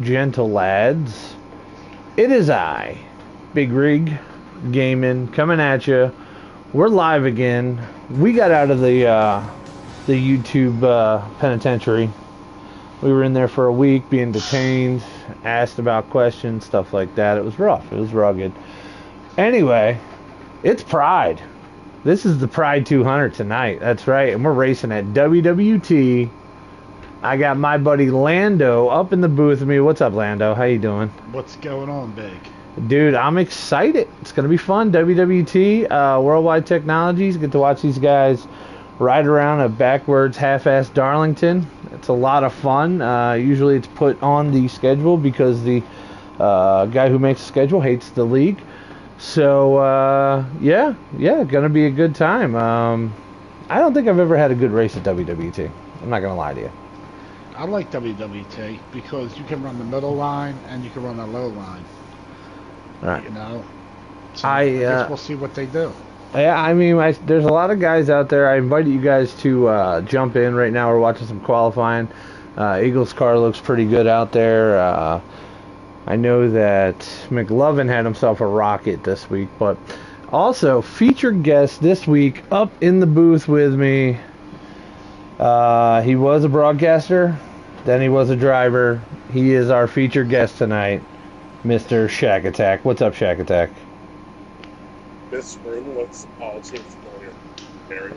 gentle lads. It is I, Big Rig Gaming, coming at you. We're live again. We got out of the YouTube penitentiary. We were in there for a week being detained, asked about questions, stuff like that. It was rough. It was rugged. Anyway, it's Pride. This is the Pride 200 tonight. That's right. And we're racing at WWT. I got my buddy Lando up in the booth with me. What's up, Lando? How you doing? What's going on, Big? Dude, I'm excited. It's going to be fun. WWT, Worldwide Technologies. Get to watch these guys ride around a backwards half-assed Darlington. It's a lot of fun. Usually it's put on the schedule because the guy who makes the schedule hates the league. So, yeah, going to be a good time. I don't think I've ever had a good race at WWT. I'm not going to lie to you. I like WWT because you can run the middle line and you can run the low line. Right. You know? So I guess we'll see what they do. Yeah, I mean, there's a lot of guys out there. I invited you guys to jump in right now. We're watching some qualifying. Eagles' car looks pretty good out there. I know that McLovin had himself a rocket this week, but also featured guest this week up in the booth with me. He was a broadcaster, then he was a driver. He is our featured guest tonight, Mr. ShackAttack. What's up, ShackAttack? This room looks all too familiar. Very.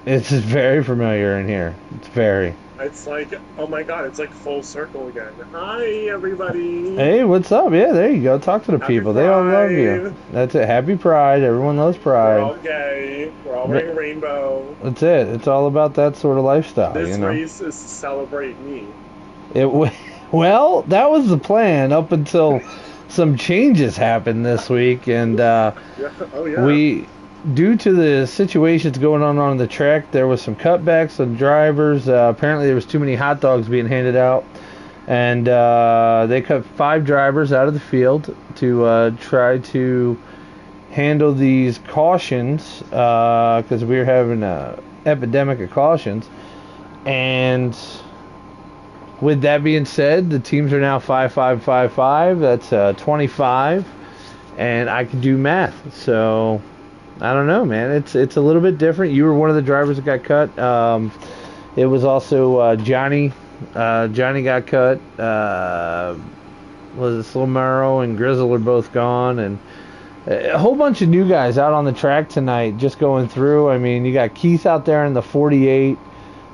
It's very familiar in here. It's very. It's like, oh my god, it's like full circle again. Hi, everybody. Hey, what's up? Yeah, there you go. Talk to the people. They all love you. That's it. Happy Pride. Everyone loves Pride. We're all gay. We're all wearing rainbow. That's it. It's all about that sort of lifestyle. This you know? race is to celebrate me. Well, that was the plan up until some changes happened this week, and we, due to the situations going on the track, there was some cutbacks on drivers. Apparently, there was too many hot dogs being handed out, and they cut 5 drivers out of the field to try to handle these cautions because we were having an epidemic of cautions. And with that being said, the teams are now 5-5-5-5. That's 25, and I can do math. So I don't know, man. It's a little bit different. You were one of the drivers that got cut. It was also Johnny. Johnny got cut. Was it Slomero and Grizzle are both gone, and a whole bunch of new guys out on the track tonight just going through. I mean, you got Keith out there in the 48.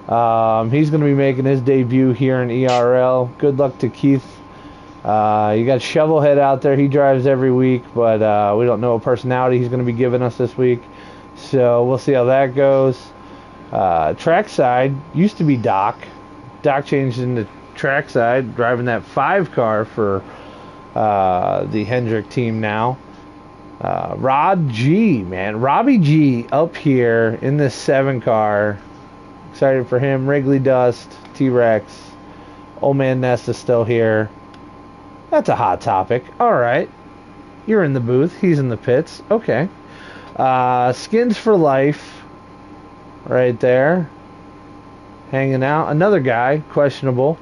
He's going to be making his debut here in ERL. Good luck to Keith. You got Shovelhead out there. He drives every week, but we don't know what personality he's going to be giving us this week. So we'll see how that goes. Trackside used to be Doc. Doc changed into trackside, driving that 5 car for the Hendrick team now. Rod G, man. Robbie G up here in this 7 car. Excited for him. Wrigley Dust, T-Rex, Old Man Nest is still here. That's a hot topic. All right. You're in the booth. He's in the pits. Okay. Skins for Life. Right there. Hanging out. Another guy. Questionable.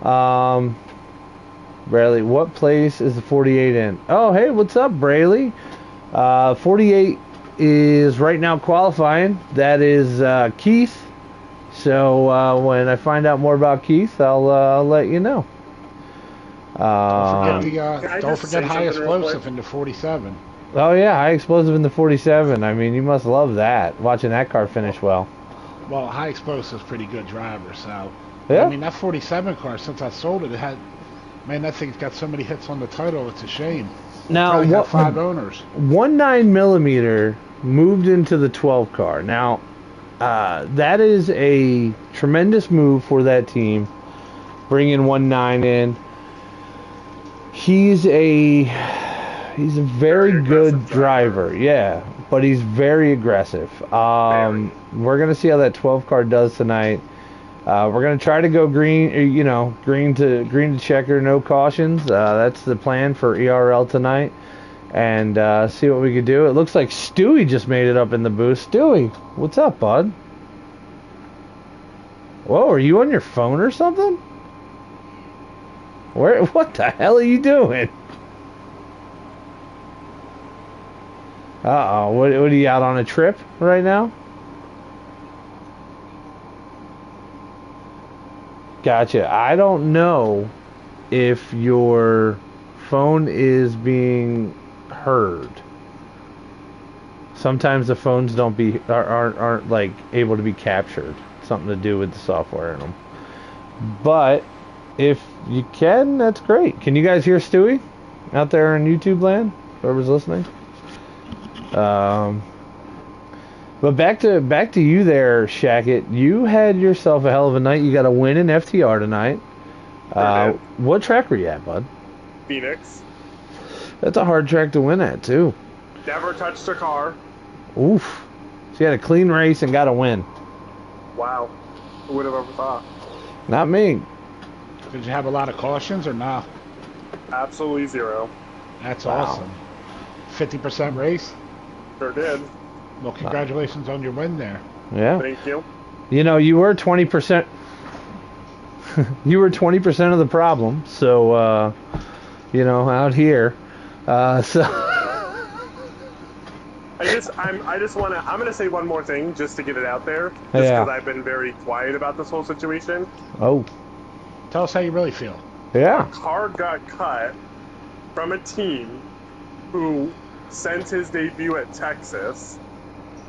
Brayley, what place is the 48 in? Oh, hey, what's up, Brayley? 48 is right now qualifying. That is Keith. So when I find out more about Keith, I'll let you know. Don't forget High Explosive in the 47. Oh yeah, High Explosive in the 47. I mean, you must love that. Watching that car finish well. Well, High Explosive's pretty good driver, so yeah. I mean that 47 car, since I sold it, that thing's got so many hits on the title. It's a shame. Now, got 5 owners. 19mm moved into the 12 car. Now, that is a tremendous move for that team, bringing 19 in. He's a very good driver, yeah, but he's very aggressive. We're gonna see how that 12 car does tonight. We're gonna try to go green to checker, no cautions. That's the plan for ERL tonight, and see what we can do. It looks like Stewie just made it up in the booth. Stewie, what's up, bud? Whoa, are you on your phone or something? Where? What the hell are you doing? Uh-oh. What are you out on a trip right now? Gotcha. I don't know if your phone is being heard. Sometimes the phones aren't like able to be captured. Something to do with the software in them. But if you can, that's great. Can you guys hear Stewie out there in YouTube land? Whoever's listening. But back to you there, Shackit. You had yourself a hell of a night. You got a win in FTR tonight. What track were you at, bud? Phoenix. That's a hard track to win at, too. Never touched a car. Oof. So you had a clean race and got a win. Wow. Who would have ever thought? Not me. Did you have a lot of cautions or not? Absolutely zero. That's awesome. 50% race? Sure did. Well, congratulations on your win there. Yeah. Thank you. You know, you were 20%. You were 20% of the problem. So, you know, out here. I'm gonna say one more thing just to get it out there. Just because I've been very quiet about this whole situation. Oh. Tell us how you really feel. Yeah. A car got cut from a team who, since his debut at Texas,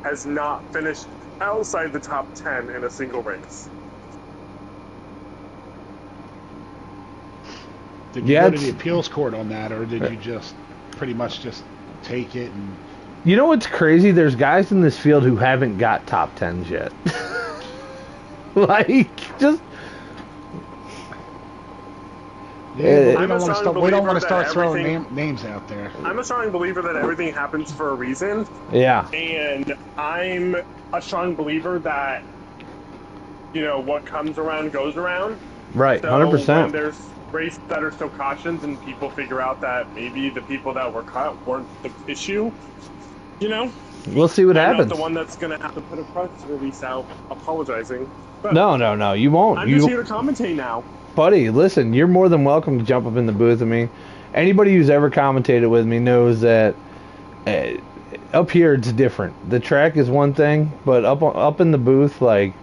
has not finished outside the top 10 in a single race. Did you go to the appeals court on that, or did you just pretty much just take it and... You know what's crazy? There's guys in this field who haven't got top 10s yet. Like, just... Yeah, we don't want to start throwing names out there. I'm a strong believer that everything happens for a reason. Yeah. And I'm a strong believer that, you know, what comes around goes around. Right, so 100%. When there's races that are so cautioned and people figure out that maybe the people that were cut weren't the issue, you know? We'll see what happens. I'm not the one that's going to have to put a press release out apologizing. But no, you won't. I'm just here to commentate now. Buddy, listen, you're more than welcome to jump up in the booth with me. Anybody who's ever commentated with me knows that up here it's different. The track is one thing, but up in the booth, like,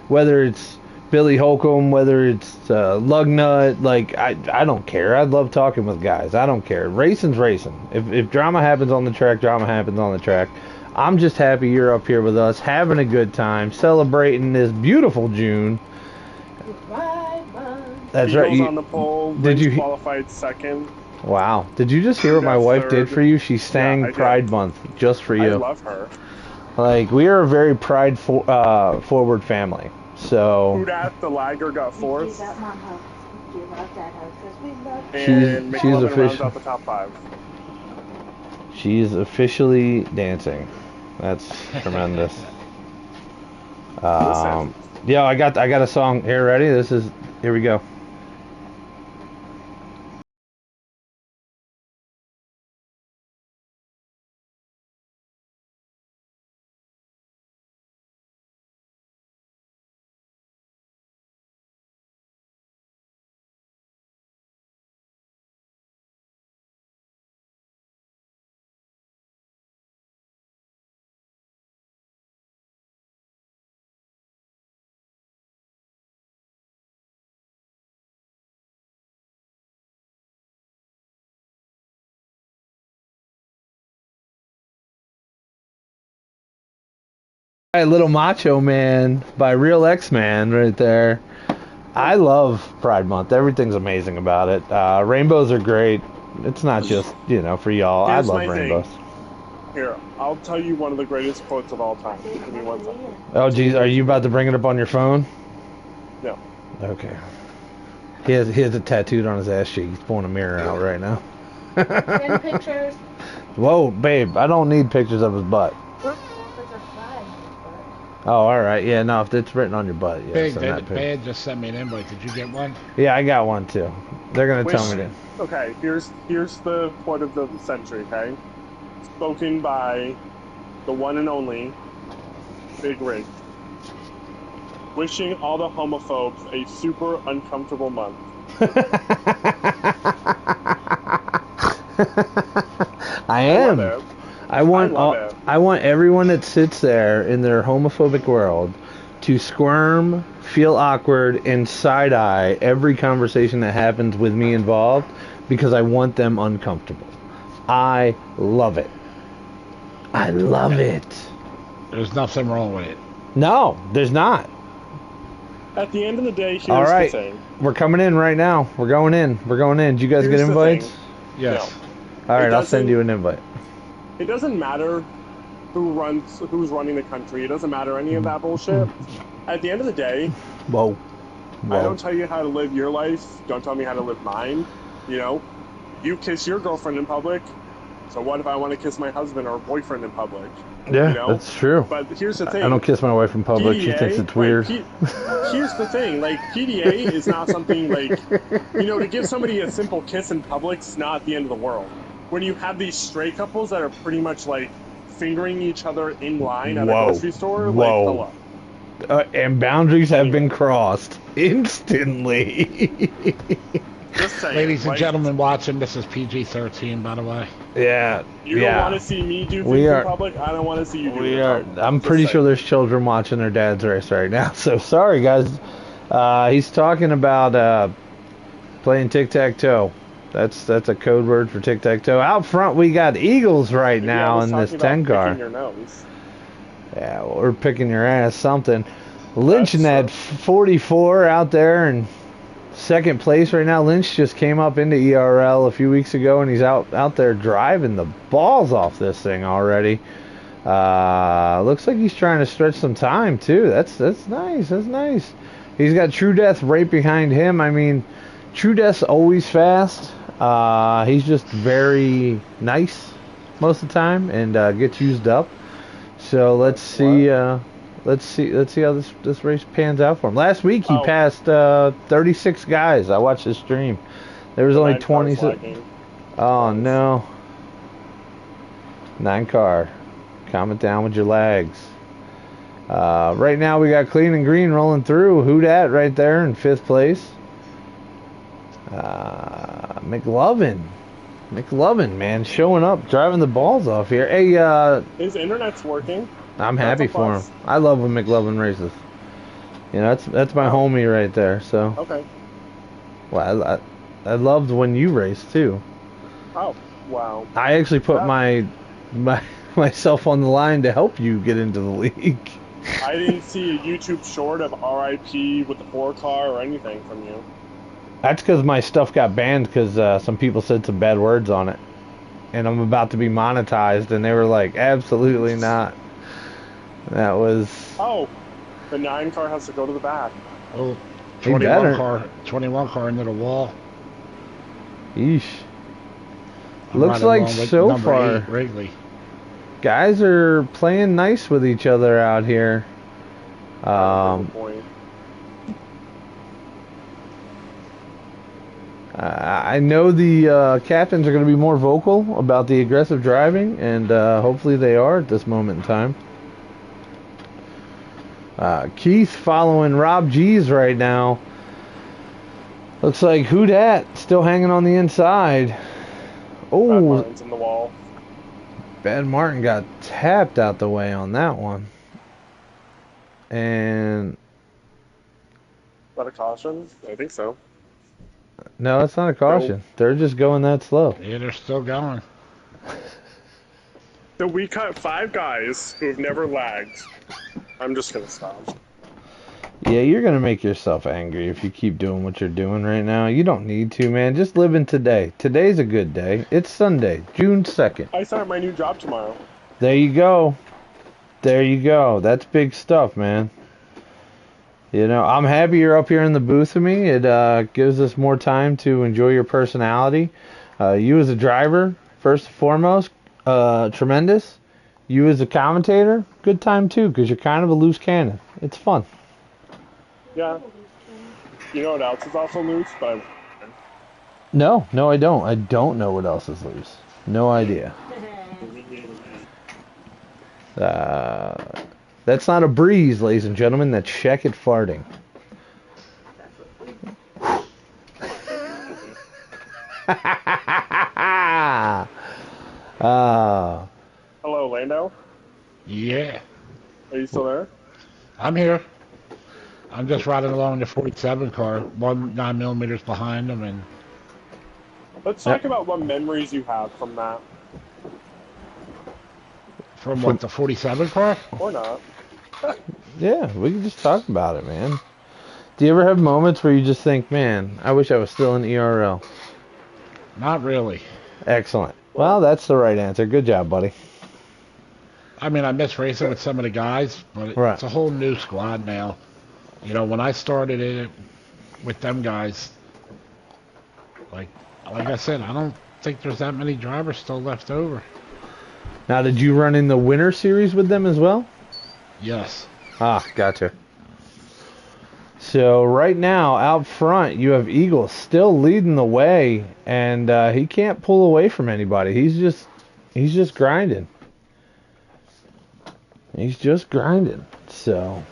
whether it's Billy Holcomb, whether it's Lugnut, like, I don't care. I love talking with guys. I don't care. Racing's racing. If drama happens on the track, drama happens on the track. I'm just happy you're up here with us, having a good time, celebrating this beautiful June. That's Eagles right. On the pole. Did you qualified second? Wow. Did you just hear what my wife did for you? She sang Pride Month just for you. I love her. Like, we are a very pride forward family. So. Who dat the Liger got fourth? She's officially out the top 5. She's officially dancing. That's tremendous. Yeah, I got a song here ready. Here we go. Little Macho Man by Real X-Man right there. I love Pride Month. Everything's amazing about it. Rainbows are great. It's not just, you know, for y'all. I love rainbows. Here, I'll tell you one of the greatest quotes of all time. Give me 1 second. Oh, geez. Are you about to bring it up on your phone? No. Okay. He has it tattooed on his ass cheek. He's pulling a mirror out right now. Send pictures. Whoa, babe. I don't need pictures of his butt. Oh, all right. Yeah, no, if it's written on your butt, yeah. Big, Bad just sent me an invite. Did you get one? Yeah, I got one too. They're gonna tell me to. Okay, here's the quote of the century. Okay, spoken by the one and only Big Rig. Wishing all the homophobes a super uncomfortable month. I am. love it. I want love it. I want everyone that sits there in their homophobic world to squirm, feel awkward, and side-eye every conversation that happens with me involved because I want them uncomfortable. I love it. I love it. There's nothing wrong with it. No, there's not. At the end of the day, here's All right, the thing. we're coming in right now. We're going in. Did you guys Here's get the invites? thing. Yes. All right, It I'll send doesn't- you an invite. It doesn't matter who's running the country. It doesn't matter any of that bullshit. At the end of the day, Whoa. I don't tell you how to live your life. Don't tell me how to live mine. You know, you kiss your girlfriend in public. So what if I want to kiss my husband or boyfriend in public? Yeah, you know? that's true. But here's the thing. I don't kiss my wife in public. She PDA, thinks it's weird. Here's the thing. Like, PDA is not something like, to give somebody a simple kiss in public's not the end of the world. When you have these stray couples that are pretty much like fingering each other in line at a grocery store, like, hello. And boundaries have been crossed instantly. Just saying. Ladies and like, gentlemen watching, this is PG-13, by the way. Yeah. You don't want to see me do things in public. I don't want to see you do it. We are. I'm pretty sure there's children watching their dad's race right now. So sorry, guys. He's talking about playing tic-tac-toe. That's a code word for tic-tac-toe. Out front, we got Eagles right now in this 10 car. Your nose. Yeah, well, we're picking your ass something. Lynch in that 44 out there and second place right now. Lynch just came up into ERL a few weeks ago, and he's out there driving the balls off this thing already. Looks like he's trying to stretch some time too. That's nice. That's nice. He's got True Death right behind him. I mean, True Death's always fast. He's just very nice most of the time and gets used up. So let's see how this race pans out for him. Last week he passed 36 guys. I watched his stream. There was only 20. Oh no. 9 car. Calm it down with your lags. Right now we got Clean and Green rolling through. Who dat right there in 5th place. McLovin, man, showing up, driving the balls off here. Hey, his internet's working. I'm happy for him. I love when McLovin races. You know, that's my homie right there. So. Okay. Well, I loved when you raced too. Oh, wow. I actually put myself on the line to help you get into the league. I didn't see a YouTube short of RIP with the 4 car or anything from you. That's because my stuff got banned because some people said some bad words on it. And I'm about to be monetized, and they were like, absolutely not. That was... Oh, the 9 car has to go to the back. Oh, 21 car into the wall. Yeesh. Looks like so far, Wrigley. guys are playing nice with each other out here. I know the captains are going to be more vocal about the aggressive driving, and hopefully they are at this moment in time. Keith following Rob G's right now. Looks like who dat still hanging on the inside. Oh, in the wall. Bad Martin got tapped out the way on that one. And Is that a caution? I think so. no, that's not a caution. No. They're just going that slow. Yeah, they're still going. So we cut 5 guys who've never lagged. I'm just gonna stop. Yeah, you're going to make yourself angry if you keep doing what you're doing right now. You don't need to, man. Just live in today. Today's a good day. It's Sunday, June 2nd. I start my new job tomorrow. There you go. There you go. That's big stuff, man. You know, I'm happy you're up here in the booth with me. It gives us more time to enjoy your personality. You as a driver, first and foremost, tremendous. You as a commentator, good time too, because you're kind of a loose cannon. It's fun. Yeah. You know what else is also loose? But No, I don't. I don't know what else is loose. No idea. That's not a breeze, ladies and gentlemen. That's ShackAttack farting. uh, Hello, Lando. Yeah. Are you still there? I'm here. I'm just riding along the 47 car, 9mm behind them, and Let's talk about what memories you have from that. from what, the 47 car? Or not. yeah, we can just talk about it, man. Do you ever have moments where you just think, man, I wish I was still in ERL? Not really. Excellent. Well, that's the right answer. Good job, buddy. I mean, I miss racing with some of the guys, but Right. it's a whole new squad now. You know, when I started it with them guys, like I said, I don't think there's that many drivers still left over. Now, did you run in the Winter Series with them as well? Yes. Ah, gotcha. So right now, out front, you have Eagle still leading the way, and he can't pull away from anybody. He's just grinding. He's just grinding. So,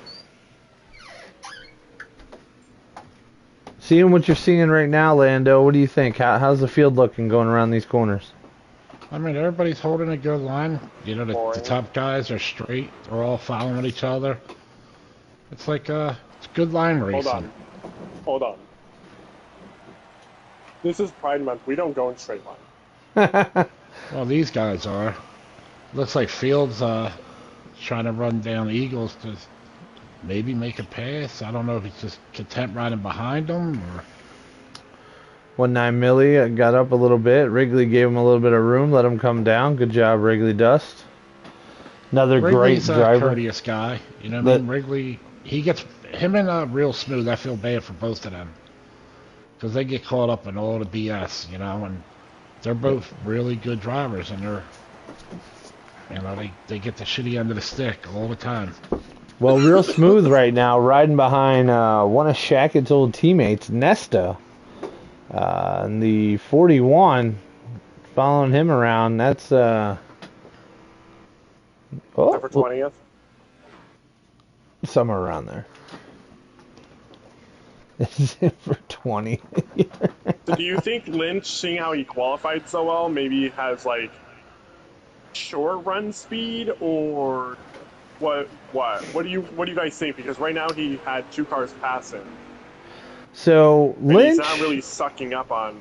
seeing what you're seeing right now, Lando, what do you think? How's the field looking going around these corners? I mean, everybody's holding a good line. You know, the top guys are straight. They're all following each other. It's like it's good line racing. Hold on. This is Pride Month. We don't go in straight line. Well, these guys are. Looks like Fields trying to run down Eagles to maybe make a pass. I don't know if he's just content riding behind them or... 19 Millie got up a little bit. Wrigley gave him a little bit of room, let him come down. Good job, Wrigley Dust. Another Wrigley's great driver. A courteous guy. You know what I mean? Wrigley, he gets him and Real Smooth. I feel bad for both of them because they get caught up in all the BS, you know. And they're both really good drivers, and they're, you know, they get the shitty end of the stick all the time. Well, Real Smooth right now, riding behind one of Shackett's old teammates, Nesta. And the 41, following him around, that's Number 20th? Somewhere around there. This is for 20. So do you think Lynch, seeing how he qualified so well, maybe has like short run speed, or what do you guys think? Because right now he had 2 cars pass him. So Lynch, he's not really sucking up on.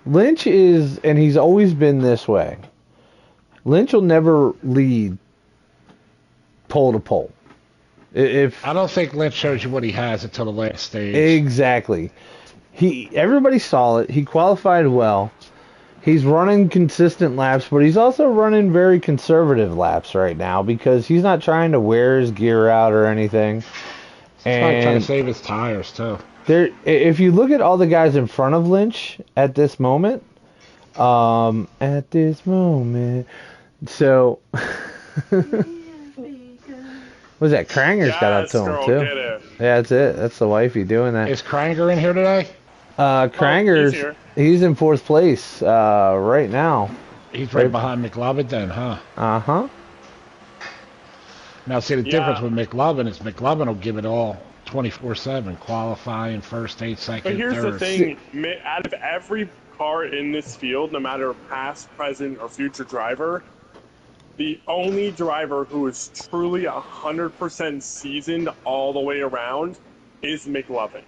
Lynch is, and he's always been this way. Lynch will never lead pole to pole. If I don't think Lynch shows you what he has until the last stage. Exactly. Everybody saw it. He qualified well. He's running consistent laps, but he's also running very conservative laps right now because he's not trying to wear his gear out or anything. He's probably trying to save his tires, too. If you look at all the guys in front of Lynch at this moment, so, what's that? Kranger's got up to him, too. Get it. Yeah, that's it. That's the wifey doing that. Is Kranger in here today? Kranger's, he's in 4th place right now. He's right behind McLovin then, huh? Uh-huh. Now, see, the difference with McLovin is McLovin will give it all 24/7, qualifying, first, 8, second, But here's third. the thing, out of every car in this field, no matter past, present, or future driver, the only driver who is truly 100% seasoned all the way around is McLovin.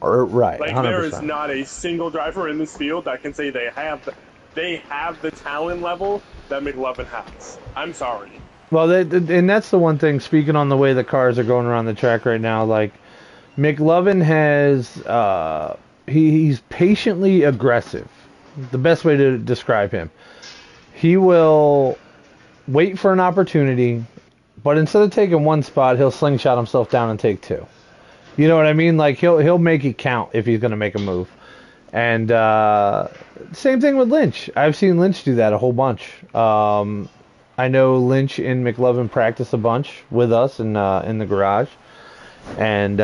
Right, Like 100%. there is not a single driver in this field that can say they have the talent level that McLovin has. I'm sorry. Well, and that's the one thing, speaking on the way the cars are going around the track right now, like, McLovin has, he's patiently aggressive. The best way to describe him. He will wait for an opportunity, but instead of taking one spot, he'll slingshot himself down and take 2. You know what I mean? Like, he'll make it count if he's going to make a move. And same thing with Lynch. I've seen Lynch do that a whole bunch. I know Lynch and McLovin practice a bunch with us in the garage, and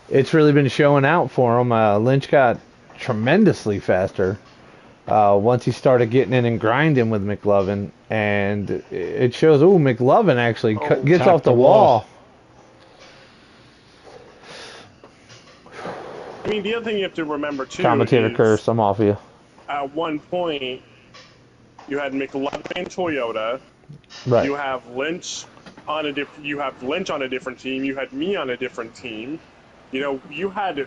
it's really been showing out for him. Lynch got tremendously faster once he started getting in and grinding with McLovin, and it shows. Oh, McLovin actually gets off the wall. I mean, the other thing you have to remember, too, Commentator is curse, I'm off you. at one point, you had McLovin and Toyota. Right. You have Lynch on a different team. You had me on a different team. You know, you had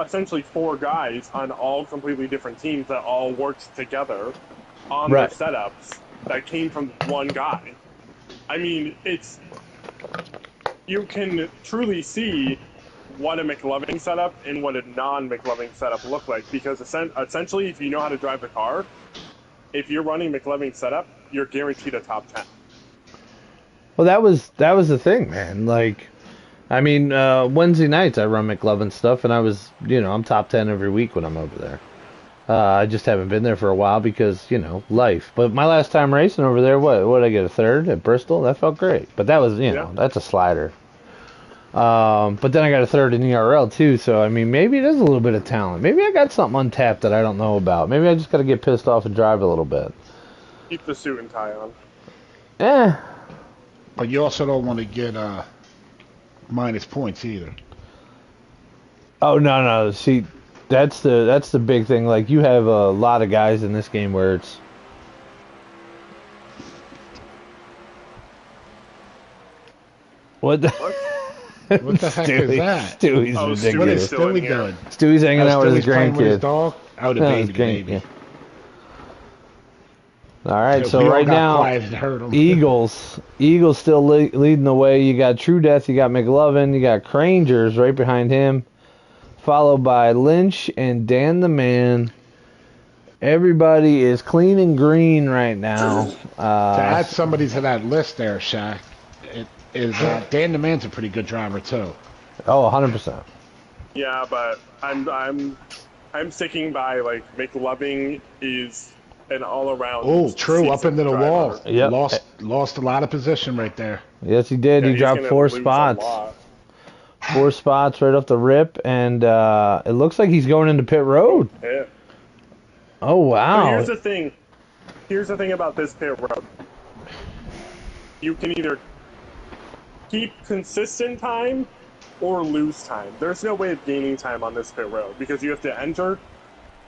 essentially 4 guys on all completely different teams that all worked together on their setups that came from one guy. I mean, you can truly see what a McLovin setup and what a non-McLovin setup look like, because essentially, if you know how to drive the car, if you're running McLovin setup, you're guaranteed a top 10. Well, that was the thing, man. Like, I mean, Wednesday nights I run McLovin stuff, and I'm top 10 every week when I'm over there. I just haven't been there for a while because, life. But my last time racing over there, what did I get, a third at Bristol? That felt great. But that was, that's a slider. But then I got a third in ERL too, so I mean, maybe it is a little bit of talent. Maybe I got something untapped that I don't know about. Maybe I just got to get pissed off and drive a little bit. Keep the suit and tie on. But you also don't want to get minus points either. Oh no! See, that's the big thing. Like, you have a lot of guys in this game where it's. What the? What the heck is that? Stewie's ridiculous. What is Stewie doing? Stewie's hanging out with his grandkid. grandkid. His dog? Oh, the baby. Yeah. All right, so right now, Eagles still leading the way. You got True Death, you got McLovin, you got Crangers right behind him, followed by Lynch and Dan the Man. Everybody is clean and green right now. To add somebody to that list there, Shaq, Dan the Man's a pretty good driver too. Oh, 100%. Yeah, but I'm sticking by, like, McLovin is an all-around. Oh, true, up into the wall. Yep. Lost a lot of position right there. Yes, he did. Yeah, he dropped 4 spots. 4 spots right off the rip, and it looks like he's going into pit road. Yeah. Oh, wow. But here's the thing about this pit road. You can either keep consistent time or lose time. There's no way of gaining time on this pit road because you have to enter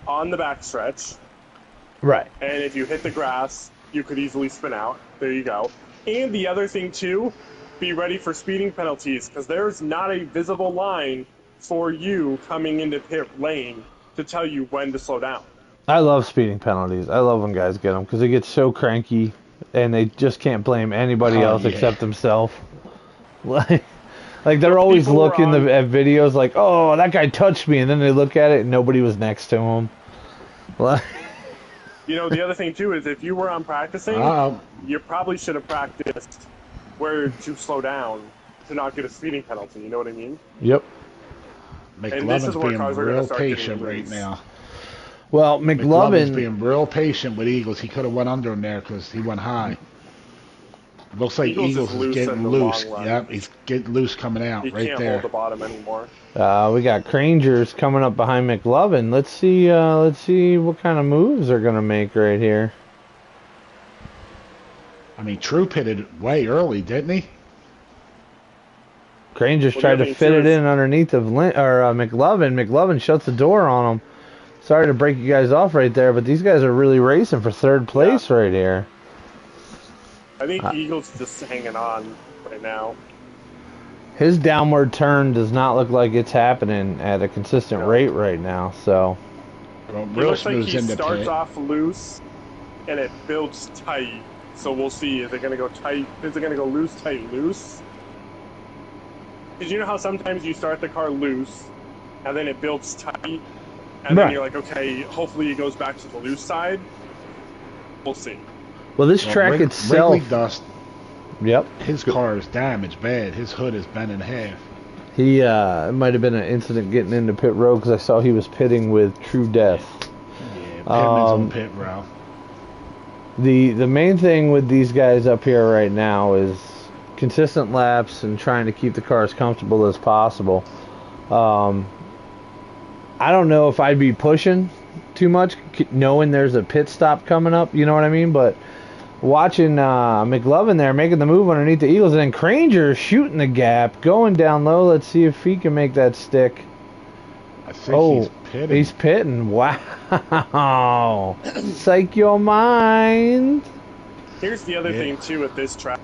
on the backstretch. Right. And if you hit the grass, you could easily spin out. There you go. And the other thing, too, be ready for speeding penalties, because there's not a visible line for you coming into pit lane to tell you when to slow down. I love speeding penalties. I love when guys get them, because they get so cranky, and they just can't blame anybody else except themselves. Like they're always looking at videos like, oh, that guy touched me, and then they look at it and nobody was next to him. Like, the other thing, too, is if you were on practicing, you probably should have practiced where to slow down to not get a speeding penalty. You know what I mean? Yep. McLovin's being real patient right now. Well, McLovin's being real patient with Eagles. He could have went under him there because he went high. Looks like Eagles is getting loose. Yep, he's getting loose coming out right there. He can't hold the bottom anymore. We got Crangers coming up behind McLovin. Let's see what kind of moves they're gonna make right here. I mean, True pitted way early, didn't he? Crangers tried to fit it in underneath of McLovin. McLovin shuts the door on him. Sorry to break you guys off right there, but these guys are really racing for third place right here. I think Eagles just hanging on right now. His downward turn does not look like it's happening at a consistent rate right now. So, it looks like he starts off loose, and it builds tight. So we'll see. Is it going to go tight? Is it going to go loose, tight, loose? Because you know how sometimes you start the car loose, and then it builds tight, and then you're like, okay, hopefully it goes back to the loose side. We'll see. Well, this track itself... Wrigley Dust, yep. His car is damaged bad. His hood is bent in half. He, it might have been an incident getting into pit road because I saw he was pitting with True Death. Yeah, Pittman's on pit route. The main thing with these guys up here right now is consistent laps and trying to keep the car as comfortable as possible. I don't know if I'd be pushing too much, knowing there's a pit stop coming up, you know what I mean? But watching McLovin there making the move underneath the Eagles, and then Cranger shooting the gap, going down low. Let's see if he can make that stick. I think he's pitting. He's pitting. Wow. Psych your mind. Here's the other thing, too, with this track.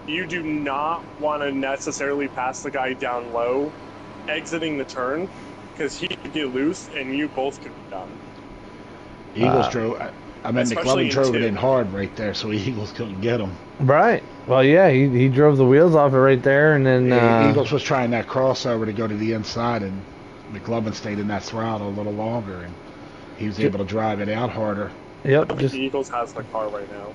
You do not want to necessarily pass the guy down low, exiting the turn, because he could get loose and you both could be done. Eagles McLovin drove it in hard right there, so Eagles couldn't get him. Right. Well, yeah, he drove the wheels off it right there, and then... Eagles was trying that crossover to go to the inside, and McLovin stayed in that throttle a little longer, and he was able to drive it out harder. Yep. I think the Eagles has the car right now.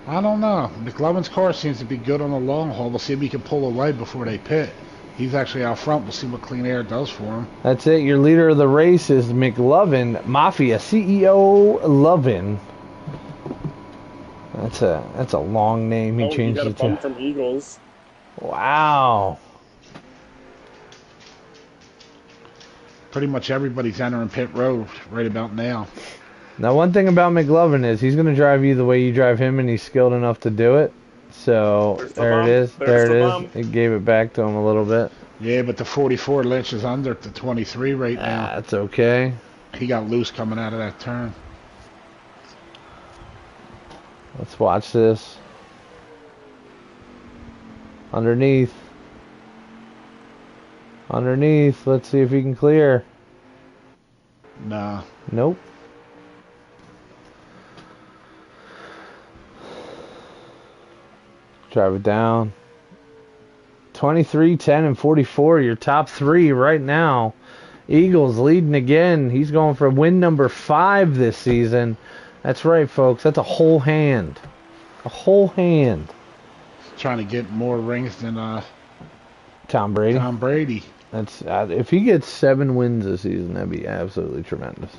I don't know. McLovin's car seems to be good on the long haul. We'll see if he can pull away before they pit. He's actually out front. We'll see what Clean Air does for him. That's it. Your leader of the race is McLovin, Mafia CEO Lovin. That's a long name. He changed it to. You got a bump from Eagles. Wow. Pretty much everybody's entering pit road right about now. Now, one thing about McLovin is he's going to drive you the way you drive him, and he's skilled enough to do it. So, there it is. There it is. It gave it back to him a little bit. Yeah, but the 44 Lynch is under the 23 right now. That's okay. He got loose coming out of that turn. Let's watch this. Underneath. Underneath. Let's see if he can clear. Nah. Nope. Drive it down. 23, 10, and 44. Your top three right now. Eagles leading again. He's going for win number 5 this season. That's right, folks. That's a whole hand. A whole hand. Trying to get more rings than Tom Brady. Tom Brady. That's if he gets 7 wins this season, that'd be absolutely tremendous.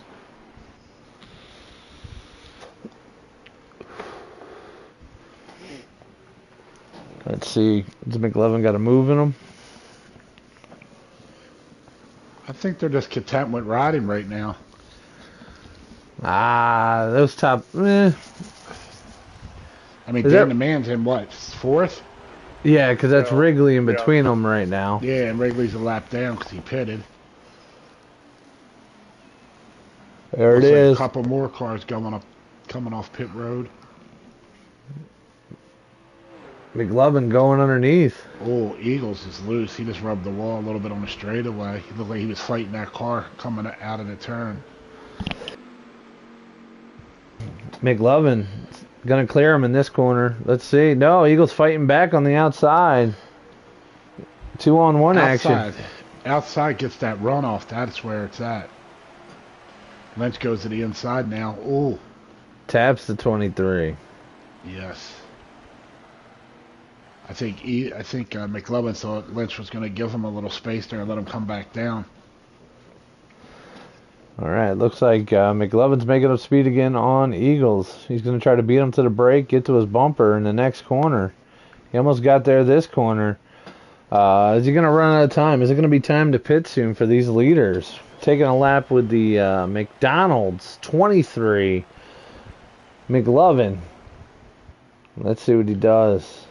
Let's see. Has McLovin got a move in him? I think they're just content with riding right now. Those top... I mean, Dan the Man's in what, 4th? Yeah, because that's Wrigley in between them right now. Yeah, and Wrigley's a lap down because he pitted. There it is. A couple more cars coming off pit road. McLovin going underneath. Oh, Eagles is loose. He just rubbed the wall a little bit on the straightaway. He looked like he was fighting that car coming out of the turn. McLovin gonna clear him in this corner. Let's see. No, Eagles fighting back on the outside. 2-on-1 action. Outside gets that runoff. That's where it's at. Lynch goes to the inside now. Ooh. Taps the 23. Yes. I think McLovin thought Lynch was going to give him a little space there and let him come back down. All right, looks like McLovin's making up speed again on Eagles. He's going to try to beat him to the brake, get to his bumper in the next corner. He almost got there this corner. Is he going to run out of time? Is it going to be time to pit soon for these leaders? Taking a lap with the McDonald's 23. McLovin. Let's see what he does.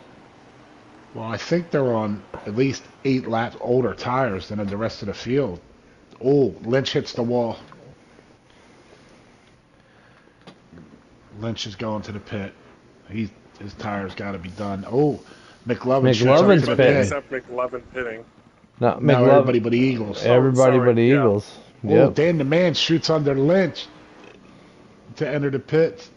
Well, I think they're on at least 8 laps older tires than the rest of the field. Oh, Lynch hits the wall. Lynch is going to the pit. His tires got to be done. Oh, McLovin's pitting. Except McLovin pitting. No, everybody but the Eagles. Everybody but the Eagles. Yep. Oh, Dan the Man shoots under Lynch to enter the pits.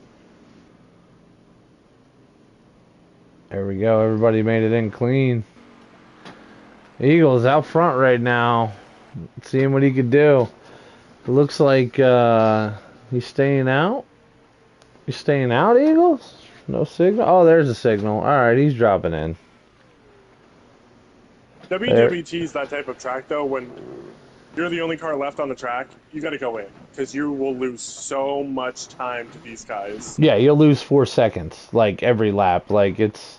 There we go. Everybody made it in clean. Eagles out front right now. Seeing what he could do. It looks like he's staying out. He's staying out, Eagles? No signal? Oh, there's a signal. All right, he's dropping in. WWT is that type of track, though. When you're the only car left on the track, you got to go in. Because you will lose so much time to these guys. Yeah, you'll lose 4 seconds, like, every lap. Like, it's...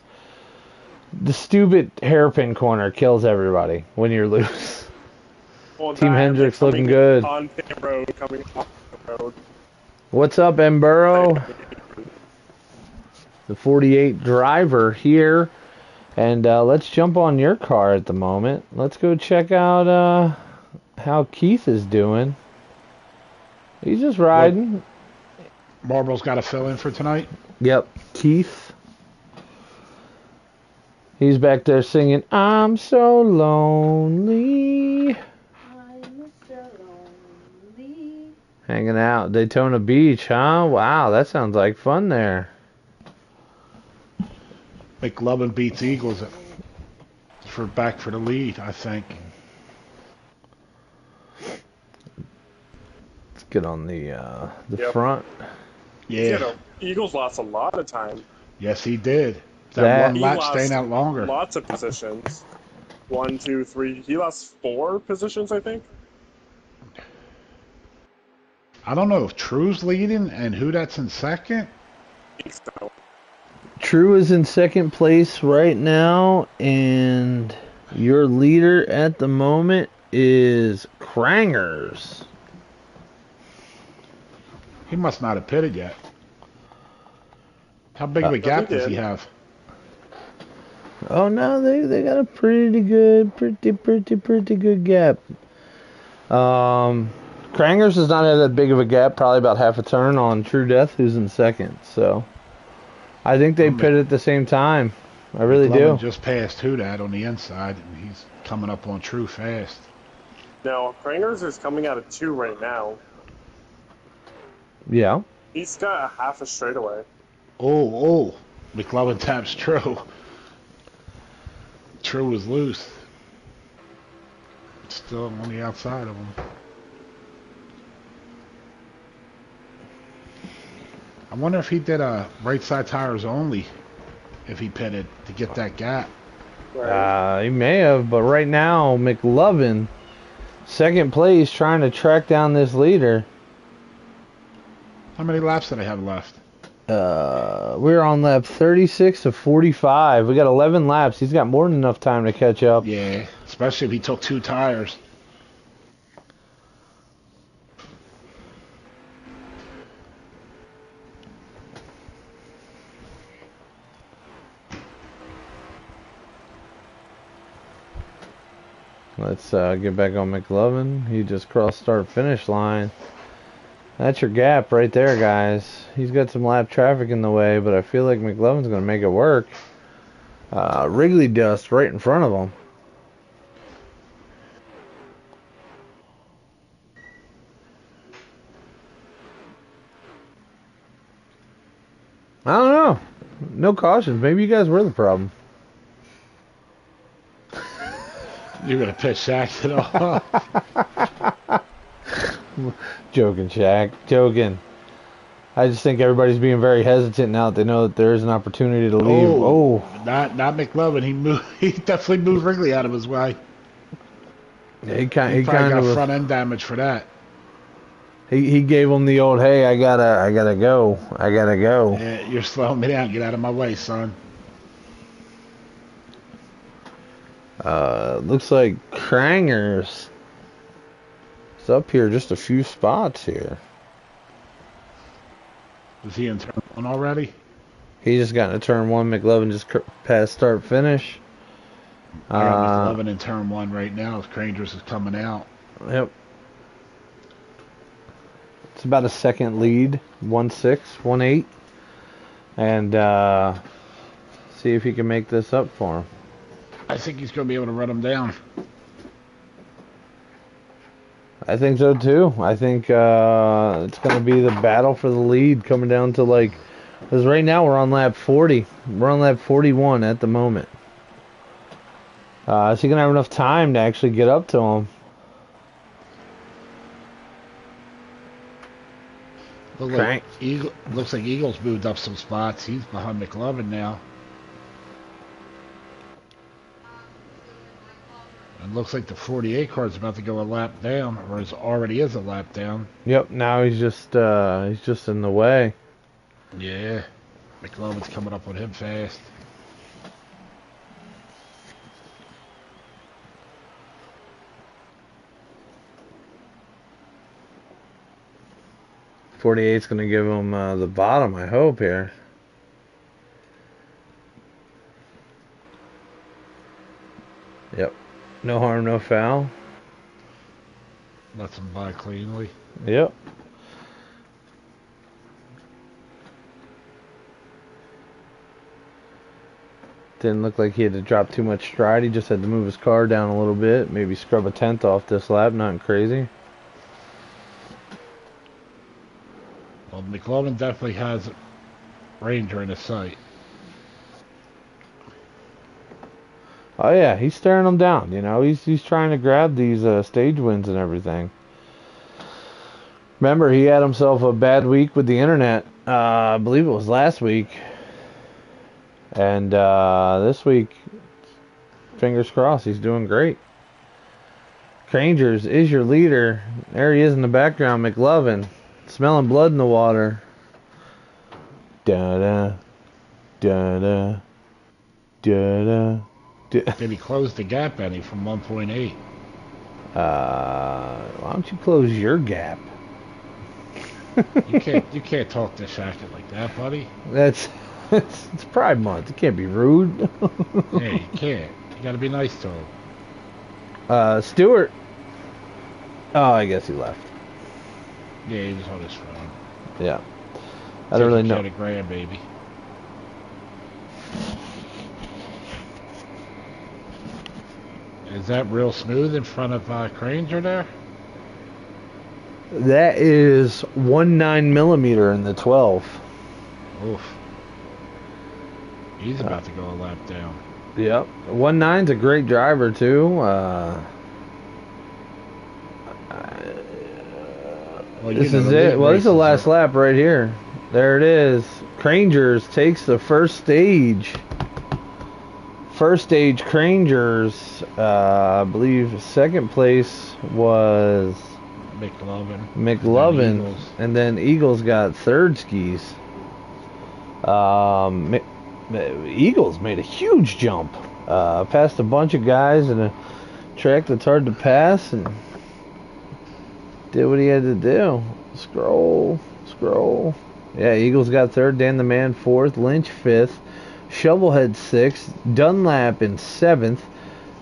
The stupid hairpin corner kills everybody when you're loose. Well, Team Hendricks looking good. On pit road, coming off the road. What's up, Mburo? The 48 driver here. And let's jump on your car at the moment. Let's go check out how Keith is doing. He's just riding. Marble's got to fill in for tonight? Yep, Keith. He's back there singing, I'm so lonely. I'm so lonely. Hanging out Daytona Beach, huh? Wow, that sounds like fun there. McLovin beats Eagles back for the lead, I think. Let's get on the front. Yeah. Eagles lost a lot of time. Yes, he did. That one lap staying out longer. Lots of positions. 1, 2, 3. He lost 4 positions, I think. I don't know if True's leading and who that's in second. I think so. True is in second place right now, and your leader at the moment is Krangers. He must not have pitted yet. How big of a gap does he have? Oh no, they got a pretty good gap. Krangers does not have that big of a gap, probably about half a turn on True Death, who's in second. So I think they pitted at the same time. I really do. Just passed Hudat on the inside, and he's coming up on True fast. No, Krangers is coming out of 2 right now. Yeah. He's got a half a straightaway. Oh, McLovin taps True. True is loose. Still on the outside of him. I wonder if he did right side tires only if he pitted to get that gap. Right. He may have, but right now McLovin, second place, trying to track down this leader. How many laps did I have left? We're on lap 36 of 45. We got 11 laps. He's got more than enough time to catch up. Yeah, especially if he took 2 tires. Let's get back on McLovin. He just crossed start-finish line. That's your gap right there, guys. He's got some lap traffic in the way, but I feel like McLovin's going to make it work. Wrigley dust right in front of him. I don't know. No cautions. Maybe you guys were the problem. You're going to pitch Shaq it off. Joking, Shaq. Joking. I just think everybody's being very hesitant now that they know that there is an opportunity to leave. Not McLovin. He definitely moved Wrigley out of his way. Yeah, he probably got front end damage for that. He gave him the old, hey, I gotta go. Yeah, you're slowing me down. Get out of my way, son. Looks like Krangers is up here just a few spots here. Was he in turn 1 already? He just got into turn 1. McLovin just passed start finish. I got McLovin in turn 1 right now. Krangers is coming out. Yep. It's about a second lead. 1-6, 1-8. And see if he can make this up for him. I think he's going to be able to run him down. I think so too. I think it's going to be the battle for the lead coming down to because right now we're on lap 40. We're on lap 41 at the moment. Is he going to have enough time to actually get up to him? Looks like Eagles moved up some spots. He's behind McLovin now. It looks like the 48 car is about to go a lap down, or already is a lap down. Yep, now he's just in the way. Yeah, McLovin's coming up on him fast. '48's going to give him the bottom, I hope, here. Yep. No harm, no foul. Lets him by cleanly. Yep. Didn't look like he had to drop too much stride. He just had to move his car down a little bit. Maybe scrub a tenth off this lap. Nothing crazy. Well, McLovin definitely has Ranger in his sight. Oh yeah, he's staring them down. You know, he's trying to grab these stage wins and everything. Remember, he had himself a bad week with the internet. I believe it was last week. And this week, fingers crossed, he's doing great. Crangers is your leader. There he is in the background, McLovin. Smelling blood in the water. Da-da, da-da, da-da. Did he close the gap any from 1.8? Why don't you close your gap? You can't talk to Shackett like that, buddy. It's Pride Month. You can't be rude. Yeah, you can't. You gotta be nice to him. Stewart. Oh, I guess he left. Yeah, he was on his phone. Yeah. I don't really know. Taking care of grandbaby. Is that real smooth in front of Cranger there? That is 1.9 millimeter in the 12. Oof. He's about to go a lap down. Yep. 1.9's a great driver, too. This is it. Well, this is the last lap right here. There it is. Crangers takes the first stage. First stage Crangers, I believe second place was McLovin, and then Eagles got third skis. Eagles made a huge jump, passed a bunch of guys in a track that's hard to pass, and did what he had to do. Scroll. Yeah, Eagles got third, Dan the Man fourth, Lynch fifth, Shovelhead sixth, Dunlap in seventh,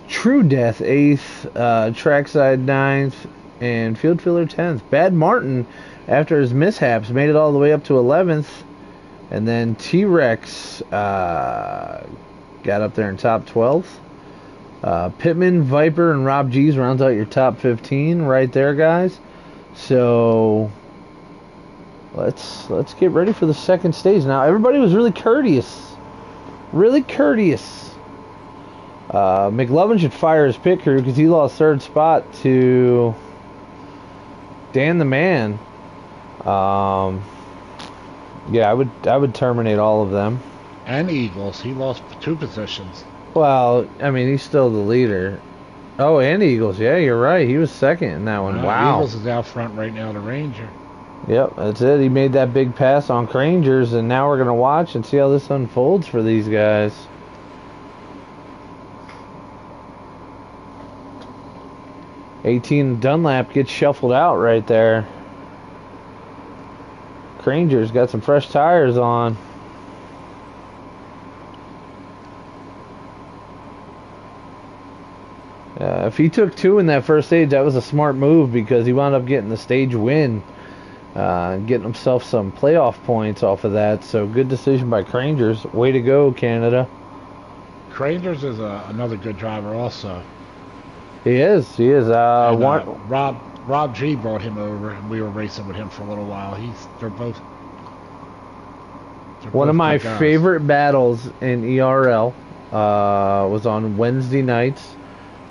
True Death eighth, Trackside ninth, and Field Filler 10th. Bad Martin, after his mishaps, made it all the way up to 11th, and then T-Rex got up there in top 12th. Pittman, Viper, and Rob G's rounds out your top 15 right there, guys. So let's get ready for the second stage. Now, everybody was really courteous. McLovin should fire his pit crew because he lost third spot to Dan the Man. Yeah, I would terminate all of them. And Eagles, he lost 2 positions. Well, I mean, he's still the leader. Oh, and Eagles, yeah, you're right. He was second in that one. Wow. Eagles is out front right now, the Ranger. Yep, that's it. He made that big pass on Crangers, and now we're going to watch and see how this unfolds for these guys. '18 Dunlap gets shuffled out right there. Cranger's got some fresh tires on. If he took 2 in that first stage, that was a smart move because he wound up getting the stage win. Getting himself some playoff points off of that. So good decision by Crangers. Way to go, Canada. Crangers is another good driver also. He is. Rob G brought him over, and we were racing with him for a little while. They're both one of my favorite battles in ERL was on Wednesday nights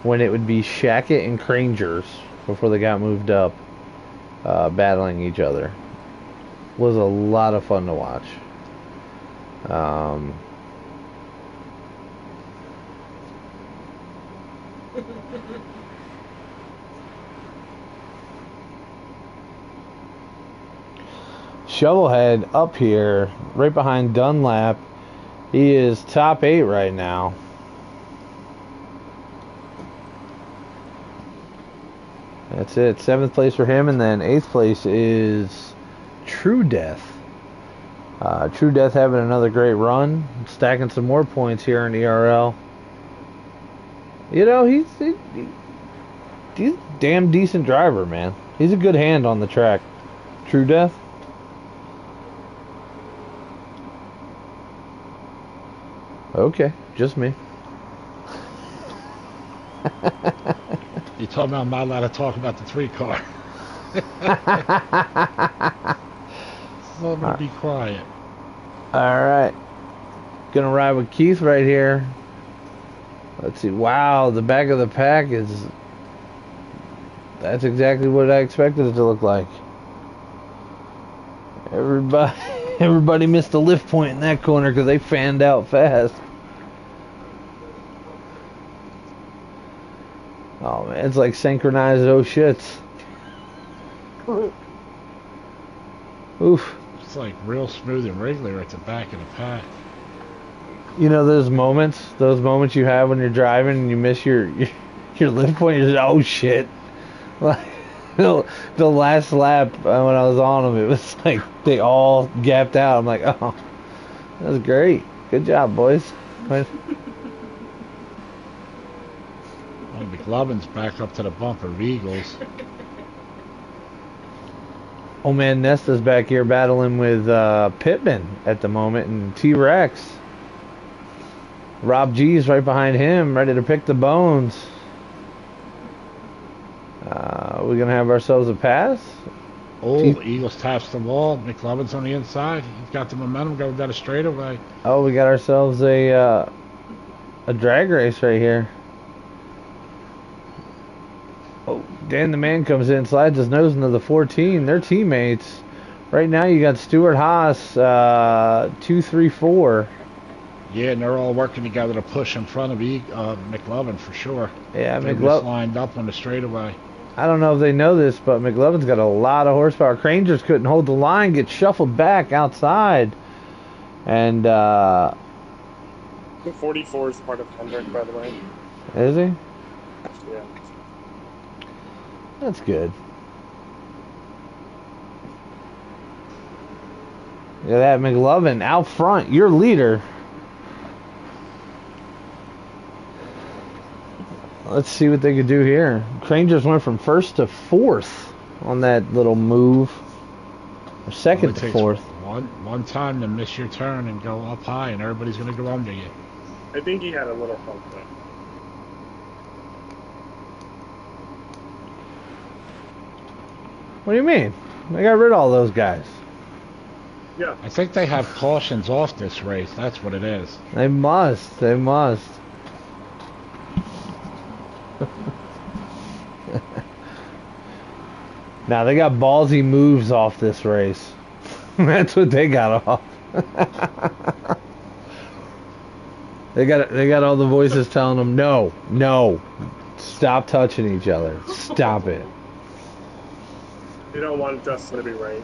when it would be Shackett and Crangers before they got moved up. Battling each other was a lot of fun to watch. Shovelhead up here right behind Dunlap. He is top 8 right now. That's it. 7th place for him, and then 8th place is True Death. True Death having another great run, stacking some more points here in ERL. You know, He's a damn decent driver, man. He's a good hand on the track. True Death? Okay, just me. You told me I'm not allowed to talk about the 3-car. So I'm gonna be quiet. Alright. Gonna ride with Keith right here. Let's see. Wow, the back of the pack is... That's exactly what I expected it to look like. Everybody missed the lift point in that corner because they fanned out fast. Oh man, it's like synchronized oh shits. Oof. It's like real smooth and regular at the back of the pack. You know those moments you have when you're driving and you miss your lift point. You're just, oh shit! Like the last lap when I was on them, it was like they all gapped out. I'm like, oh, that was great. Good job, boys. McLovin's back up to the bumper of Eagles. Oh man, Nesta's back here battling with Pittman at the moment, and T-Rex. Rob G's right behind him, ready to pick the bones. We're gonna have ourselves a pass. Oh, Eagles taps the wall. McLovin's on the inside. He's got the momentum going down a straightaway. Oh, we got ourselves a drag race right here. Oh, Dan the Man comes in, slides his nose into the 14. They're teammates. Right now you got Stuart Haas, 2, 3, 4. Yeah, and they're all working together to push in front of McLovin for sure. Yeah, McLovin lined up on the straightaway. I don't know if they know this, but McLovin's got a lot of horsepower. Crangers couldn't hold the line, get shuffled back outside. And, The 44 is part of Hendrick, by the way. Is he? Yeah. That's good. Yeah, that McLovin out front, your leader. Let's see what they could do here. Crangers went from first to fourth on that little move. Or second to fourth. One time to miss your turn and go up high, and everybody's going to go under you. I think he had a little help there. What do you mean? They got rid of all those guys. Yeah. I think they have cautions off this race. That's what it is. They must. They must. Now they got ballsy moves off this race. That's what they got off. They got all the voices telling them, no, stop touching each other. Stop it. They don't want Justin to be right.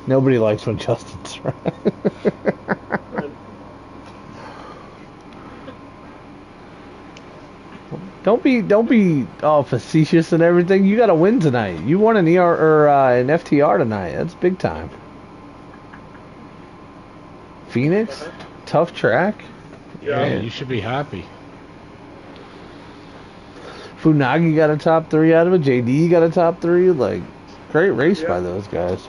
Nobody likes when Justin's right. Don't be all facetious and everything. You got to win tonight. You won an an FTR tonight. That's big time. Phoenix, tough track. Yeah, you should be happy. Funagi got a top 3 out of it. JD got a top 3. Like, great race by those guys.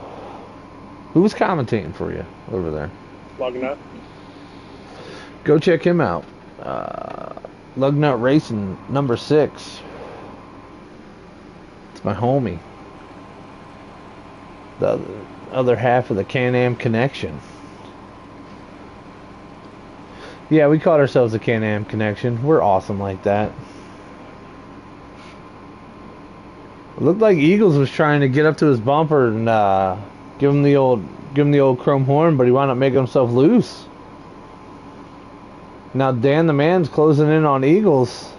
Who was commentating for you over there? Lugnut. Go check him out. Lugnut Racing number 6. It's my homie. The other half of the Can-Am Connection. Yeah, we called ourselves the Can-Am Connection. We're awesome like that. It looked like Eagles was trying to get up to his bumper and give him the old chrome horn, but he wound up making himself loose. Now Dan the Man's closing in on Eagles.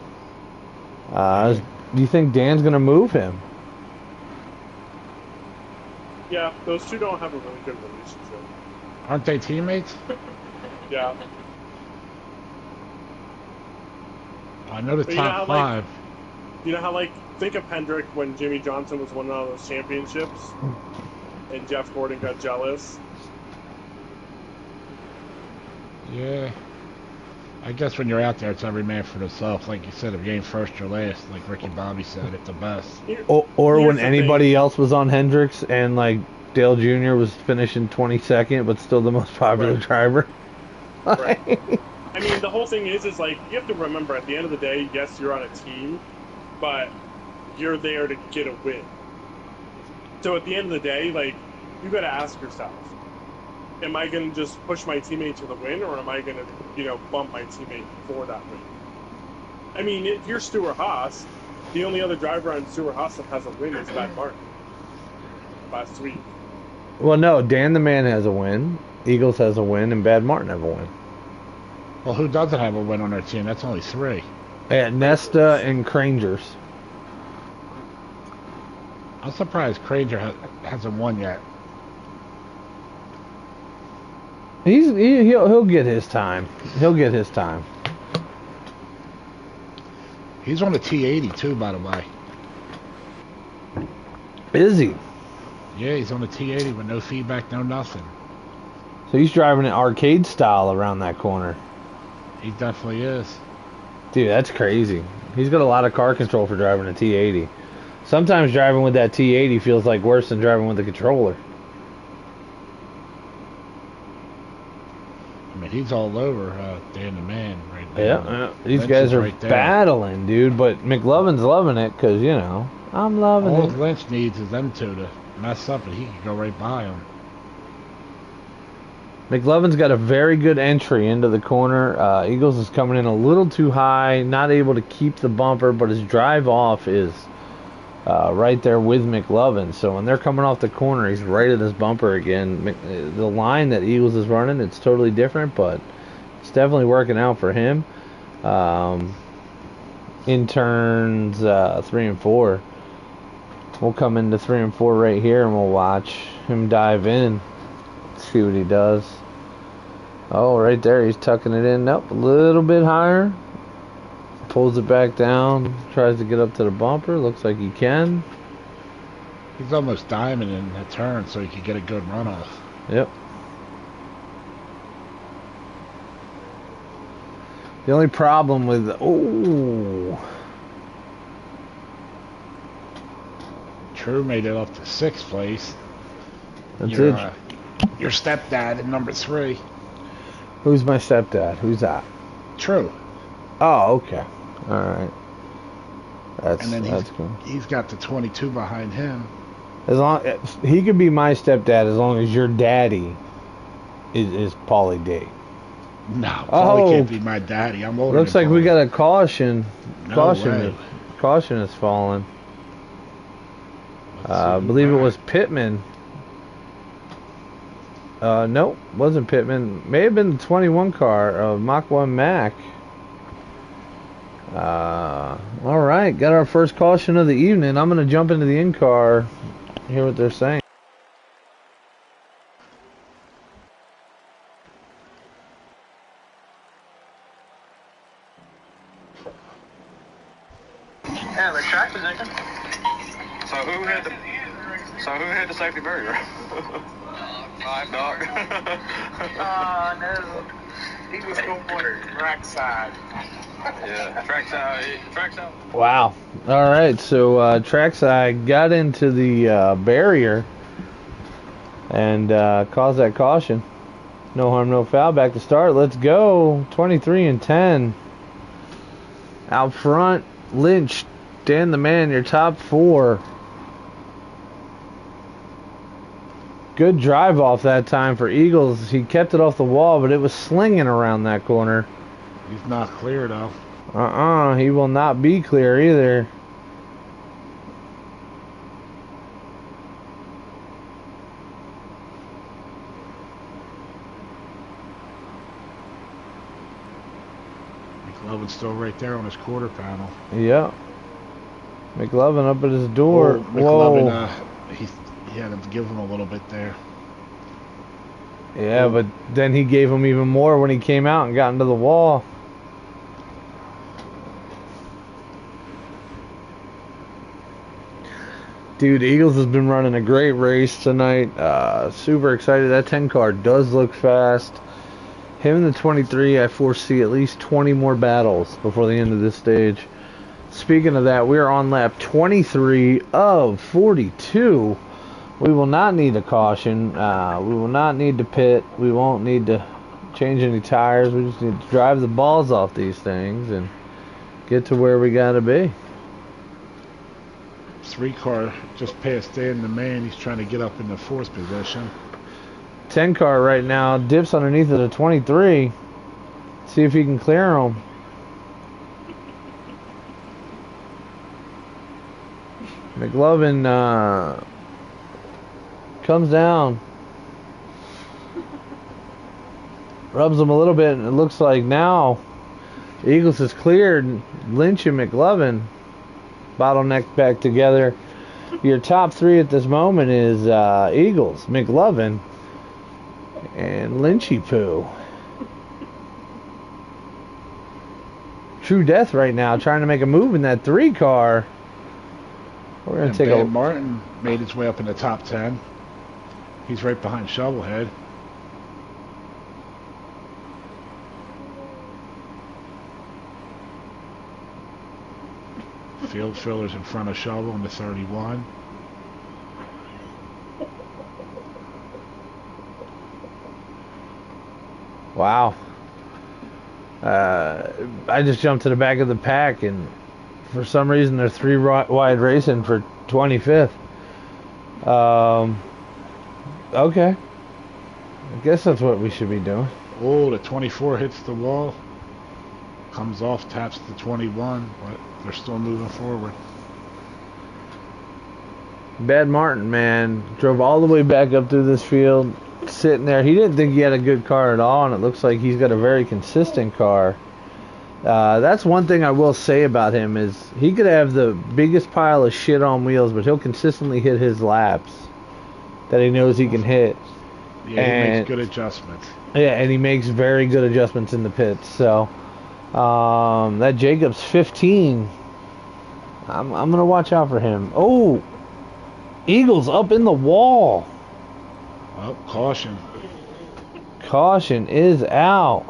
Do you think Dan's gonna move him? Yeah, those two don't have a really good relationship. Aren't they teammates? Yeah. I know the But top 5. You know how, like, think of Hendrick when Jimmy Johnson was winning all those championships and Jeff Gordon got jealous? Yeah. I guess when you're out there, it's every man for himself. Like you said, if you ain't first or last, like Ricky Bobby said, it's the best. Or when anybody else was on Hendricks and like Dale Jr. was finishing 22nd, but still the most popular driver. Right. I mean, the whole thing is like you have to remember at the end of the day, yes, you're on a team, but you're there to get a win. So at the end of the day, like you got to ask yourself, am I going to just push my teammate to the win, or am I going to, bump my teammate for that win? I mean, if you're Stewart Haas, the only other driver on Stewart Haas that has a win is Bad Martin last week. Well, no, Dan the Man has a win, Eagles has a win, and Bad Martin have a win. Well, who doesn't have a win on their team? That's only 3. Yeah, Nesta and Crangers. I'm surprised Cranger hasn't won yet. He'll get his time. He'll get his time. He's on the T80 too, by the way. Is he? Yeah, he's on the T80 with no feedback, no nothing. So he's driving an arcade style around that corner. He definitely is. Dude, that's crazy. He's got a lot of car control for driving a T80. Sometimes driving with that T80 feels like worse than driving with the controller. I mean, he's all over Dan the Man right now. Yeah. These guys are right battling, dude. But McLovin's loving it because, I'm loving it. All Lynch needs is them two to mess up and he can go right by him. McLovin's got a very good entry into the corner. Eagles is coming in a little too high, not able to keep the bumper, but his drive off is right there with McLovin. So when they're coming off the corner, he's right at his bumper again. The line that Eagles is running, it's totally different, but it's definitely working out for him. In turns 3 and 4, we'll come into 3 and 4 right here, and we'll watch him dive in. See what he does. Oh, right there, he's tucking it in. Nope, a little bit higher. Pulls it back down. Tries to get up to the bumper. Looks like he can. He's almost diamond in that turn so he could get a good runoff. Yep. The only problem with... True made it up to 6th place. That's it. Your stepdad in number 3. Who's my stepdad? Who's that? True. Oh, okay. All right. That's cool. He's got the 22 behind him. He could be my stepdad as long as your daddy is Paulie D. No, Paulie can't be my daddy. I'm older. Looks like we got a caution. Way. Caution is falling. I believe it was Pittman. Nope, wasn't Pittman. May have been the 21 car of Mach 1 Mac. All right, got our first caution of the evening. I'm going to jump into the in-car, hear what they're saying. Yeah, the track position. So who had the safety barrier? Dog. Oh, no. He was going track side. Yeah, track side. Wow. All right, so trackside got into the barrier and caused that caution. No harm, no foul. Back to start. Let's go. 23 and 10. Out front, Lynch, Dan the Man, your top 4. Good drive off that time for Eagles. He kept it off the wall, but it was slinging around that corner. He's not clear, though. He will not be clear either. McLovin's still right there on his quarter panel. Yep. McLovin up at his door. McLovin, he had to give him a little bit there. Yeah, but then he gave him even more when he came out and got into the wall. Dude, Eagles has been running a great race tonight. Super excited. That 10 car does look fast. Him and the 23, I foresee at least 20 more battles before the end of this stage. Speaking of that, we are on lap 23 of 42. We will not need a caution. We will not need to pit. We won't need to change any tires. We just need to drive the balls off these things and get to where we gotta be. 3 car just passed Dan the man. He's trying to get up in the 4th position. 10 car right now dips underneath of the 23. See if he can clear him. McLovin comes down, rubs him a little bit, and it looks like now Eagles is cleared. Lynch and McLovin bottlenecked back together. Your top 3 at this moment is Eagles, McLovin, and Lynchy Poo. True Death right now trying to make a move in that 3 car. We're going to take a... Martin made his way up in the top 10. He's right behind Shovelhead. Field fillers in front of Shovel in the 31. Wow. I just jumped to the back of the pack, and for some reason they're 3 wide racing for 25th. Okay. I guess that's what we should be doing. Oh, the 24 hits the wall. Comes off, taps the 21, but they're still moving forward. Bad Martin, man, drove all the way back up through this field, sitting there. He didn't think he had a good car at all, and it looks like he's got a very consistent car. That's one thing I will say about him is he could have the biggest pile of shit on wheels, but he'll consistently hit his laps that he knows he can hit. Yeah, and he makes good adjustments. Yeah, and he makes very good adjustments in the pits. So that Jacobs 15, I'm gonna watch out for him. Oh, Eagles up in the wall. Oh, caution. Caution is out.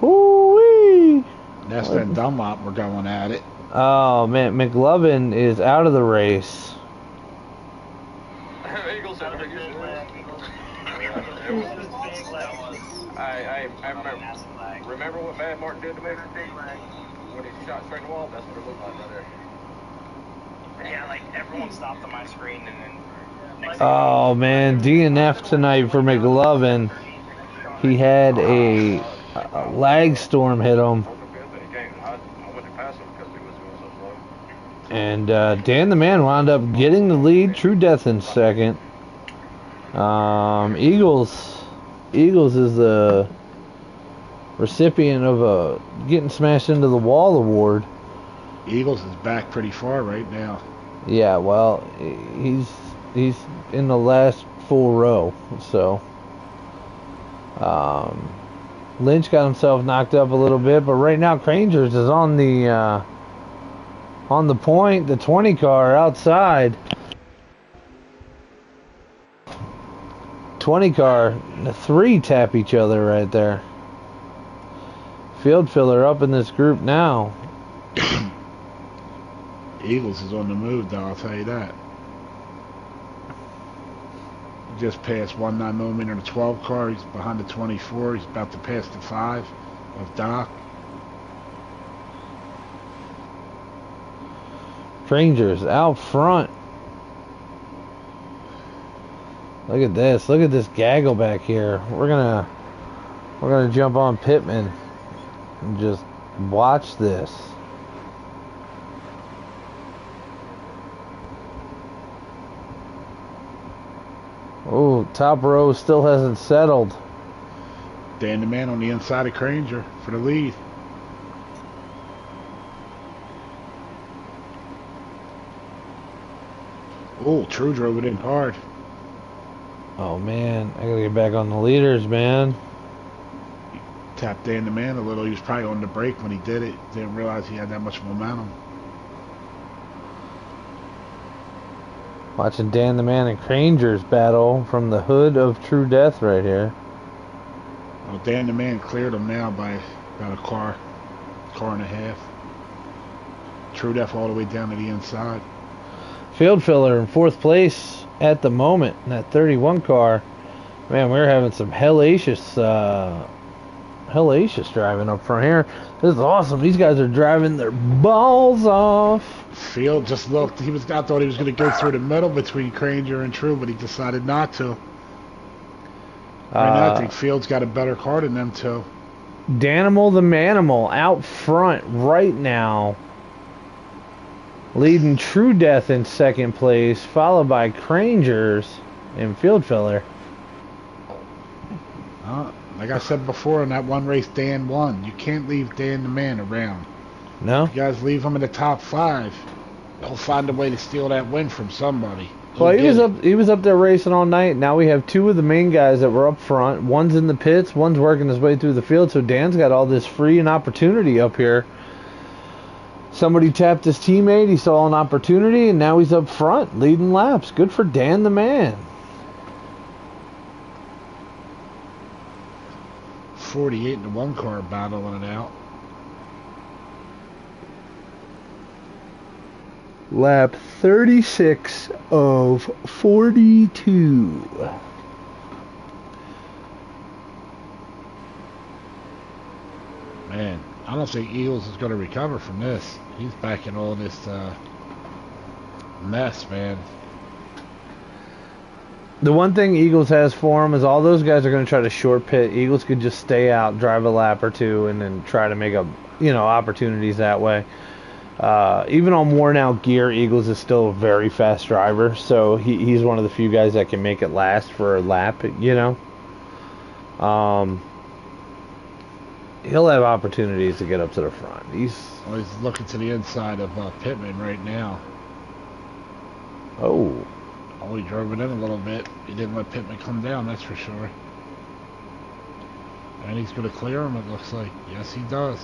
Woo-wee. That's that Dunlop. We're going at it. Oh, man. McLovin is out of the race. Eagles had a big issue. I remember what Bad Martin did to me? When he shot straight in the wall, that's what it looked like right there. Yeah, like everyone stopped on my screen and then... Oh, man. DNF tonight for McLovin. He had a lag storm hit him. And Dan the Man wound up getting the lead. True Death in second. Eagles is the recipient of a getting smashed into the wall award. Eagles is back pretty far right now. Yeah, well, he's in the last full row, so Lynch got himself knocked up a little bit, but right now Crangers is on the point. The 20 car outside. 20 car and the 3 tap each other right there. Field filler up in this group now. Eagles is on the move, though, I'll tell you that. Just passed 19mm in the 12 car. He's behind the 24. He's about to pass the 5 of Doc. Rangers out front. Look at this. Look at this gaggle back here. We're gonna jump on Pittman and just watch this. Oh, top row still hasn't settled. Dan the Man on the inside of Cranger for the lead. Oh, True drove it in hard. Oh, man. I gotta get back on the leaders, man. Tapped Dan the Man a little. He was probably on the brake when he did it. Didn't realize he had that much momentum. Watching Dan the Man and Cranger's battle from the hood of True Death right here. Well, Dan the man cleared him now by about a car and a half. True Def all the way down to the inside. Field filler in 4th place at the moment in that 31 car. Man, we're having some hellacious driving up front here. This is awesome. These guys are driving their balls off. Field just looked. I thought he was going to go through the middle between Granger and True, but he decided not to. Right now, I think Field's got a better car than them two. Danimal the Manimal out front right now, leading True Death in 2nd place, followed by Crangers and Field Filler. Like I said before, in that one race, Dan won. You can't leave Dan the man around. No? You guys leave him in the top 5. He'll find a way to steal that win from somebody. Well, he was up there racing all night. Now we have 2 of the main guys that were up front. One's in the pits, one's working his way through the field. So Dan's got all this free and opportunity up here. Somebody tapped his teammate. He saw an opportunity, and now he's up front leading laps. Good for Dan the man. 48 in the 1 car battling it out. Lap 36 of 42. Man, I don't think Eagles is going to recover from this. He's back in all this mess, man. The one thing Eagles has for him is all those guys are going to try to short pit. Eagles could just stay out, drive a lap or 2, and then try to make up, opportunities that way. Even on worn out gear, Eagles is still a very fast driver, so he's one of the few guys that can make it last for a lap, He'll have opportunities to get up to the front. He's looking to the inside of Pittman right now. Oh, he drove it in a little bit. He didn't let Pittman come down, that's for sure. And he's going to clear him, it looks like. Yes, he does.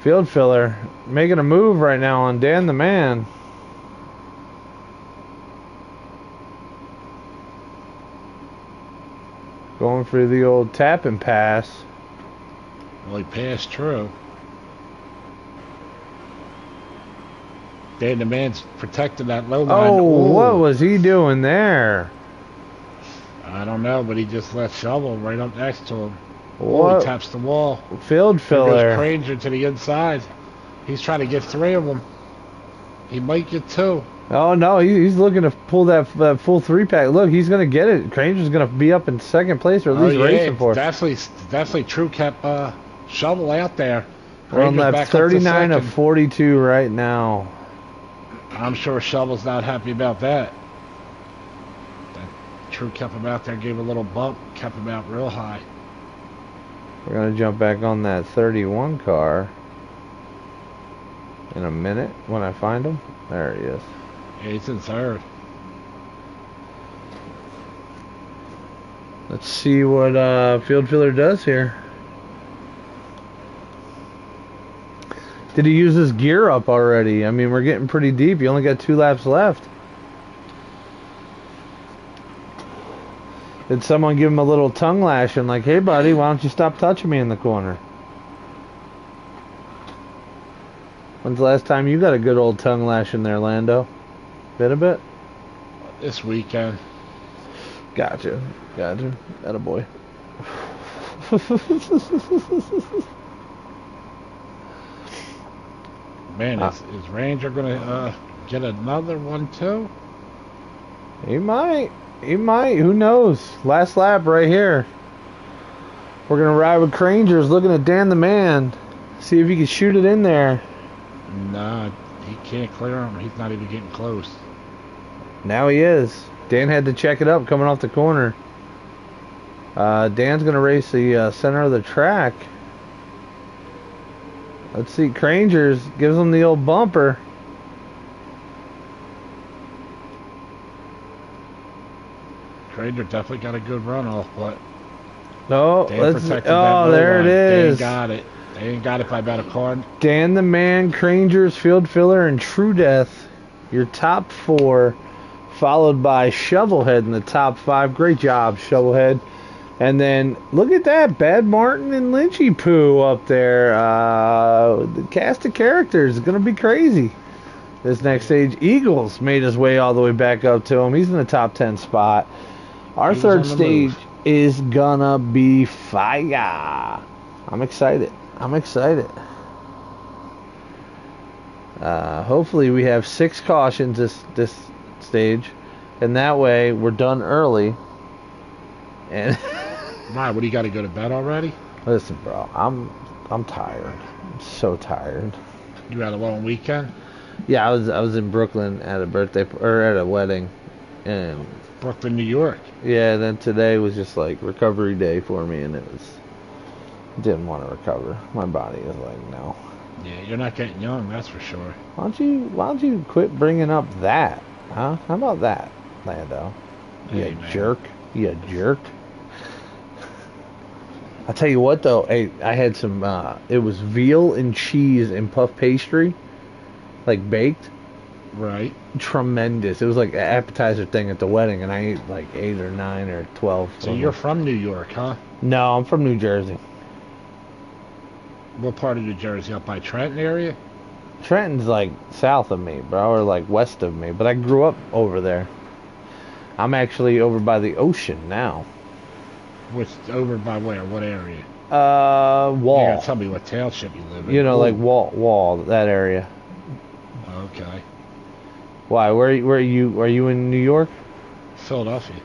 Field filler making a move right now on Dan the man. Going for the old tap and pass. Well, he passed True. Dan the man's protecting that low line. Oh, what was he doing there? I don't know, but he just let Shovel right up next to him. What? Oh, he taps the wall. Field filler. There goes Granger to the inside. He's trying to get 3 of them. He might get 2. Oh no, he's looking to pull that full 3-pack. Look, he's gonna get it. Granger's gonna be up in 2nd place, or at least racing for it. Definitely True kept Shovel out there. We're on lap 39 of 42 right now. I'm sure Shovel's not happy about that. True kept him out there, gave a little bump, kept him out real high. We're gonna jump back on that 31 car in a minute when I find him. There he is. Yeah, he's in 3rd. Let's see what Field Filler does here. Did he use his gear up already? I mean, we're getting pretty deep. You only got 2 laps left. Did someone give him a little tongue lashing like, hey buddy, why don't you stop touching me in the corner? When's the last time you got a good old tongue lashing there, Lando? Been a bit? This weekend. Gotcha. Attaboy. Man, is Ranger going to get another one too? He might. Who knows? Last lap right here. We're going to ride with Crangers looking at Dan the man. See if he can shoot it in there. Nah, he can't clear him. He's not even getting close. Now he is. Dan had to check it up coming off the corner. Dan's going to race the center of the track. Let's see. Crangers gives him the old bumper. Granger definitely got a good run off, but No, Dan let's. protected Oh, that there it line. is. Dan got it. They ain't got it by about a car. Dan the Man, Crangers, Field Filler, and True Death. Your top 4, followed by Shovelhead in the top 5. Great job, Shovelhead. And then look at that, Bad Martin and Lynchy Poo up there. The cast of characters is gonna be crazy. This next stage, Eagles made his way all the way back up to him. He's in the top 10 spot. Our third stage is gonna be fire. I'm excited. Hopefully we have 6 cautions this stage, and that way we're done early. And Right, what do you got to go to bed already? listen, bro, I'm tired. I'm so tired. You had a long weekend? Yeah, I was in Brooklyn at a birthday or at a wedding, and Brooklyn, New York. yeah, then today was just like recovery day for me, and didn't want to recover. My body is like, no. Yeah, you're not getting young, that's for sure. Why don't you quit bringing up that? Huh? How about that, Lando? Hey, You man. jerk. You jerk. I'll tell you what though, I had some it was veal and cheese and puff pastry, like baked. Right. Tremendous. It was like an appetizer thing at the wedding, and I ate like 8 or 9 or 12. So you're from New York, huh? No, I'm from New Jersey. What part of New Jersey? Up by Trenton area? Trenton's like south of me, bro, or like west of me, but I grew up over there. I'm actually over by the ocean now. Which, over by where? What area? Wall. You gotta tell me what township you live in. You know, Ooh. like Wall, that area. Okay. Why? Where are you? Are you in New York? Philadelphia.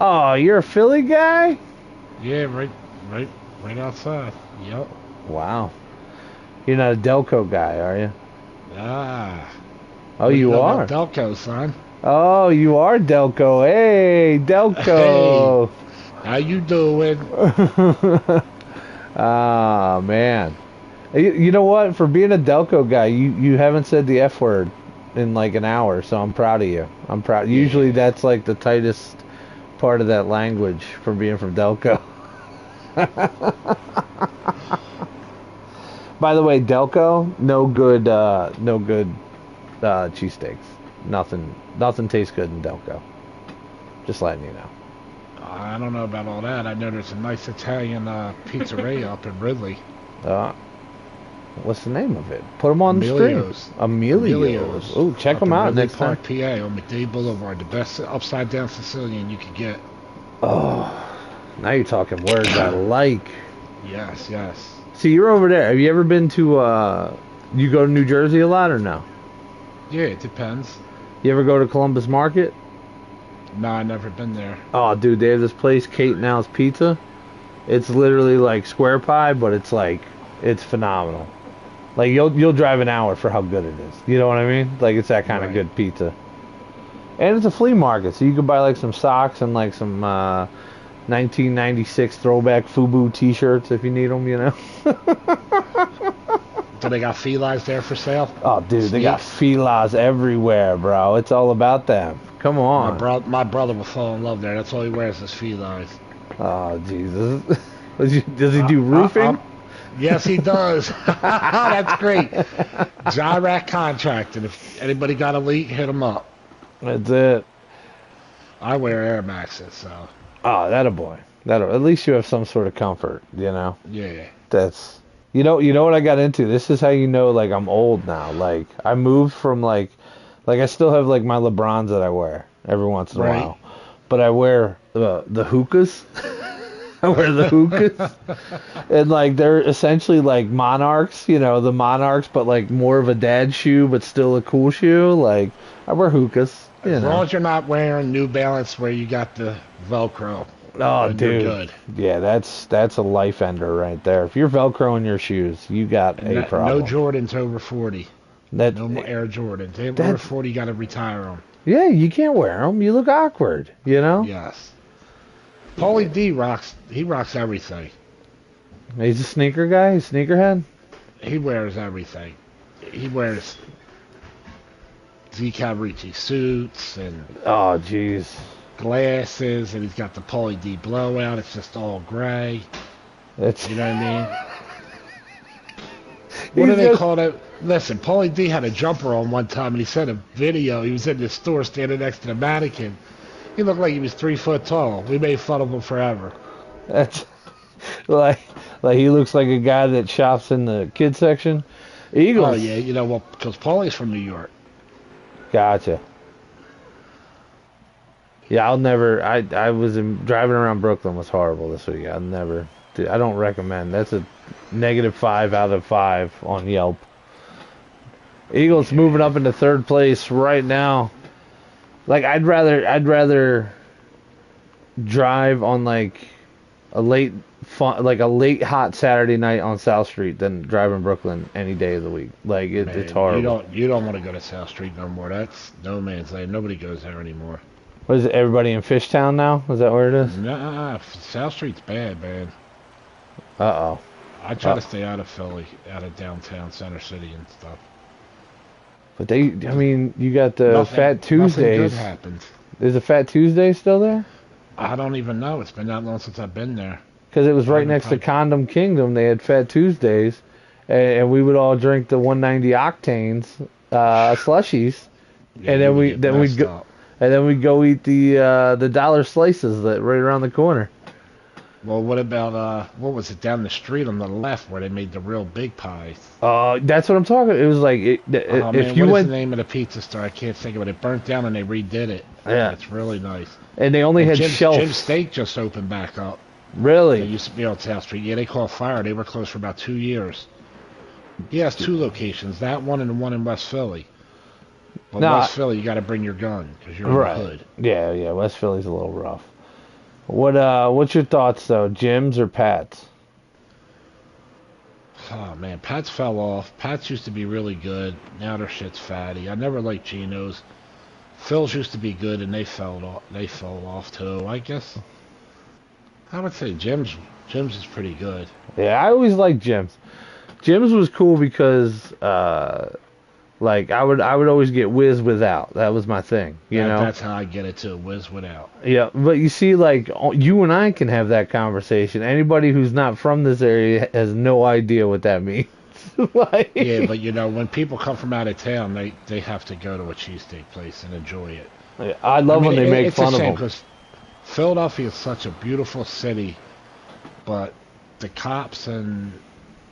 Oh, you're a Philly guy? Yeah, right outside. Yep. Wow. You're not a Delco guy, are you? Ah. Oh, What do you know are. about Delco, son. Oh, you are Delco. Hey, Delco. Hey, how you doing? Ah, man. You know what? For being a Delco guy, you haven't said the F word in like an hour, so I'm proud of you. I'm proud. Yeah. Usually that's like the tightest part of that language from being from Delco. By the way, Delco, no good cheesesteaks. Nothing tastes good in Delco. Just letting you know. I don't know about all that. I know there's a nice Italian pizzeria up in Ridley. What's the name of it? Put them on the screen. Emilio's. Oh, check them out Ridley next time. Park, PA, on McDade Boulevard. The best upside down Sicilian you could get. Oh, now you're talking words I like. Yes, yes. See, you're over there. Have you ever been to, you go to New Jersey a lot or no? Yeah, it depends. You ever go to Columbus Market? No, I never been there. Oh, dude, they have this place, Kate and Al's Pizza. It's literally like square pie, but it's phenomenal. Like, you'll drive an hour for how good it is. You know what I mean? Like, it's that kind of good pizza. And it's a flea market, so you can buy like some socks and like some 1996 throwback FUBU t-shirts if you need them, you know? Do they got felines there for sale? Oh, dude, they got felines everywhere, bro. It's all about them. Come on. My brother will fall in love there. That's all he wears is felines. Oh, Jesus. Does he do roofing? Yes, he does. That's great. Gyrac Contracting. If anybody got a leak, hit him up. That's it. I wear Air Maxes, so. Oh, that a boy. At least you have some sort of comfort, you know? Yeah. That's... You know what I got into? This is how you know, like, I'm old now. Like, I moved from, like, I still have, like, my LeBrons that I wear every once in a while. But I wear the hookahs. I wear the hookahs. And, like, they're essentially, like, Monarchs, you know, the Monarchs, but, like, more of a dad shoe, but still a cool shoe. Like, I wear hookahs. As long as you're not wearing New Balance where you got the Velcro. Oh, dude. You're good. Yeah, that's a life ender right there. If you're Velcroing your shoes, you got a problem. No Jordans over 40. No more Air Jordans. They over 40, you got to retire them. Yeah, you can't wear them. You look awkward, you know? Yes. Paulie D rocks. He rocks everything. He's a sneaker guy? He's a sneakerhead? He wears everything. He wears Z Cavaricci suits and... Oh, jeez. glasses, and he's got the Pauly D blowout. It's just all gray. That's You know what I mean? What do they call it? Listen, Pauly D had a jumper on one time, and he sent a video. He was in the store standing next to the mannequin. He looked like he was 3 foot tall. We made fun of him forever. That's like he looks like a guy that shops in the kids section. Eagles. Oh yeah, you know well, because Paulie's from New York. Gotcha. Yeah, I'll never. I was driving around Brooklyn was horrible this week. I don't recommend. That's a -5 out of 5 on Yelp. Eagles moving up into 3rd place right now. Like I'd rather drive on like a late hot Saturday night on South Street than drive in Brooklyn any day of the week. Like it's horrible. You don't want to go to South Street no more. That's no man's land. Nobody goes there anymore. What is it? Everybody in Fishtown now? Is that where it is? Nah, South Street's bad, man. Uh-oh. I try to stay out of Philly, out of downtown Center City and stuff. But you got the Fat Tuesdays. Nothing good happens. Is the Fat Tuesday still there? I don't even know. It's been that long since I've been there. Because it was right next to Condom Kingdom. They had Fat Tuesdays, and we would all drink the 190 octanes slushies, Yeah, and then we'd go eat the dollar slices that right around the corner. Well, what about what was it down the street on the left where they made the real big pies? That's what I'm talking. It was like if you what went. is the name of the pizza store? I can't think of it. It burnt down and they redid it. Yeah, it's really nice. And they only had shelves. Jim's Steak just opened back up. Really? They used to be on South Street. Yeah, they caught fire. They were closed for about 2 years. He has 2 locations, that one and the one in West Philly. But West Philly, you got to bring your gun because you're in the hood. Yeah. West Philly's a little rough. What's your thoughts though, Jim's or Pat's? Oh man, Pat's fell off. Pat's used to be really good. Now their shit's fatty. I never liked Geno's. Phil's used to be good, and they fell off too. I guess I would say Jim's is pretty good. Yeah, I always liked Jim's. Jim's was cool because like I would always get whiz without. That was my thing, you know. That's how I get it too, whiz without. Yeah, but you see, like you and I can have that conversation. Anybody who's not from this area has no idea what that means. Like, yeah, but you know, when people come from out of town, they have to go to a cheesesteak place and enjoy it. I love when they make fun of them. Because Philadelphia is such a beautiful city, but the cops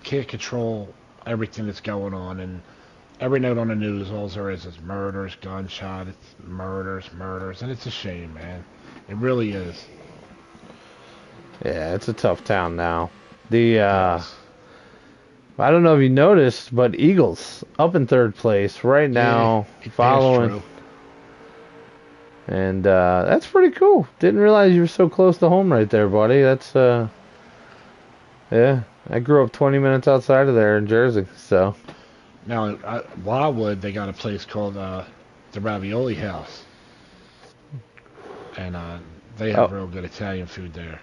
can't control everything that's going on, and every night on the news, all there is murders, gunshot, it's murders, and it's a shame, man. It really is. Yeah, it's a tough town now. I don't know if you noticed, but Eagles up in 3rd place right now, following. And that's pretty cool. Didn't realize you were so close to home right there, buddy. That's yeah. I grew up 20 minutes outside of there in Jersey, so. Now, Wildwood, they got a place called the Ravioli House. And they have real good Italian food there.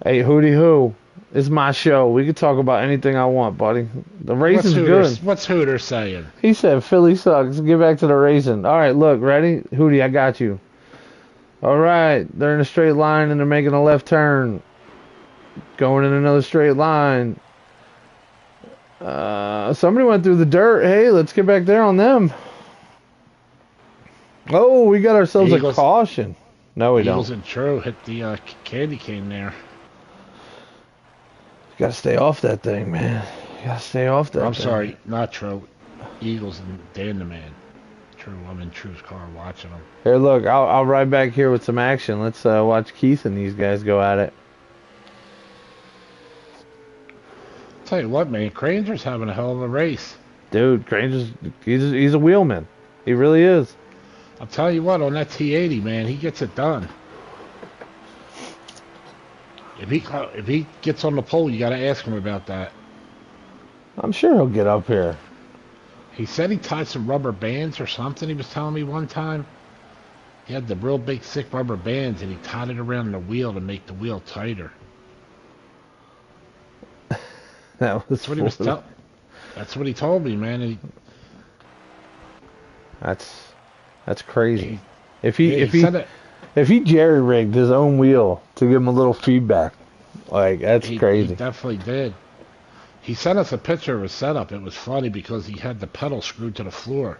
Hey, hootie hoo. It's my show. We can talk about anything I want, buddy. The raisin's good. What's Hooter saying? He said Philly sucks. Get back to the raisin. All right, look, ready? Hootie, I got you. All right, they're in a straight line and they're making a left turn. Going in another straight line. Somebody went through the dirt. Hey, let's get back there on them. Oh, we got ourselves a caution. No, we don't. Eagles and True hit the candy cane there. You gotta stay off that thing, man. You gotta stay off that I'm thing. sorry, not True. Eagles and Dan the Man. True, I'm in True's car watching them. Here, look, I'll ride back here with some action. Let's watch Keith and these guys go at it. Tell you what, man, Granger's having a hell of a race. Dude, Granger's he's a wheelman. He really is. I'll tell you what, on that T80, man, he gets it done. If he gets on the pole, you got to ask him about that. I'm sure he'll get up here. He said he tied some rubber bands or something. He was telling me one time. He had the real big, thick rubber bands, and he tied it around the wheel to make the wheel tighter. That's what he was telling. That's what he told me, man. That's crazy. He If he jerry-rigged his own wheel to give him a little feedback, like, that's crazy. He definitely did. He sent us a picture of his setup. It was funny because he had the pedal screwed to the floor.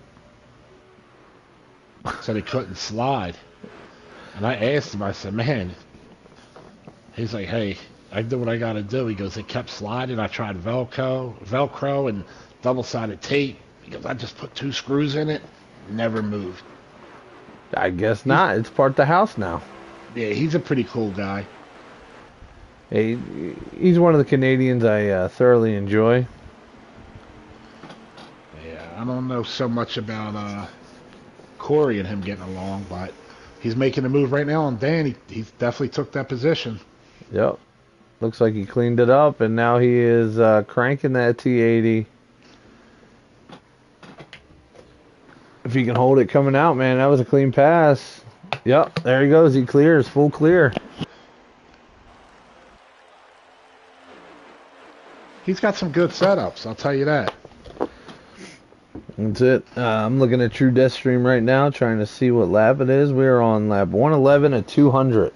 So he couldn't slide. And I asked him, I said, man, he's like, hey, I do what I got to do. He goes, it kept sliding. I tried Velcro and double-sided tape. He goes, I just put 2 screws in it. Never moved. I guess not. It's part of the house now. Yeah, he's a pretty cool guy. He's one of the Canadians I thoroughly enjoy. Yeah, I don't know so much about Corey and him getting along, but he's making a move right now on Dan. He definitely took that position. Yep. Looks like he cleaned it up, and now he is cranking that T80. If he can hold it coming out, man, that was a clean pass. Yep, there he goes. He clears, full clear. He's got some good setups, I'll tell you that. That's it. I'm looking at True Death Stream right now, trying to see what lap it is. We're on lap 111 at 200.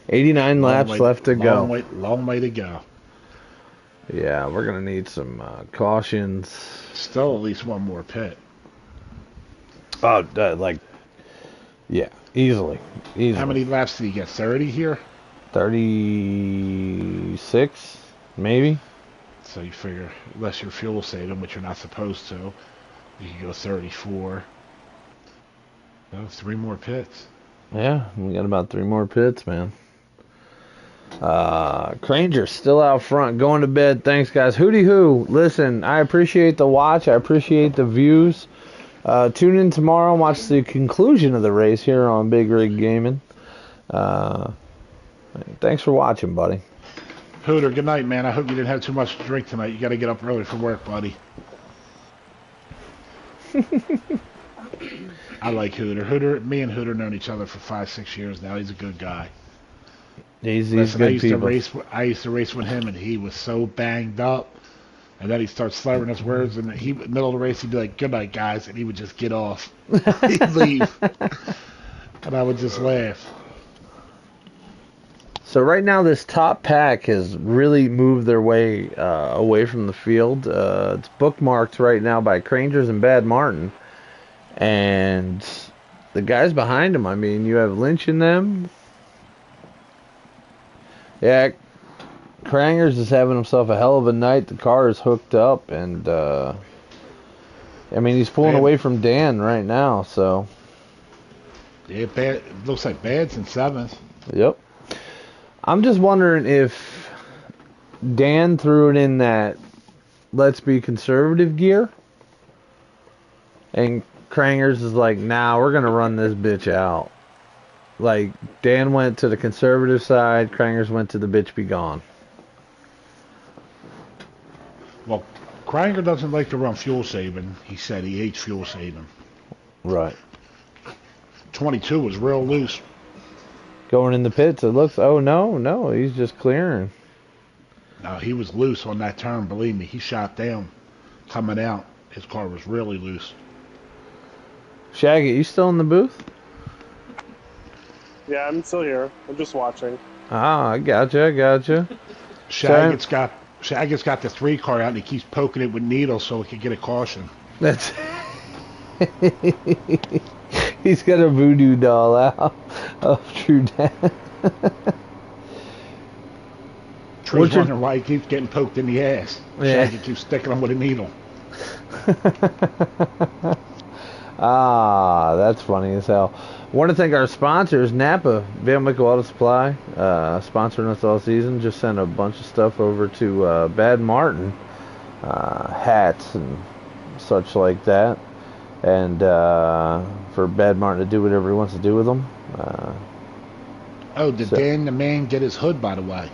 89 laps left to go. Long way to go. Yeah, we're going to need some cautions. Still at least one more pit. Oh, yeah, easily. How many laps did he get? 30 here? 36, maybe. So you figure, unless you're fuel saving, which you're not supposed to, you can go 34. No, 3 more pits. Yeah, we got about 3 more pits, man. Cranger's still out front, going to bed. Thanks, guys. Hootie hoo. Listen, I appreciate the watch. I appreciate the views. Tune in tomorrow and watch the conclusion of the race here on Big Rig Gaming. Thanks for watching, buddy. Hooter, good night, man. I hope you didn't have too much to drink tonight. You got to get up early for work, buddy. I like Hooter. Me and Hooter known each other for 5-6 years now. He's a good guy. He's good people. I used to race with him, and he was so banged up. And then he starts slurring his words, and in the middle of the race, he'd be like, good night, guys, and he would just get off. He'd leave. And I would just laugh. So right now, this top pack has really moved their way away from the field. It's bookmarked right now by Crangers and Bad Martin. And the guys behind him, I mean, you have Lynch in them. Yeah, Krangers is having himself a hell of a night. The car is hooked up, and I mean, he's pulling away from Dan right now. So yeah, Bad looks like Bad's in 7th. Yep. I'm just wondering if Dan threw it in that let's be conservative gear, and Krangers is like, nah, we're gonna run this bitch out. Like, Dan went to the conservative side, Krangers went to the bitch be gone. Well, Kranger doesn't like to run fuel saving. He said he hates fuel saving. Right. 22 was real loose. Going in the pits, it looks, oh no, he's just clearing. No, he was loose on that turn, believe me. He shot down coming out. His car was really loose. Shaggy, you still in the booth? Yeah, I'm still here. I'm just watching. Ah, I gotcha. Shaggett's got the 3 car out, and he keeps poking it with needles so he can get a caution. That's he's got a voodoo doll out of True Death. True's wondering why he keeps getting poked in the ass. Yeah. Shaggy keeps sticking him with a needle. Ah, that's funny as hell. Want to thank our sponsors, Napa Van Wickle Auto Supply, sponsoring us all season. Just sent a bunch of stuff over to Bad Martin, hats and such like that, and for Bad Martin to do whatever he wants to do with them. Did Dan the Man get his hood, by the way?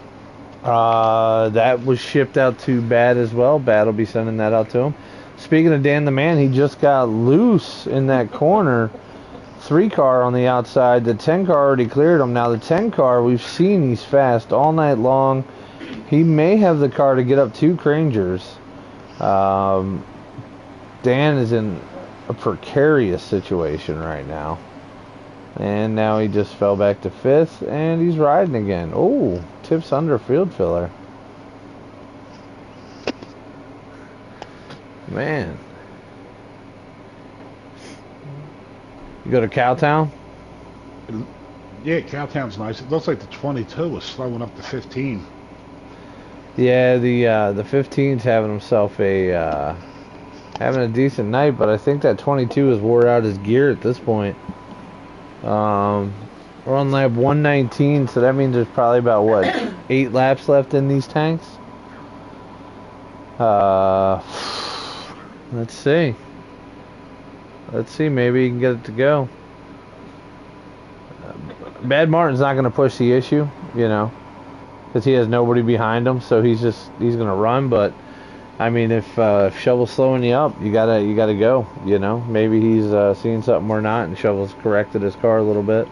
That was shipped out to Bad as well. Bad will be sending that out to him. Speaking of Dan the Man, he just got loose in that corner. 3 car on the outside. The 10 car already cleared him. Now the 10 car, we've seen he's fast all night long. He may have the car to get up to Crangers. Dan is in a precarious situation right now. And now he just fell back to 5th, and he's riding again. Oh, tips under field filler. Man. You go to Cowtown? Yeah, Cowtown's nice. It looks like the 22 is slowing up to 15. Yeah, the 15's having himself having a decent night, but I think that 22 has wore out his gear at this point. We're on lap 119, so that means there's probably about, what, 8 laps left in these tanks? Let's see. Let's see, maybe he can get it to go. Bad Martin's not going to push the issue, you know, because he has nobody behind him, so he's going to run, but I mean, if Shovel's slowing you up, you gotta go. You know, maybe he's seeing something we're not, and Shovel's corrected his car a little bit,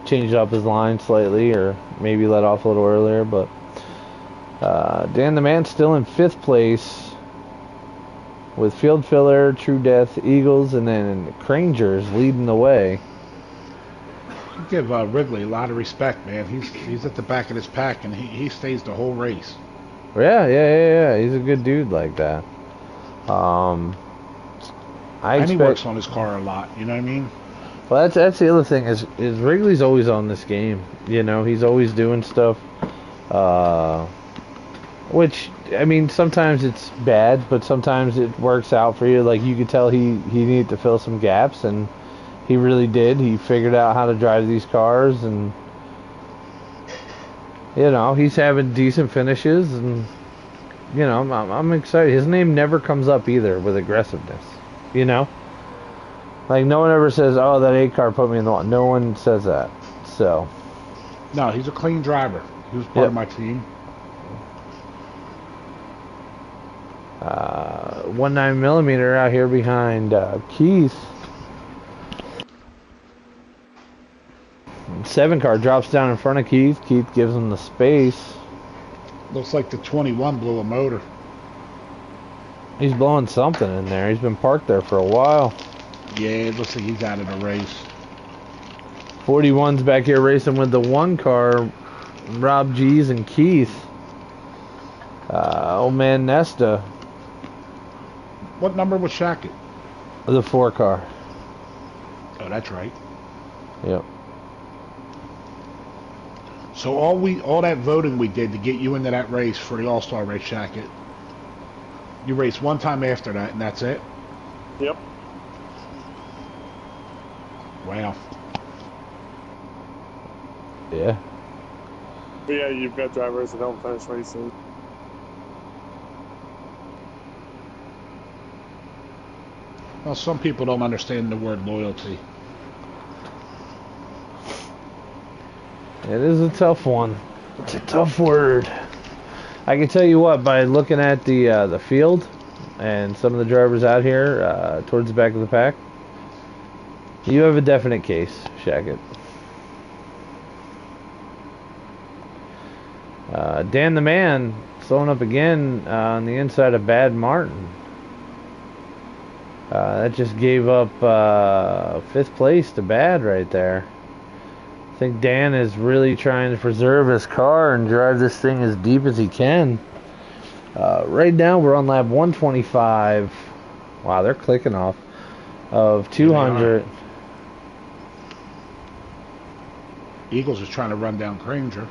changed up his line slightly, or maybe let off a little earlier. But Dan the Man's still in 5th place with Field Filler, True Death, Eagles, and then Crangers leading the way. Give Wrigley a lot of respect, man. He's at the back of his pack, and he stays the whole race. Yeah. He's a good dude like that. And he works on his car a lot. You know what I mean? Well, that's the other thing is Wrigley's always on this game. You know, he's always doing stuff. Which, I mean, sometimes it's bad, but sometimes it works out for you. Like, you could tell he needed to fill some gaps, and he really did. He figured out how to drive these cars, and you know, he's having decent finishes, and you know, I'm excited. His name never comes up either with aggressiveness. You know, like no one ever says, "Oh, that 8 car put me in the wall." No one says that. So, no, he's a clean driver. He was part of my team. 19mm out here behind Keith. 7 car drops down in front of Keith. Keith gives him the space. Looks like the 21 blew a motor. He's blowing something in there. He's been parked there for a while. Yeah, it looks like he's out of the race. 41's back here racing with the 1 car, Rob G's and Keith. Old man Nesta. What number was Shack? The 4 car. Oh, that's right. Yep. So all that voting we did to get you into that race for the All-Star race, Shackett, you raced 1 time after that, and that's it? Yep. Wow. Yeah. But yeah, you've got drivers that don't finish racing. Well, some people don't understand the word loyalty. It is a tough one. It's a tough word. I can tell you what, by looking at the field and some of the drivers out here towards the back of the pack, you have a definite case, Shackett. Dan the Man slowing up again on the inside of Bad Martin. That just gave up 5th place to Bad right there. I think Dan is really trying to preserve his car and drive this thing as deep as he can. Right now we're on lap 125. Wow, they're clicking off of 200. Eagles is trying to run down Granger.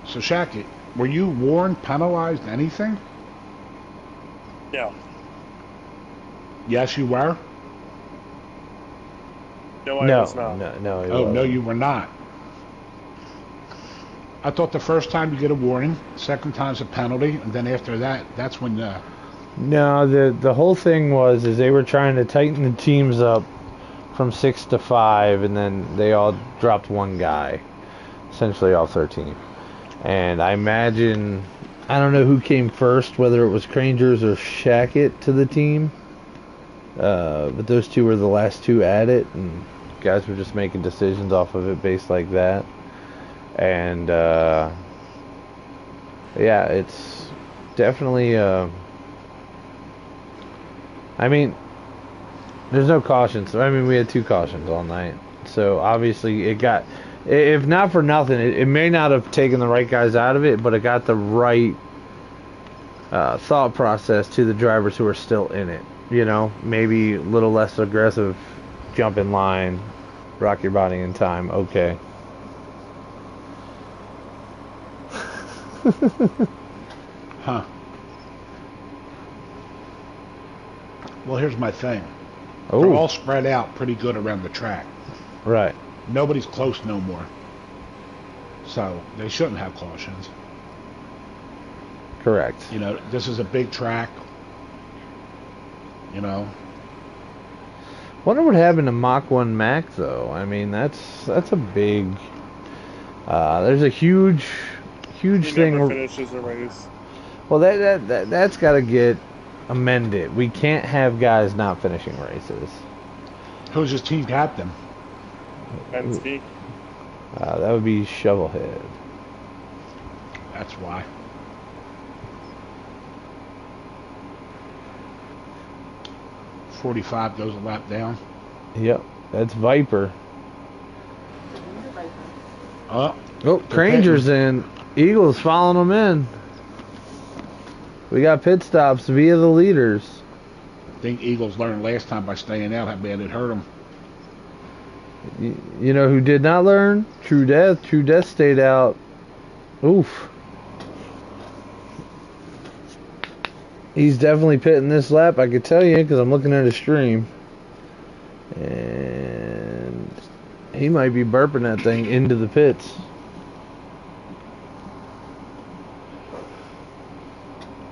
So Shackett, were you warned, penalized, anything? Yeah. Yes, you were? No, I was not. No, you were not. I thought the first time you get a warning, second time's a penalty, and then after that, that's when No, the whole thing was they were trying to tighten the teams up from 6 to 5, and then they all dropped 1 guy, essentially off their team. And I imagine, I don't know who came first, whether it was Crangers or Shackett to the team, but those 2 were the last 2 at it, and guys were just making decisions off of it based like that. And yeah, it's definitely I mean, There's no cautions. I mean, we had 2 cautions all night. So obviously it got, if not for nothing, it may not have taken the right guys out of it, but it got the right thought process to the drivers who are still in it. You know, maybe a little less aggressive, jump in line, rock your body in time. Okay. Huh. Well, here's my thing. Oh. They're all spread out pretty good around the track. Right. Nobody's close no more. So they shouldn't have cautions. Correct. You know, this is a big track. You know. Wonder what happened to Mach 1 Mac though. I mean, that's a big. There's a huge thing. Never finishes a race. Well, that's got to get amended. We can't have guys not finishing races. Who's his team captain? Penske. That would be Shovelhead. That's why. .45 goes a lap down. Yep, that's Viper. Oh, Cranger's in. Eagles following them in. We got pit stops via the leaders. I think Eagles learned last time by staying out how bad it hurt them. You know who did not learn? True Death. True Death stayed out. Oof. He's definitely pitting this lap, I could tell you, because I'm looking at his stream. And he might be burping that thing into the pits.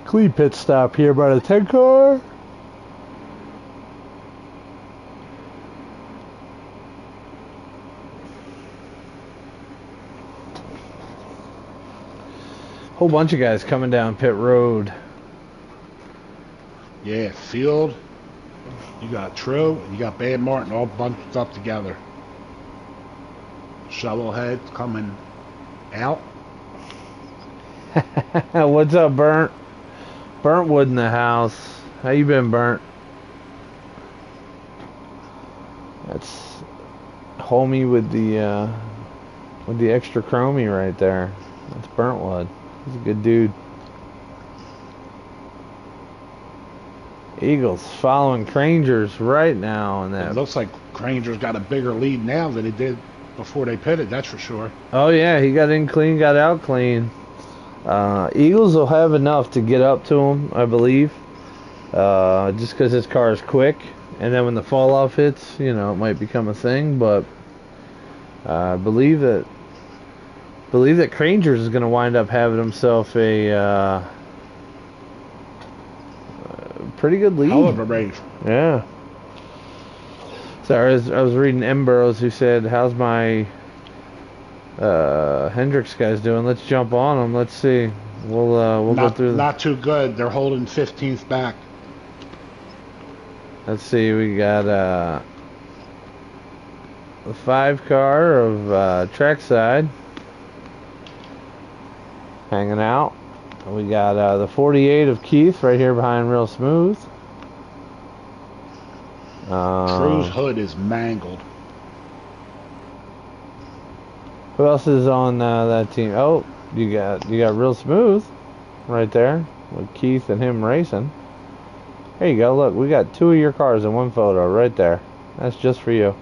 Clean pit stop here by the 10 car. Whole bunch of guys coming down pit road. Yeah, Field, you got True, you got Bad Martin all bunched up together. Shovelhead coming out. What's up, Burnt? Burntwood in the house. How you been, Burnt? That's homie with the extra chromie right there. That's Burntwood. He's a good dude. Eagles following Crangers right now, and that It looks like Cranger's got a bigger lead now than he did before they pitted. That's for sure. Oh yeah, he got in clean, got out clean. Eagles will have enough to get up to him, I believe. Just because his car is quick, and then when the fall off hits, you know, it might become a thing. But I believe that Crangers is going to wind up having himself a pretty good lead. Hell of a race. Yeah. So I was reading M. Burrows, who said, "How's my Hendricks guys doing? Let's jump on them. Let's see. We'll go through. Not too good. They're holding 15th back. Let's see. We got the 5 car of Trackside hanging out. We got the 48 of Keith right here behind Real Smooth. True's hood is mangled. Who else is on that team? Oh, you got Real Smooth right there with Keith and him racing. There you go. Look, we got 2 of your cars in one photo right there. That's just for you.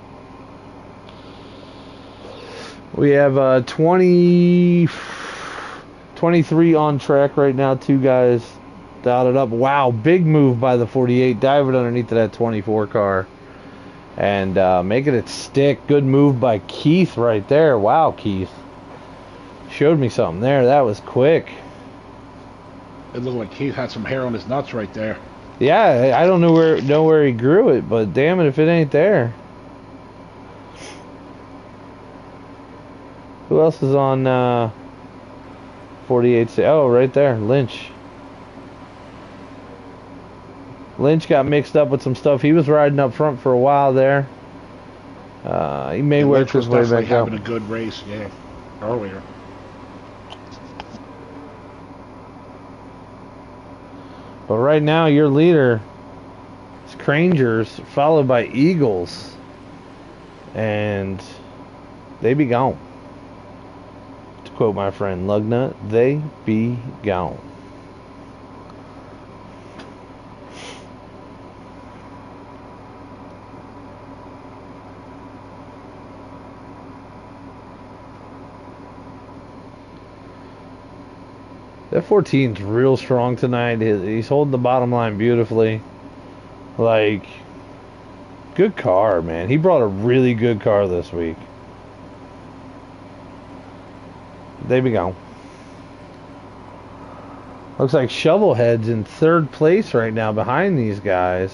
We have 23 on track right now. 2 guys dotted up. Wow, big move by the 48, diving underneath of that 24 car and making it stick. Good move by Keith right there. Wow, Keith showed me something there. That was quick. It looked like Keith had some hair on his nuts right there. Yeah, I don't know where he grew it, but damn it if it ain't there. Who else is on 48? Oh, right there, Lynch. Lynch got mixed up with some stuff. He was riding up front for a while there. He may work his way back out. Having a good race, yeah, earlier. But right now, your leader is Crangers, followed by Eagles. And they be gone. To quote my friend Lugnut, they be gone. That 14's real strong tonight. He's holding the bottom line beautifully. Like, good car, man. He brought a really good car this week. They be gone. Looks like Shovelhead's in third place right now behind these guys.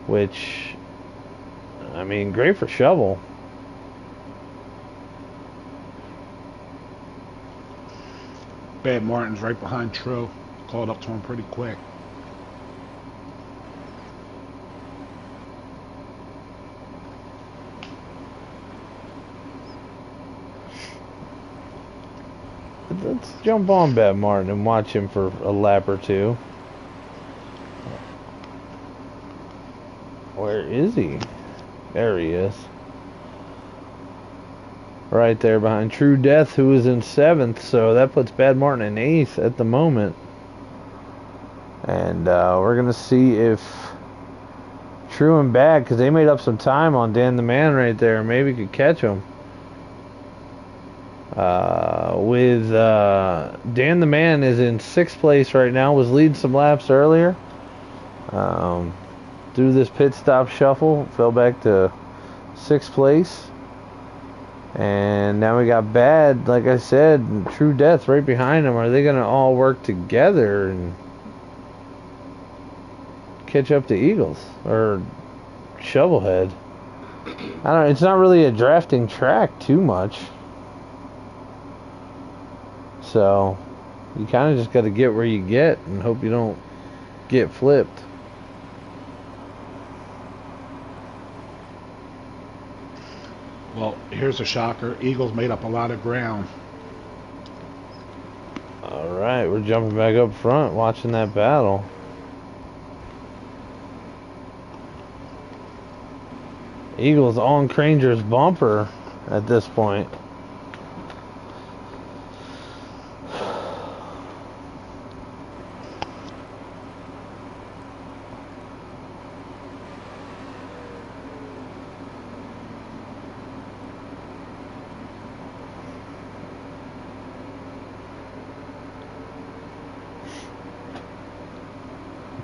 Which, I mean, great for Shovel. Bad Martin's right behind True. Called up to him pretty quick. Let's jump on Bad Martin and watch him for a lap or two. Where is he? There he is. Right there behind True Death, who is in 7th, so that puts Bad Martin in 8th at the moment. And we're going to see if True and Bad, because they made up some time on Dan the Man right there, maybe could catch him. With Dan the Man is in 6th place right now, was leading some laps earlier. Through this pit stop shuffle, fell back to 6th place. And now we got Bad, like I said, and True Death right behind him. Are they going to all work together and catch up to Eagles or Shovelhead? I don't know. It's not really a drafting track too much. So you kind of just got to get where you get and hope you don't get flipped. Well, here's a shocker. Eagles made up a lot of ground. Alright, we're jumping back up front, watching that battle. Eagles on Cranger's bumper at this point.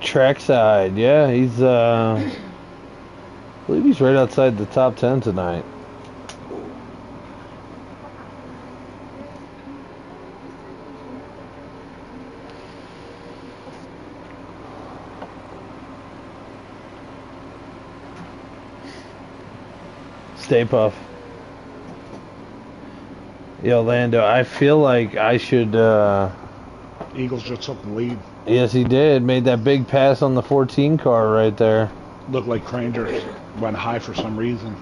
Trackside, yeah, he's I believe he's right outside the top 10 tonight. Stay Puff. Yo, Lando, I feel like I should Eagles just took the lead. Yes, he did. Made that big pass on the 14 car right there. Looked like Crangers went high for some reason.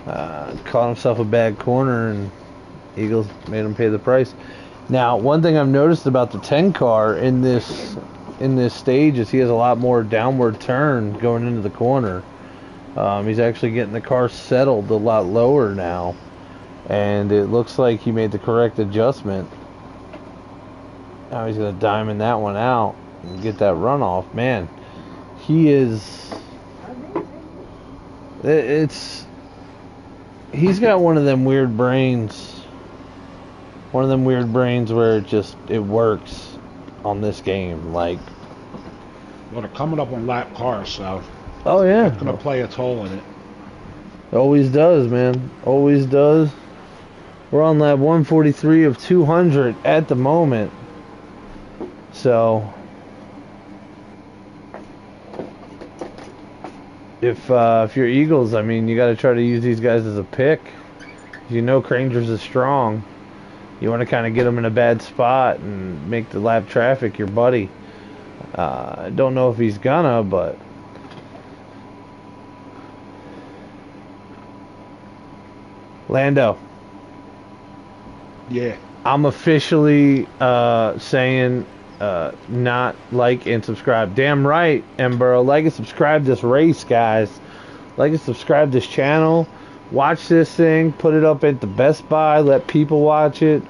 Caught himself a bad corner, and Eagles made him pay the price. Now, one thing I've noticed about the 10 car in this stage is he has a lot more downward turn going into the corner. He's actually getting the car settled a lot lower now, and it looks like he made the correct adjustment. Now he's going to diamond that one out and get that runoff. Man, he is... He's got one of them weird brains. One of them weird brains where it works on this game. Like... Well, they're coming up on lap cars, so... Oh, yeah. It's going to play a toll in it. Always does, man. Always does. We're on lap 143 of 200 at the moment. So, if you're Eagles, I mean, you got to try to use these guys as a pick. You know Crangers is strong. You want to kind of get them in a bad spot and make the lap traffic your buddy. I don't know if he's gonna, but... Lando. Yeah. I'm officially saying not like and subscribe. Damn right, Embro. Like and subscribe this race, guys. Like and subscribe this channel. Watch this thing. Put it up at the Best Buy. Let people watch it.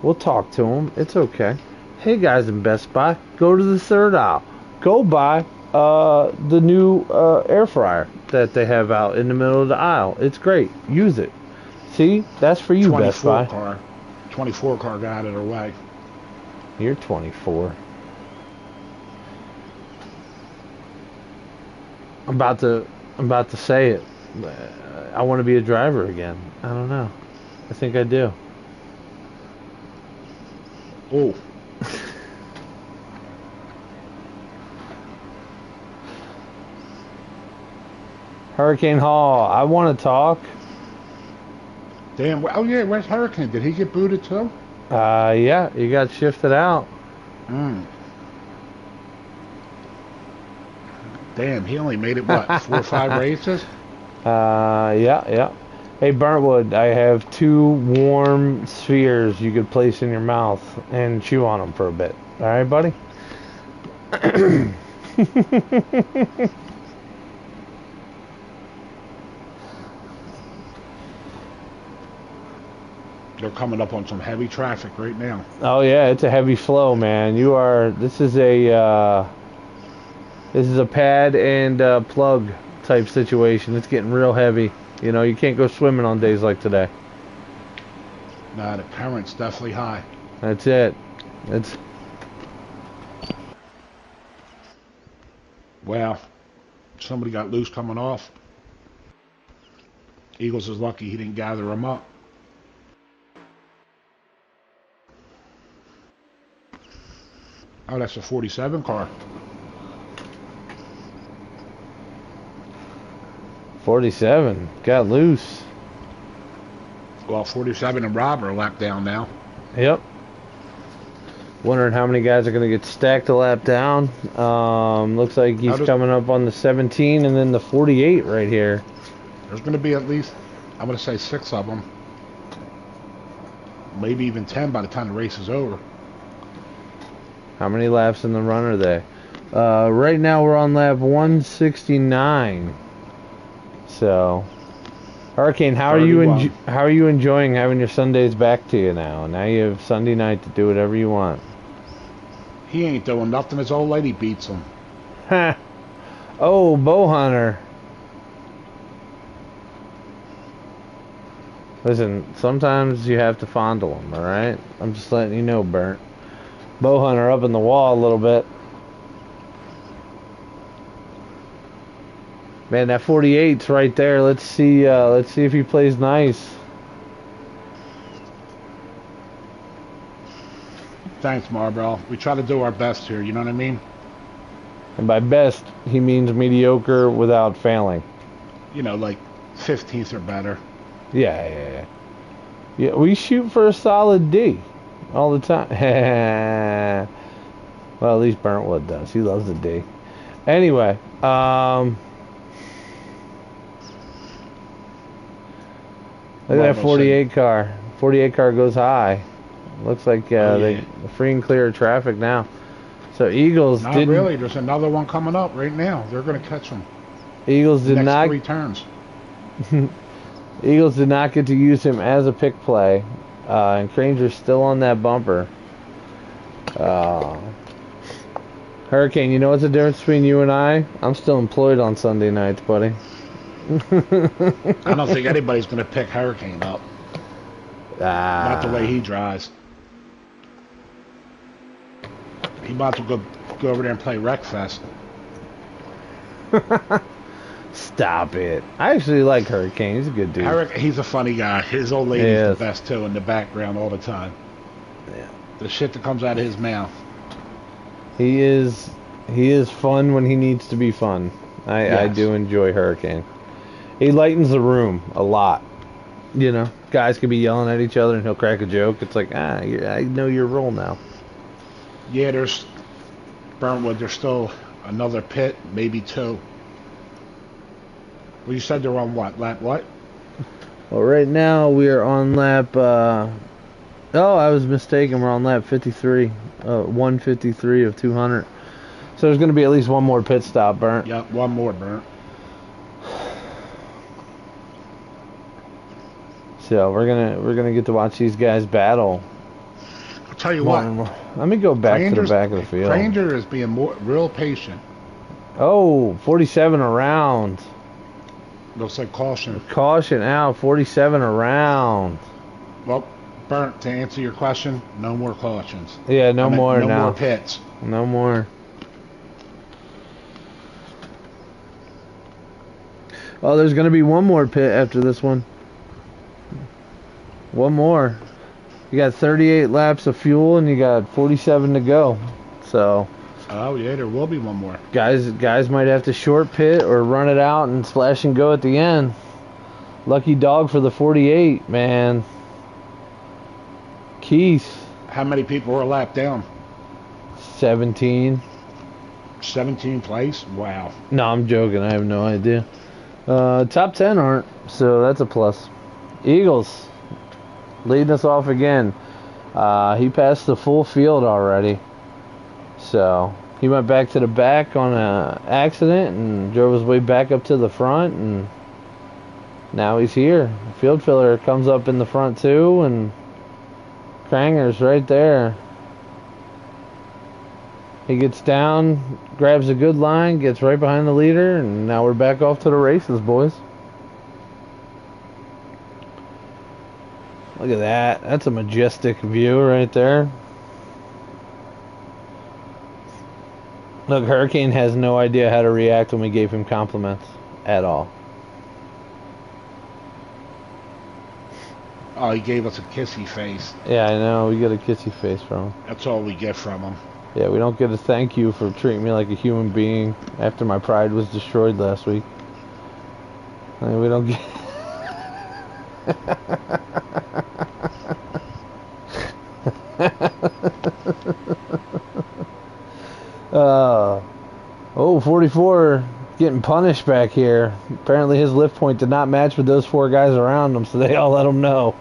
We'll talk to them. It's okay. Hey, guys in Best Buy, go to the third aisle. Go buy the new air fryer that they have out in the middle of the aisle. It's great. Use it. See? That's for you, Best Buy. 24 car got out of their way. You're 24. I'm about to say it. I want to be a driver again. I don't know. I think I do. Oh. Hurricane Hall, I want to talk. Damn. Oh yeah, where's Hurricane? Did he get booted too? Yeah, he got shifted out. Damn, he only made it, what, 4 or 5 races? Yeah. Hey, Burntwood, I have 2 warm spheres you could place in your mouth and chew on them for a bit. All right, buddy? They're coming up on some heavy traffic right now. Oh, yeah, it's a heavy flow, man. This is a pad and plug type situation. It's getting real heavy. You know, you can't go swimming on days like today. Nah, the current's definitely high. That's it. Well, somebody got loose coming off. Eagles is lucky he didn't gather them up. Oh, that's a 47 car. 47 got loose. Well, 47 and Rob are a lap down now. Yep. Wondering how many guys are going to get stacked a lap down. Looks like he's coming up on the 17 and then the 48 right here. There's going to be at least, I'm going to say 6 of them. Maybe even 10 by the time the race is over. How many laps in the run are they? Right now we're on lap 169. So, Hurricane, how are you enjoying having your Sundays back to you now? Now you have Sunday night to do whatever you want. He ain't doing nothing. His old lady beats him. Ha! Oh, bow hunter. Listen, sometimes you have to fondle them, alright? I'm just letting you know, Burnt. Bow hunter up in the wall a little bit. Man, that 48's right there. Let's see if he plays nice. Thanks, Marlboro. We try to do our best here, you know what I mean? And by best, he means mediocre without failing. You know, like 15th or better. Yeah, we shoot for a solid D all the time. Well, at least Burntwood does. He loves the D. Anyway, look at that 48 car. 48 car goes high. Looks like they're free and clear of traffic now. So Eagles didn't... Not really. There's another one coming up right now. They're going to catch them. Eagles did not... 3 turns. Eagles did not get to use him as a pick play. And Cranger's still on that bumper. Hurricane, you know what's the difference between you and I? I'm still employed on Sunday nights, buddy. I don't think anybody's going to pick Hurricane up. Not the way he drives. He might as well go over there and play Wreckfest. Stop it. I actually like Hurricane. He's a good dude. He's a funny guy. His old lady's the best, too, in the background all the time. Yeah. The shit that comes out of his mouth. He is fun when he needs to be fun. I do enjoy Hurricane. He lightens the room a lot. You know, guys can be yelling at each other and he'll crack a joke. It's like, I know your role now. Yeah, there's Burntwood. There's still another pit, maybe 2. Well, you said they're on what? Lap what? Well, right now we are on lap Oh, I was mistaken. We're on lap 53. 153 of 200. So there's going to be at least one more pit stop, Burnt. Yep, one more, Burnt. So we're gonna get to watch these guys battle. I'll tell you what. Let me go back to the back of the field. Granger is being real patient. Oh, 47 around. Looks like caution. Caution out, 47 around. Well, Burnt, to answer your question, no more cautions. Yeah, no more now. No more pits. No more. Oh, there's going to be one more pit after this one. One more. You got 38 laps of fuel and you got 47 to go. So. Oh yeah, there will be one more. Guys might have to short pit or run it out and splash and go at the end. Lucky dog for the 48, man. Keith. How many people were a lap down? 17. 17 place? Wow. No, I'm joking. I have no idea. Top 10 aren't, so that's a plus. Eagles leading us off again. He passed the full field already. So he went back to the back on an accident and drove his way back up to the front, and now he's here. Field filler comes up in the front too, and Kranger's right there. He gets down, grabs a good line, gets right behind the leader, and now we're back off to the races, boys. Look at that. That's a majestic view right there. Look, Hurricane has no idea how to react when we gave him compliments at all. Oh, he gave us a kissy face. Yeah, I know. We get a kissy face from him. That's all we get from him. Yeah, we don't get a thank you for treating me like a human being after my pride was destroyed last week. I mean, we don't get... Oh, 44 getting punished back here. Apparently his lift point did not match with those four guys around him, so they all let him know.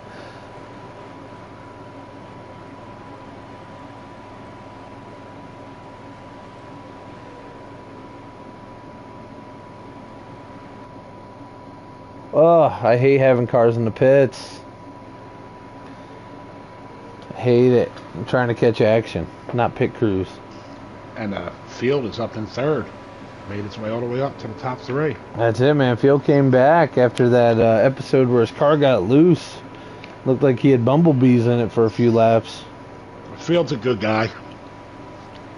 Oh, I hate having cars in the pits. I hate it. I'm trying to catch action, not pit crews. And Field is up in third. Made its way all the way up to the top three. That's it, man. Field came back after that episode where his car got loose. Looked like he had bumblebees in it for a few laps. Field's a good guy.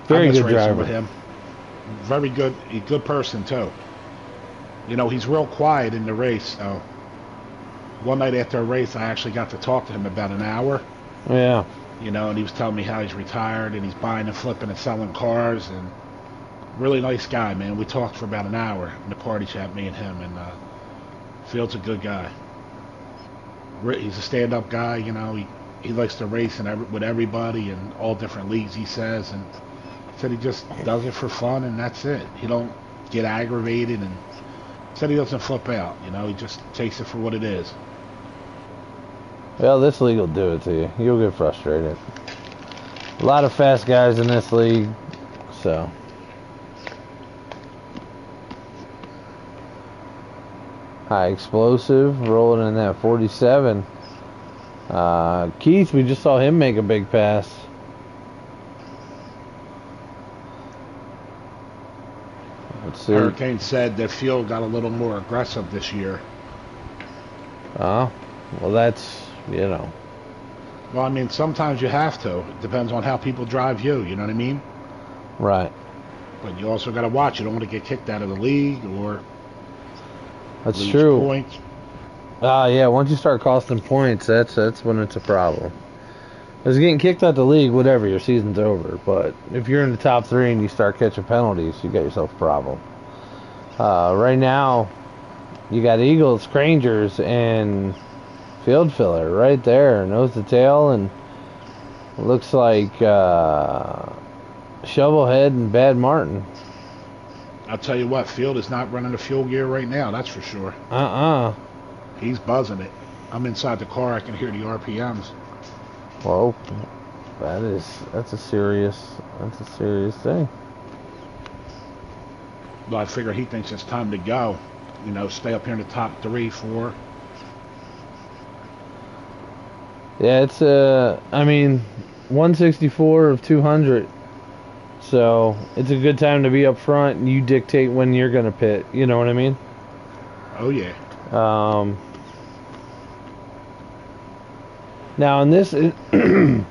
Very good driver. With him. Very good. A good person, too. You know, he's real quiet in the race. So one night after a race, I actually got to talk to him about an hour. Yeah. You know, and he was telling me how he's retired and he's buying and flipping and selling cars, and really nice guy, man. We talked for about an hour in the party chat, me and him, and Field's a good guy. He's a stand-up guy, you know. He likes to race with everybody in all different leagues, he says, and said he just does it for fun, and that's it. He don't get aggravated, and said he doesn't flip out, you know. He just takes it for what it is. Well, this league will do it to you. You'll get frustrated. A lot of fast guys in this league, so. High explosive, rolling in that 47. Keith, we just saw him make a big pass. Let's see. Hurricane said that Field got a little more aggressive this year. Oh, well, that's, you know. Well, I mean, sometimes you have to. It depends on how people drive you, you know what I mean? Right. But you also got to watch. You don't want to get kicked out of the league or that's lose true. Points. Yeah, once you start costing points, that's when it's a problem. Because getting kicked out the league, whatever, your season's over. But if you're in the top three and you start catching penalties, you got yourself a problem. Right now, you got Eagles, Rangers, and Field Filler right there, nose to tail, and looks like Shovelhead and Bad Martin. I'll tell you what, Field is not running the fuel gear right now, that's for sure. He's buzzing it. I'm inside the car, I can hear the RPMs. Whoa, that's a serious thing. Well, I figure he thinks it's time to go. You know, stay up here in the top 3, 4. Yeah, it's I mean, 164 of 200. So it's a good time to be up front, and you dictate when you're gonna pit. You know what I mean? Oh yeah. Now in this in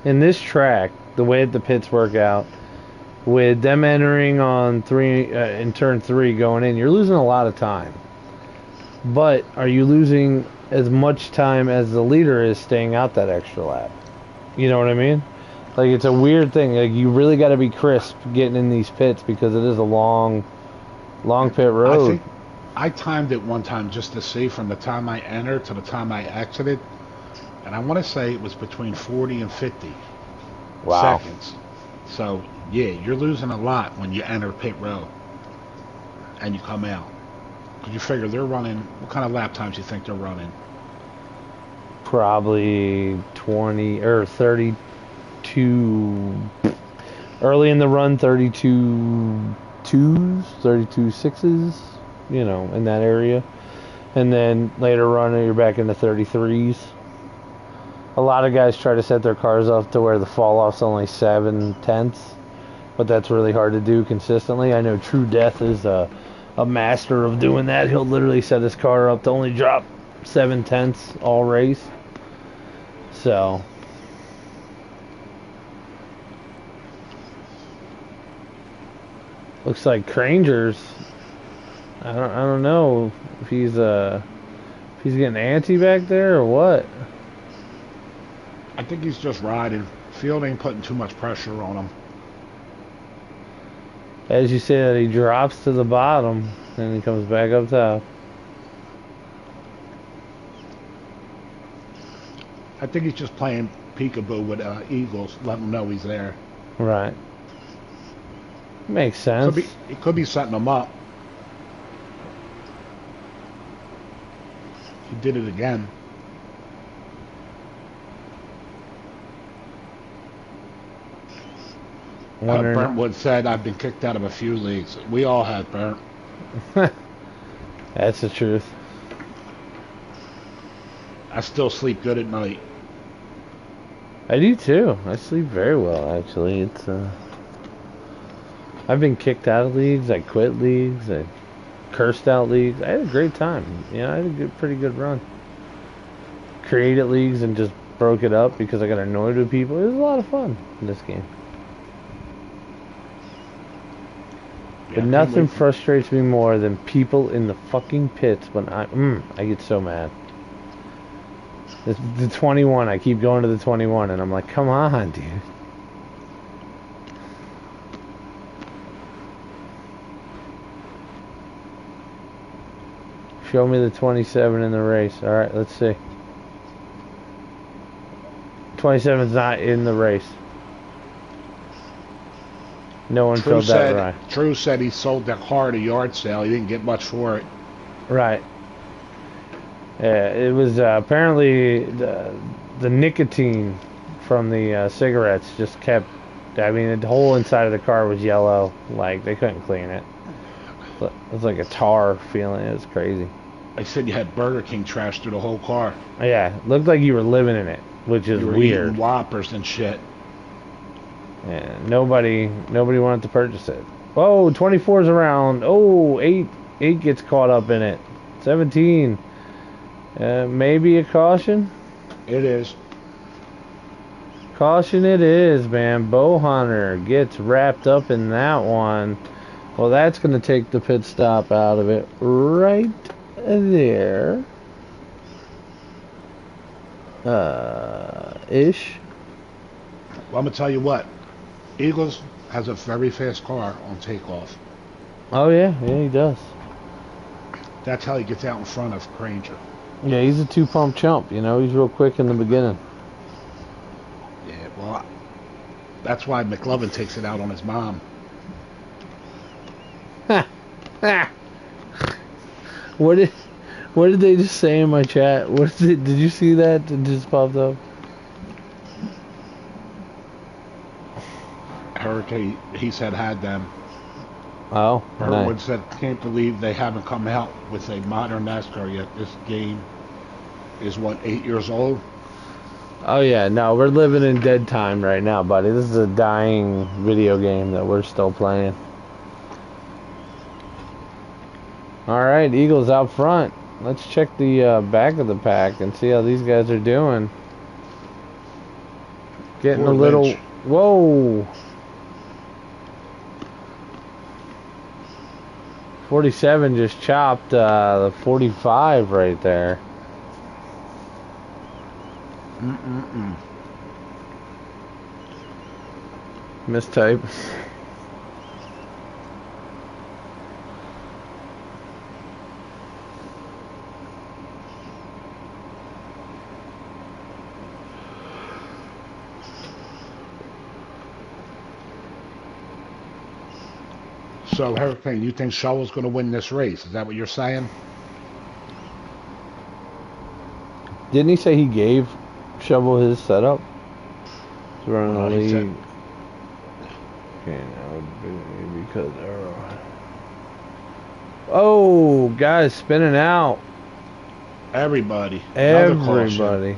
this track, the way that the pits work out, with them entering on in turn 3 going in, you're losing a lot of time. But are you losing as much time as the leader is staying out that extra lap? You know what I mean? Like, it's a weird thing. Like, you really got to be crisp getting in these pits because it is a long pit road. I think I timed it one time just to see from the time I entered to the time I exited, and I want to say it was between 40 and 50 seconds. So, yeah, you're losing a lot when you enter pit road and you come out. Because you figure they're running, what kind of lap times you think they're running? Probably 20 or 32. Early in the run, 32 2s, 32 6s, you know, in that area. And then later on, you're back into 33s. A lot of guys try to set their cars up to where the fall off's only 7/10, but that's really hard to do consistently. I know True Death is a master of doing that. He'll literally set his car up to only drop 7/10 all race. So looks like Cranger's. I don't know if he's getting antsy back there or what. I think he's just riding. Field ain't putting too much pressure on him. As you said, he drops to the bottom and he comes back up top. I think he's just playing peekaboo with Eagles, letting them know he's there. Right. Makes sense. He could be setting them up. He did it again. Brentwood said, I've been kicked out of a few leagues. We all have, Brent. That's the truth. I still sleep good at night. I do too. I sleep very well, actually. It's I've been kicked out of leagues. I quit leagues. I cursed out leagues. I had a great time. You know, I had a pretty good run. Created leagues and just broke it up because I got annoyed with people. It was a lot of fun in this game. But nothing frustrates me more than people in the fucking pits when I get so mad. The 21, I keep going to the 21 and I'm like, come on, dude. Show me the 27 in the race. Alright, let's see. 27's not in the race. No one filled that right. True said he sold that car at a yard sale. He didn't get much for it. Right. Yeah, it was apparently the nicotine from the cigarettes just kept. I mean, the whole inside of the car was yellow. Like they couldn't clean it. It was like a tar feeling. It was crazy. They said you had Burger King trash through the whole car. Yeah, it looked like you were living in it, which is weird. Eating Whoppers and shit. Yeah, nobody wanted to purchase it. Oh, 24's around. Oh, 8 gets caught up in it. 17. Maybe a caution? It is. Caution it is, man. Bow Hunter gets wrapped up in that one. Well, that's going to take the pit stop out of it right there. Ish. Well, I'm going to tell you what. Eagles has a very fast car on takeoff. Oh, yeah. Yeah, he does. That's how he gets out in front of Granger. Yeah, he's a two-pump chump, you know. He's real quick in the beginning. Yeah, well, that's why McLovin takes it out on his mom. What did they just say in my chat? Did you see that? It just popped up. after he said had them. Oh, Herwood nice. said, can't believe they haven't come out with a modern NASCAR yet. This game is, what, 8 years old? Oh yeah, no, we're living in dead time right now, buddy. This is a dying video game that we're still playing. Alright, Eagles out front. Let's check the back of the pack and see how these guys are doing. Getting Poor a little... Lynch. Whoa! 47 just chopped the 45 right there. Mistype. So, Hurricane, you think Shovel's going to win this race? Is that what you're saying? Didn't he say he gave Shovel his setup? He's running the lead. Said... Okay, now because oh, guys spinning out. Everybody. Everybody.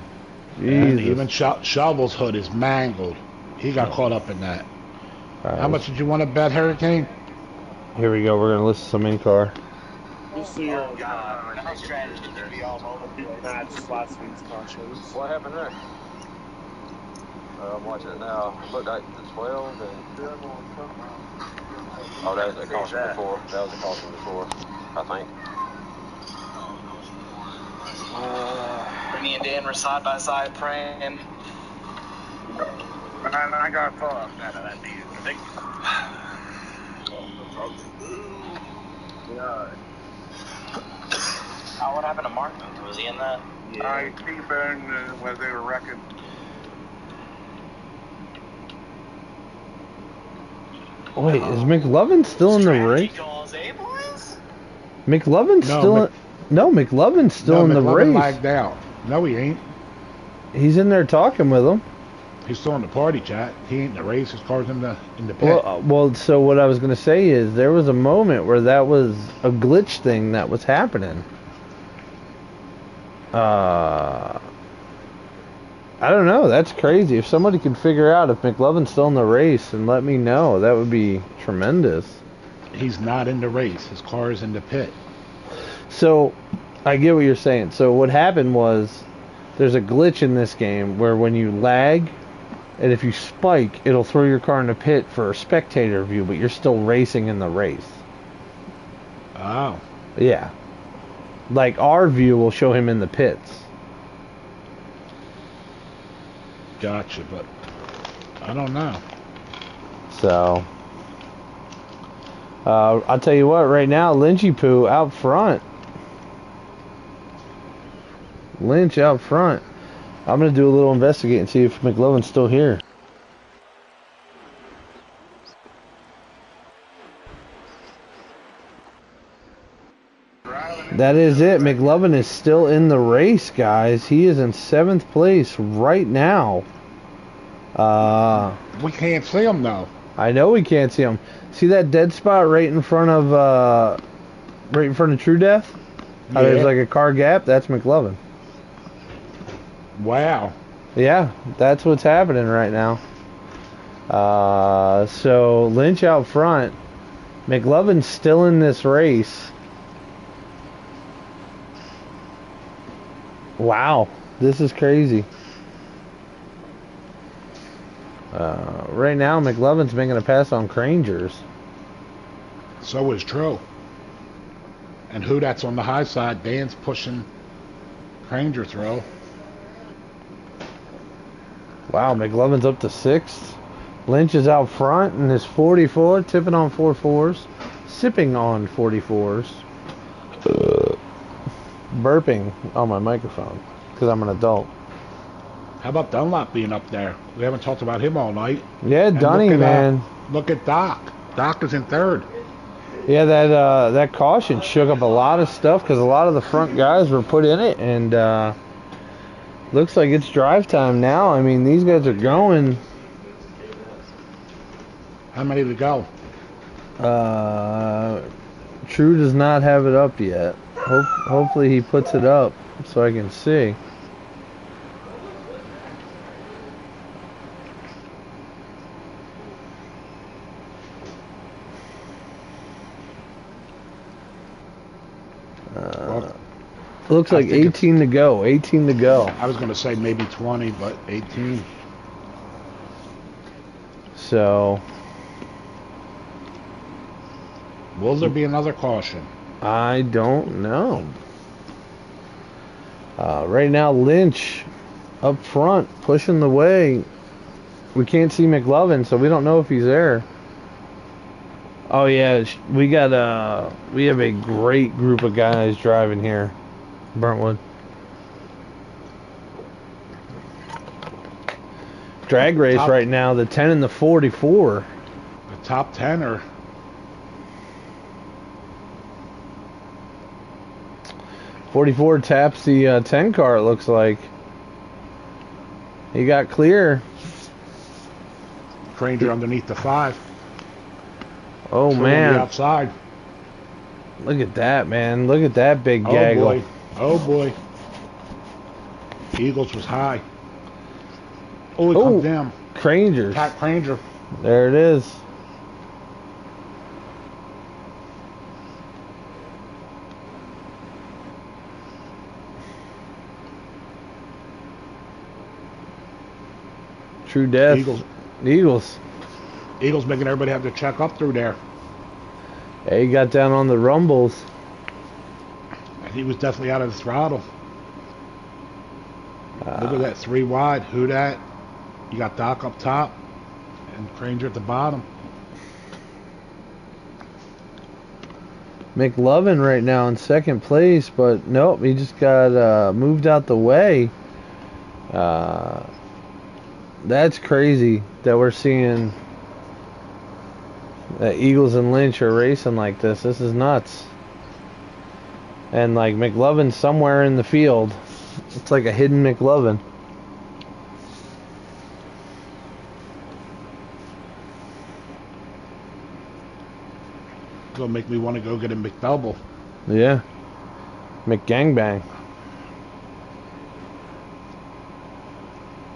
And even Shovel's hood is mangled. He got caught up in that. Right, how much did you want to bet, Hurricane? Here we go. We're gonna listen to some in-car. Just so you're Our strategy to be all over the place. match last week's cautions. What happened there? I'm watching it now. Looked like the 12 and... Oh, that was a caution before. That was a caution before, I think. Me and Dan were side by side praying. And I got fucked out of that dude. Oh, what happened to Martin? Was he in that? Yeah. T-bone when they were wrecking. Wait, is McLovin still in the race? Calls, eh, boys? McLovin's still in... No, McLovin's still in the race. Lagged out. No, he ain't. He's in there talking with him. He's still in the party chat. He ain't in the race. His car's in the pit. Well, so what I was going to say is there was a moment where that was a glitch thing that was happening. I don't know. That's crazy. If somebody could figure out if McLovin's still in the race and let me know, that would be tremendous. He's not in the race. His car is in the pit. So, I get what you're saying. So what happened was there's a glitch in this game where when you lag, and if you spike, it'll throw your car in the pit for a spectator view, but you're still racing in the race. Oh. Yeah. Like, our view will show him in the pits. Gotcha, but I don't know. So, I'll tell you what, right now, Lynchy Poo out front. Lynch out front. I'm going to do a little investigate and see if McLovin's still here. That is it. McLovin is still in the race, guys. He is in 7th place right now. We can't see him, though. I know we can't see him. See that dead spot right in front of True Death? How there's like a car gap? That's McLovin. Wow. Yeah, that's what's happening right now. So Lynch out front. McLovin's still in this race. Wow, this is crazy. Right now, McLovin's making a pass on Crangers. So is Tro. And who that's on the high side, Dan's pushing Cranger throw. Wow, McLovin's up to 6th. Lynch is out front in his 44, tipping on 44s, sipping on 44s. Burping on my microphone because I'm an adult. How about Dunlop being up there? We haven't talked about him all night. Yeah, Dunny, man. Look at Doc. Doc is in 3rd. Yeah, that caution shook up a lot of stuff because a lot of the front guys were put in it, and looks like it's drive time now. I mean, these guys are going. How many to go? True does not have it up yet. Hopefully he puts it up so I can see. Looks like 18 to go. 18 to go. I was going to say maybe 20, but 18. So, will there be another caution? I don't know. Right now, Lynch up front, pushing the way. We can't see McLovin, so we don't know if he's there. Oh yeah, we have a great group of guys driving here, Brentwood. Drag race right now, the 10 and the 44. The top 10 are... 44 taps the 10 car, it looks like. He got clear. Granger underneath the 5. Oh, man. Outside. Look at that, man. Look at that big gaggle. Oh, boy. Oh, boy. Eagles was high. Oh, he comes down. Crangers. Pat Granger. There it is. True death. Eagles. Eagles making everybody have to check up through there. Hey, he got down on the rumbles. He was definitely out of the throttle. Look at that 3 wide. Who dat? You got Doc up top and Granger at the bottom. McLovin right now in second place, but nope, he just got moved out the way. That's crazy that we're seeing that Eagles and Lynch are racing like this. This is nuts. And like McLovin's somewhere in the field. It's like a hidden McLovin. Gonna make me want to go get a McDouble. Yeah. McGangbang.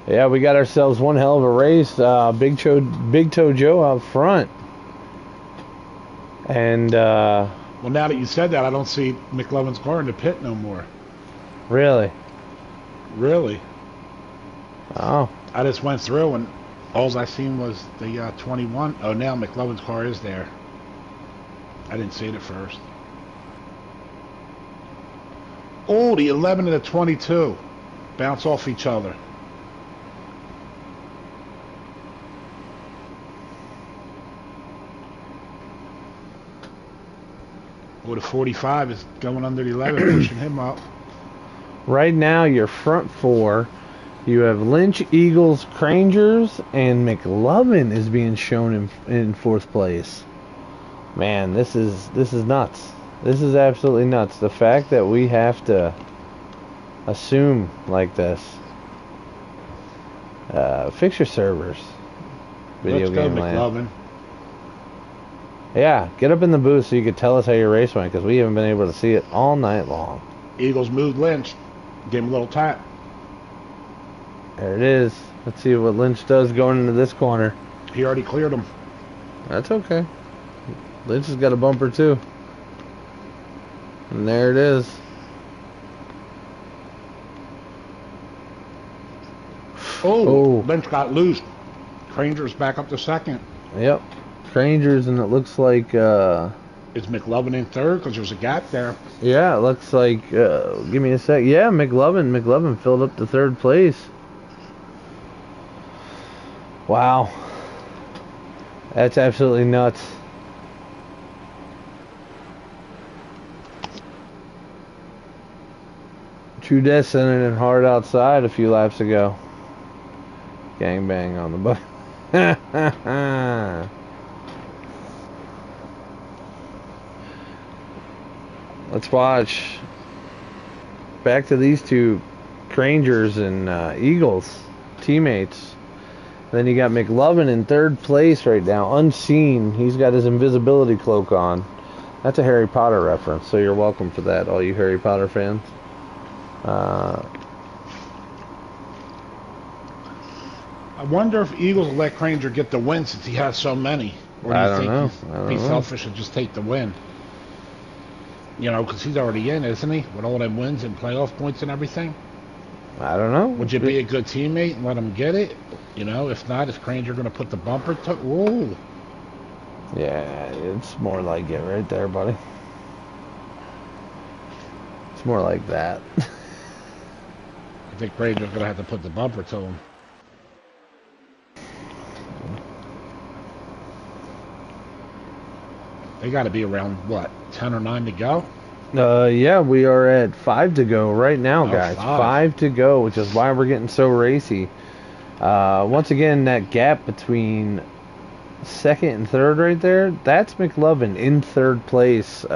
Yeah, we got ourselves one hell of a race. Big Toe Joe out front. And well, now that you said that, I don't see McLovin's car in the pit no more. Really? Really? Oh. I just went through and all I seen was the 21. Oh, now McLovin's car is there. I didn't see it at first. Oh, the 11 and the 22 bounce off each other. Oh, the 45 is going under the 11, pushing him up. Right now, your front 4, you have Lynch, Eagles, Crangers, and McLovin is being shown in 4th place. Man, this is nuts. This is absolutely nuts. The fact that we have to assume like this. Fix your servers. Video game land. McLovin. Yeah, get up in the booth so you could tell us how your race went, because we haven't been able to see it all night long. Eagles moved Lynch. Gave him a little tap. There it is. Let's see what Lynch does going into this corner. He already cleared him. That's okay. Lynch has got a bumper too. And there it is. Oh, Lynch got loose. Granger's back up to second. Yep. Crangers, and it looks like is McLovin in third because there's a gap there. Yeah, it looks like give me a sec. Yeah, McLovin filled up to 3rd place. Wow. That's absolutely nuts. True Death sending it hard outside a few laps ago. Gangbang on the butt. Let's watch. Back to these two Crangers and Eagles teammates. Then you got McLovin in 3rd place right now, unseen. He's got his invisibility cloak on. That's a Harry Potter reference, so you're welcome for that, all you Harry Potter fans. I wonder if Eagles will let Granger get the win since he has so many. Or do I you don't think know. he's be selfish and just take the win? You know, because he's already in, isn't he? With all them wins and playoff points and everything. I don't know. Would you be a good teammate and let him get it? You know, if not, is Granger going to put the bumper to... Whoa. Yeah, it's more like it right there, buddy. It's more like that. I think Granger's going to have to put the bumper to him. They got to be around, what, 10 or 9 to go? Yeah, we are at 5 to go right now, guys. 5 to go, which is why we're getting so racy. Once again, that gap between 2nd and 3rd right there, that's McLovin in 3rd place.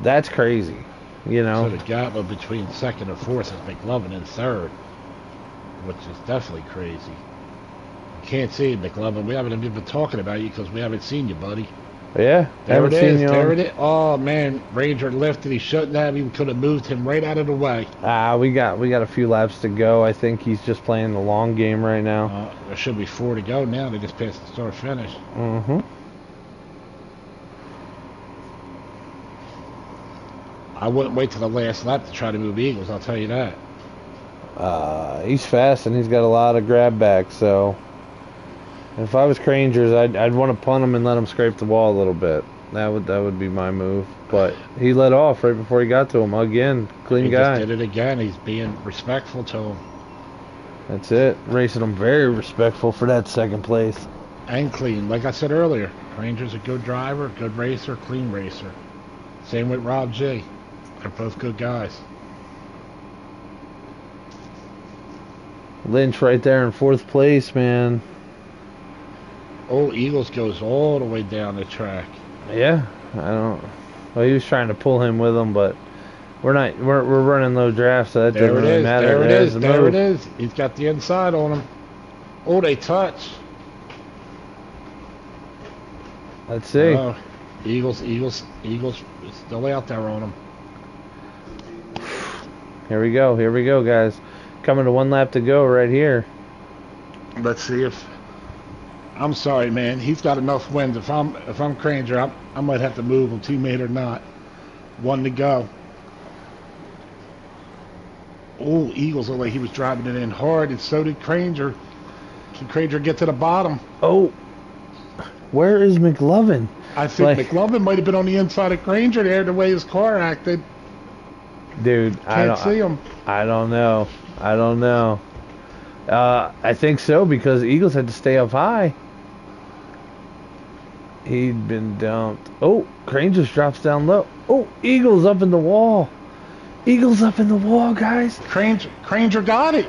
That's crazy, you know. So the gap between 2nd and 4th is McLovin in 3rd, which is definitely crazy. Can't see it, McLovin. We haven't even been talking about you because we haven't seen you, buddy. Yeah, there it is. There it is. Oh man, Ranger lifted. He shouldn't have. He could have moved him right out of the way. We got a few laps to go. I think he's just playing the long game right now. There should be 4 to go now. They just passed the start finish. Mm-hmm. I wouldn't wait till the last lap to try to move Eagles. I'll tell you that. He's fast and he's got a lot of grab back, so. If I was Crangers, I'd want to punt him and let him scrape the wall a little bit. That would be my move. But he let off right before he got to him. Again, clean guy. He just did it again. He's being respectful to him. That's it. Racing him very respectful for that 2nd place. And clean. Like I said earlier, Ranger's a good driver, good racer, clean racer. Same with Rob G. They're both good guys. Lynch right there in 4th place, man. Oh, Eagles goes all the way down the track. Yeah, well, he was trying to pull him with him, but we're running low drafts, so that doesn't really matter. There it is. He's got the inside on him. Oh, they touch. Let's see. Eagles still out there on him. Here we go, guys. Coming to 1 lap to go right here. Let's see if... I'm sorry, man. He's got enough wins. If I'm Granger, I might have to move him, teammate or not. 1 to go. Oh, Eagles looked like he was driving it in hard, and so did Granger. Can Granger get to the bottom? Oh, where is McLovin? I think McLovin might have been on the inside of Granger there, the way his car acted. Dude, Can't see him. I don't know. I think so, because Eagles had to stay up high. He'd been dumped. Oh, Crane just drops down low. Oh, Eagles up in the wall. Eagles up in the wall, guys. Granger got it.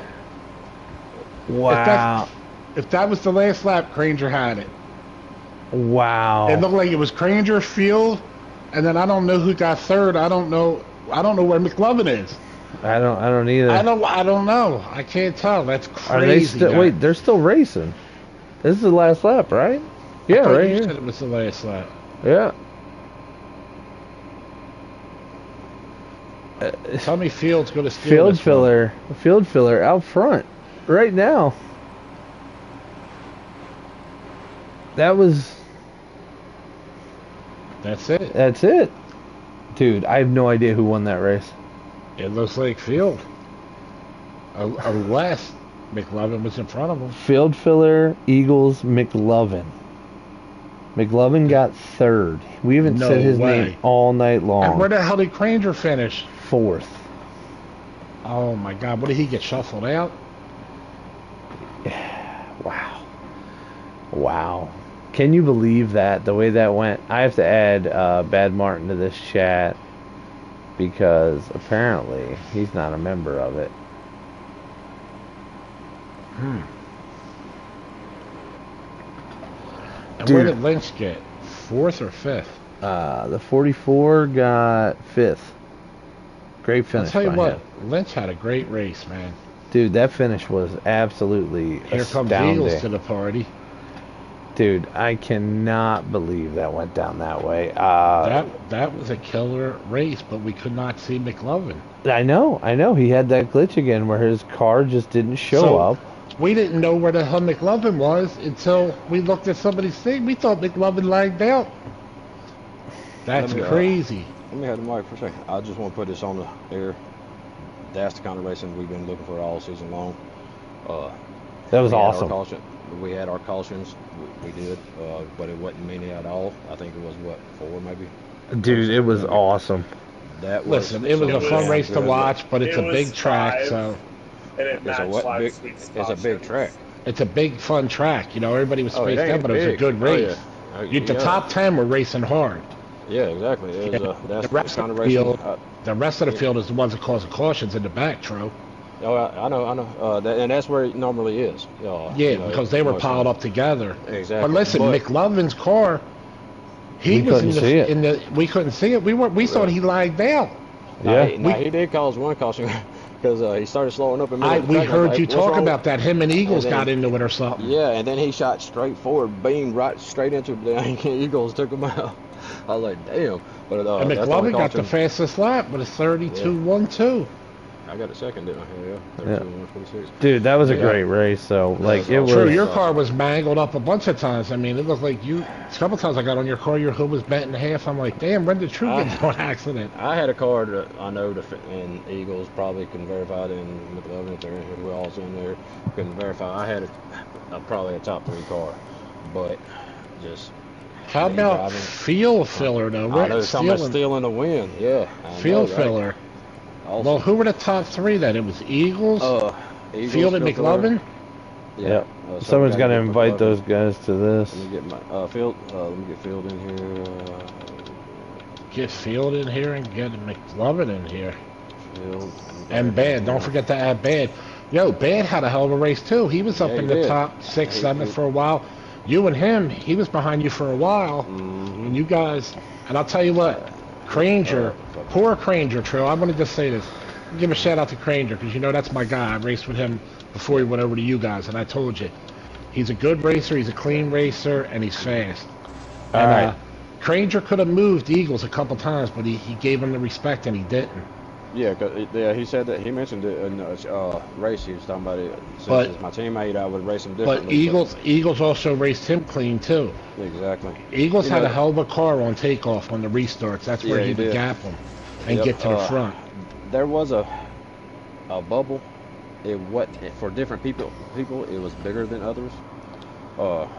Wow. If that was the last lap, Granger had it. Wow. It looked like it was Granger, Field, and then I don't know who got 3rd. I don't know where McLovin is. I don't either. I don't know. I can't tell. That's crazy. Are they still? Wait, they're still racing. This is the last lap, right? Yeah, right you here. said it was the last lap. Yeah. Tell me Field's going to steal Field filler out front right now. That's it. Dude, I have no idea who won that race. It looks like Field. Unless McLovin was in front of him. Field filler, Eagles, McLovin. McLovin got 3rd. We haven't said his name all night long. And where the hell did Granger finish? 4th. Oh my God! What did he get shuffled out? Wow. Can you believe that? The way that went. I have to add Bad Martin to this chat because apparently he's not a member of it. And where did Lynch get? 4th or 5th? The 44 got 5th. Great finish. I'll tell you what, Lynch had a great race, man. Dude, that finish was absolutely Here comes astounding. Eagles to the party. Dude, I cannot believe that went down that way. That was a killer race, but we could not see McLovin. I know. He had that glitch again where his car just didn't show up. We didn't know where the hell McLovin was until we looked at somebody's thing. We thought McLovin lagged out. That's crazy. Let me have the mic for a second. I just want to put this on the air. That's the kind of racing we've been looking for all season long. That was awesome. We had our cautions. We did, but it wasn't many at all. I think it was, 4 maybe? Dude, it was awesome. That was, Listen, it was a fun race to watch, but it's a big track, so... And it matched it's a big track. It's a big, fun track. You know, everybody was spaced out, but it was a good race. The top 10 were racing hard. Yeah, exactly. It was, that's the rest kind of of the racing. field, the rest of the field is the ones that cause the cautions in the back, Tro. Oh, I know. And that's where it normally is. Because they were piled up together. Exactly. But listen, McLovin's car, we couldn't see it. We thought he lagged out. Yeah. He did cause one caution because he started slowing up. We heard you talk about that. Him and Eagles got into it or something. Yeah, and then he shot straight forward, beamed right straight into the Eagles, took him out. I was like, damn. But and McLovin got the fastest lap with a 32.12. I got a second, didn't I? Yeah. Dude, that was a great race. So, it was. True, your car was mangled up a bunch of times. I mean, it looked like a couple times I got on your car, your hood was bent in half. I'm like, damn, when did True get into an accident? I had a car that I know and Eagles probably can verify it, and McLovin, who else in there couldn't verify. I had probably a top 3 car, but just. How about field filler, though? I know somebody's stealing the win. Yeah. Field filler. Awesome. Well, who were the top 3 then? It was Eagles, Field and McLovin? Yeah. Someone's got to invite those guys to this. Let me get my Field. Let me get Field in here. Get Field in here and get McLovin in here. Field. And Bad. Don't forget to add Bad. Yo, Bad had a hell of a race too. He was up in the top 6, 7 for a while. You and him, he was behind you for a while. Mm-hmm. And you guys, and I'll tell you what, Cranger, poor Cranger, Trill. I want to just say this. Give a shout out to Cranger because you know that's my guy. I raced with him before he went over to you guys, and I told you, he's a good racer, he's a clean racer, and he's fast. And Cranger could have moved Eagles a couple times, but he gave him the respect and he didn't. Yeah, he said that. He mentioned it in the race. He was talking about it. Since he's my teammate, I would race him differently. But Eagles also raced him clean too. Exactly. Eagles had a hell of a car on takeoff on the restarts. That's where he would gap him and get to the front. There was a bubble. For different people. It was bigger than others.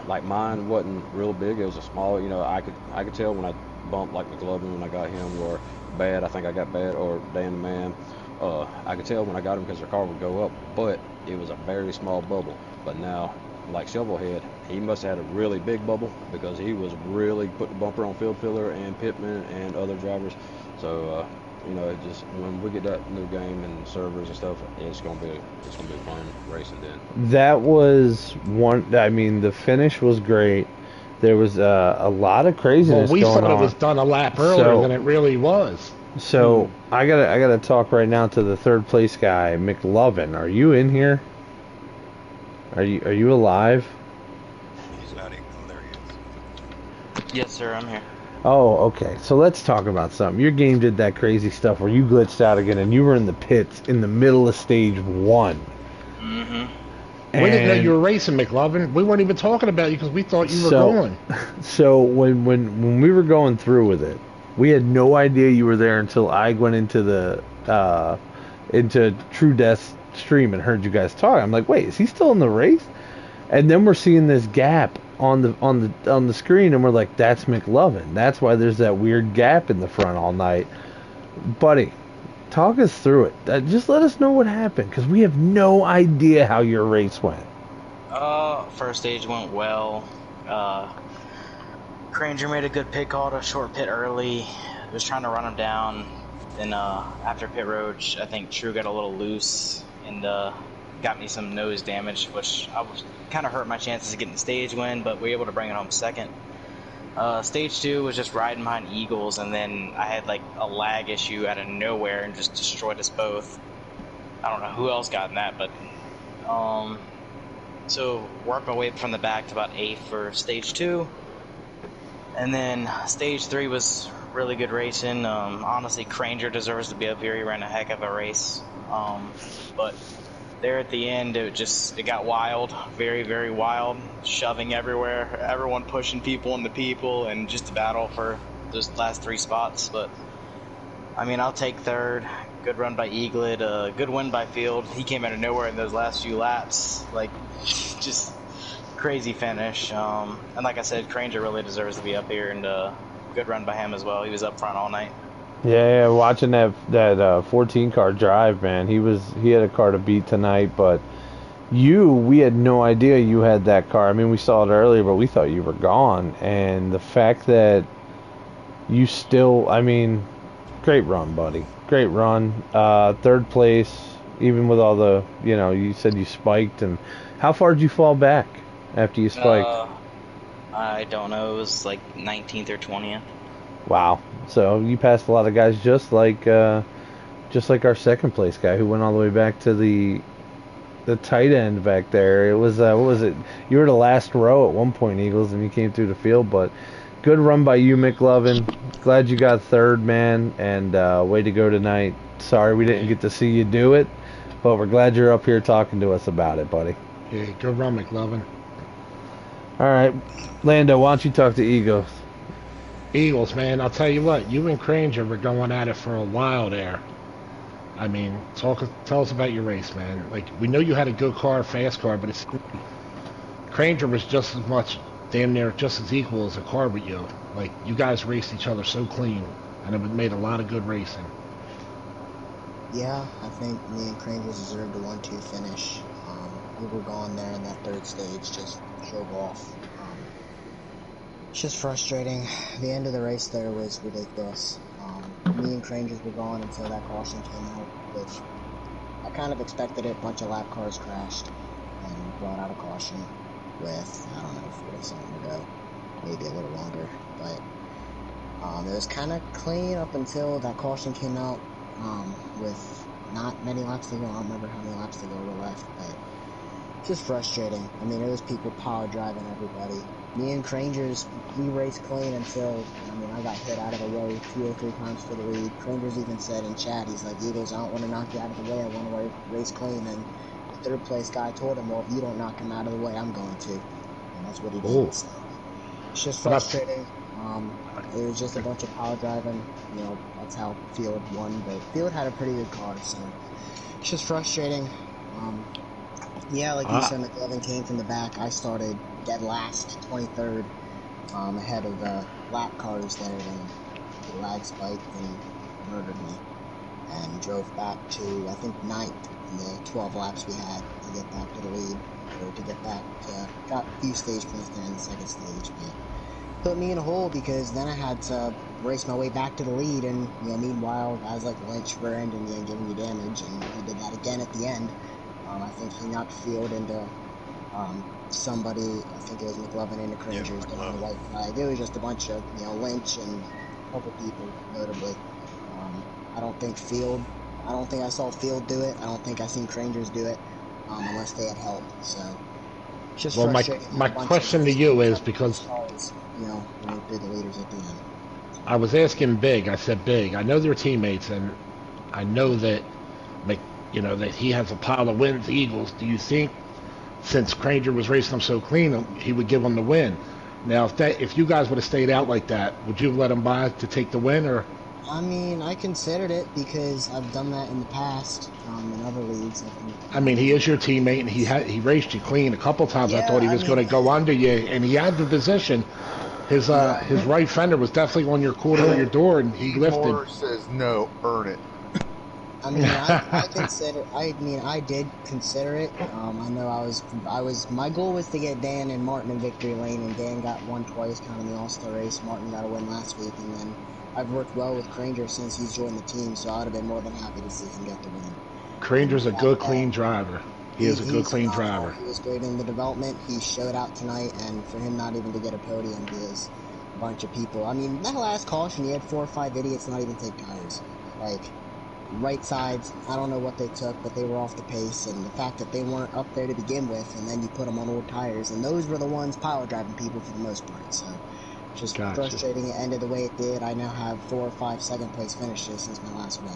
Like mine wasn't real big. It was a small. I could tell when I bumped like McLovin when I got him, or Bad. I think I got Bad, or Dan the Man. I could tell when I got him because their car would go up, but it was a very small bubble. But now, like Shovelhead, he must have had a really big bubble because he was really putting the bumper on field filler and Pittman and other drivers. So just when we get that new game and servers and stuff, it's gonna be fun racing then. That was one. I mean, the finish was great. There was a lot of craziness going on. Well, we thought it was done a lap earlier than it really was. So I gotta talk right now to the 3rd place guy, McLovin. Are you in here? Are you alive? He's not even there yet. Yes, sir, I'm here. Oh, okay. So let's talk about something. Your game did that crazy stuff where you glitched out again, and you were in the pits in the middle of stage 1. Mm-hmm. We didn't know you were racing, McLovin. We weren't even talking about you because we thought you were going. So when we were going through with it, we had no idea you were there until I went into the into True Death stream and heard you guys talk. I'm like, wait, is he still in the race? And then we're seeing this gap on the screen, and we're like, that's McLovin. That's why there's that weird gap in the front all night, buddy. Talk us through it. Just let us know what happened, because we have no idea how your race went. First stage went well. Cranger made a good pit call to short pit early. Was trying to run him down. Then after pit road, I think True got a little loose and got me some nose damage, which I was kind of hurt my chances of getting the stage win, but we were able to bring it home second. Stage 2 was just riding behind Eagles, and then I had like a lag issue out of nowhere and just destroyed us both. I don't know who else got in that, but so worked my way from the back to about 8th for stage 2, and then stage 3 was really good racing. Honestly, Cranger deserves to be up here. He ran a heck of a race, but there at the end, it got wild, very, very wild, shoving everywhere, everyone pushing people into people, and just a battle for those last 3 spots. But I mean, I'll take 3rd. Good run by Eaglet, good win by Field. He came out of nowhere in those last few laps, like just crazy finish. And like I said, Cranger really deserves to be up here, and good run by him as well. He was up front all night. Yeah, watching that 14 car drive, man. He had a car to beat tonight, but we had no idea you had that car. I mean, we saw it earlier, but we thought you were gone. And the fact that you still, I mean, great run, buddy. Great run. 3rd place, even with all the, you said you spiked. And how far did you fall back after you spiked? I don't know. It was like 19th or 20th. Wow. So you passed a lot of guys, just like our 2nd place guy who went all the way back to the tight end back there. It was what was it? You were the last row at one point, Eagles, and you came through the field. But good run by you, McLovin. Glad you got 3rd, man, and way to go tonight. Sorry we didn't get to see you do it, but we're glad you're up here talking to us about it, buddy. Yeah, good run, McLovin. All right, Lando, why don't you talk to Eagles? Eagles, man, I'll tell you what, you and Cranger were going at it for a while there. I mean, tell us about your race, man. Like, we know you had a good car, fast car, but Cranger was just as much, damn near just as equal as a car with you. Like, you guys raced each other so clean, and it made a lot of good racing. Yeah, I think me and Cranger deserved a 1-2 finish. We were gone there in that 3rd stage, just drove off. It's just frustrating. The end of the race there was ridiculous. Me and Crangers were gone until that caution came out, which I kind of expected it. A bunch of lap cars crashed and brought out a caution with, I don't know, 40 something to go, maybe a little longer, but it was kind of clean up until that caution came out with not many laps to go. I don't remember how many laps to go were left, but just frustrating. I mean, it was people power driving everybody. Me and Crangers, we raced clean until, I got hit out of the way 2 or 3 times for the lead. Crangers even said in chat, he's like, Eagles, I don't want to knock you out of the way, I want to race clean. And the 3rd place guy told him, well, if you don't knock him out of the way, I'm going to. And that's what he did. So, it's just frustrating. It was just a bunch of power driving. That's how Field won, but Field had a pretty good car, so it's just frustrating. Yeah, like you said, McLovin came from the back. I started dead last, 23rd, ahead of the lap cars there, and the lag spiked and murdered me. And drove back to, I think, 9th in the 12 laps we had to get back to the lead, or to get back to, got a few stage points there in the 2nd stage, but put me in a hole because then I had to race my way back to the lead, and, meanwhile, guys like Lynch were ending me and giving me damage, and he did that again at the end. I think he knocked Field into somebody, I think it was McLovin into Crangers, on the white flag. It was just a bunch of, Lynch and a couple people, notably. I don't think I saw Field do it. I don't think I seen Crangers do it, unless they had help. So, it's just frustrating. My question to you is because, went through the leaders at the end. I was asking Big, I said, Big, I know they're teammates, and I know that that he has a pile of wins, Eagles. Do you think, since Cranger was racing them so clean, he would give them the win? Now, if you guys would have stayed out like that, would you have let him by to take the win, or? I mean, I considered it because I've done that in the past in other leagues. I mean, he is your teammate, and he raced you clean a couple times. Yeah, I thought he was going to go under you, and he had the position. His right fender was definitely on your quarter of your door, and he lifted. Moore says no, earn it. I mean, I did consider it. I know my goal was to get Dan and Martin in victory lane, and Dan got one twice, kind of in the All-Star race. Martin got a win last week, and then I've worked well with Cranger since he's joined the team, so I would have been more than happy to see him get the win. Cranger's a good, clean driver. He is a good, clean driver. He was great in the development. He showed out tonight, and for him not even to get a podium is a bunch of people. I mean, that last caution, he had 4 or 5 idiots not even take tires. Like, right sides, I don't know what they took, but they were off the pace, and the fact that they weren't up there to begin with, and then you put them on old tires, and those were the ones power driving people for the most part, so just frustrating it ended the way it did. I now have 4 or 5 second place finishes since my last win.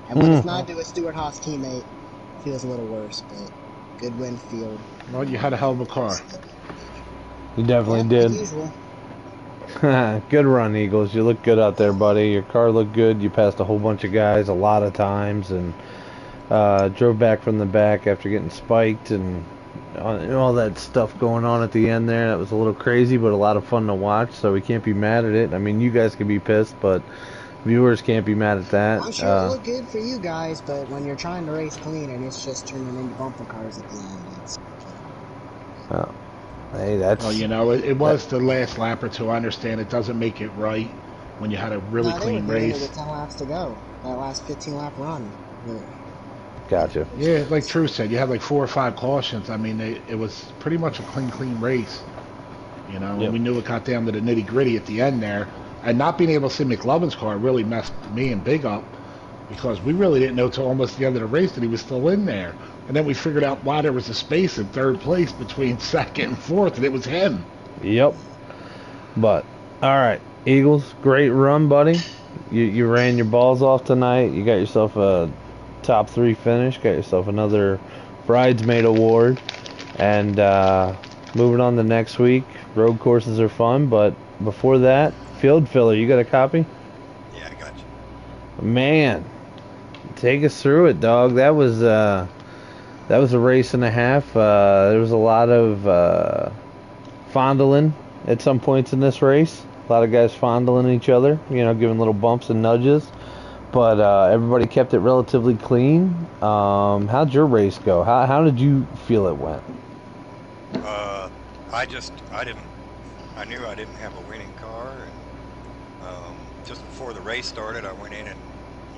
And when it's not to a Stuart Haas teammate, it feels a little worse, but good win field. Well, you had a hell of a car. You definitely did. Usual. Good run, Eagles. You look good out there, buddy. Your car looked good. You passed a whole bunch of guys a lot of times, and drove back from the back after getting spiked and all that stuff going on at the end there. That was a little crazy, but a lot of fun to watch, so we can't be mad at it. I mean, you guys can be pissed, but viewers can't be mad at that. I'm sure it looked good for you guys, but when you're trying to race clean and it's just turning into bumper cars at the end, it's... Hey, that's... Well, you know, it was the last lap or two. I understand it doesn't make it right when you had a really clean race. With 10 laps to go. That last 15-lap run. Gotcha. Yeah, like True said, you had like 4 or 5 cautions. I mean, it was pretty much a clean race. You know, and we knew it got down to the nitty-gritty at the end there. And not being able to see McLovin's car really messed me and Big up, because we really didn't know till almost the end of the race that he was still in there. And then we figured out why there was a space in third place between second and fourth, and it was him. Yep. But, all right, Eagles, great run, buddy. You ran your balls off tonight. You got yourself a top 3 finish. Got yourself another bridesmaid award. And moving on to next week, road courses are fun. But before that, field filler, you got a copy? Yeah, I got you. Man, take us through it, dog. That was a race and a half. There was a lot of fondling at some points in this race. A lot of guys fondling each other, you know, giving little bumps and nudges. But everybody kept it relatively clean. How'd your race go? How did you feel it went? I knew I didn't have a winning car, and just before the race started, I went in and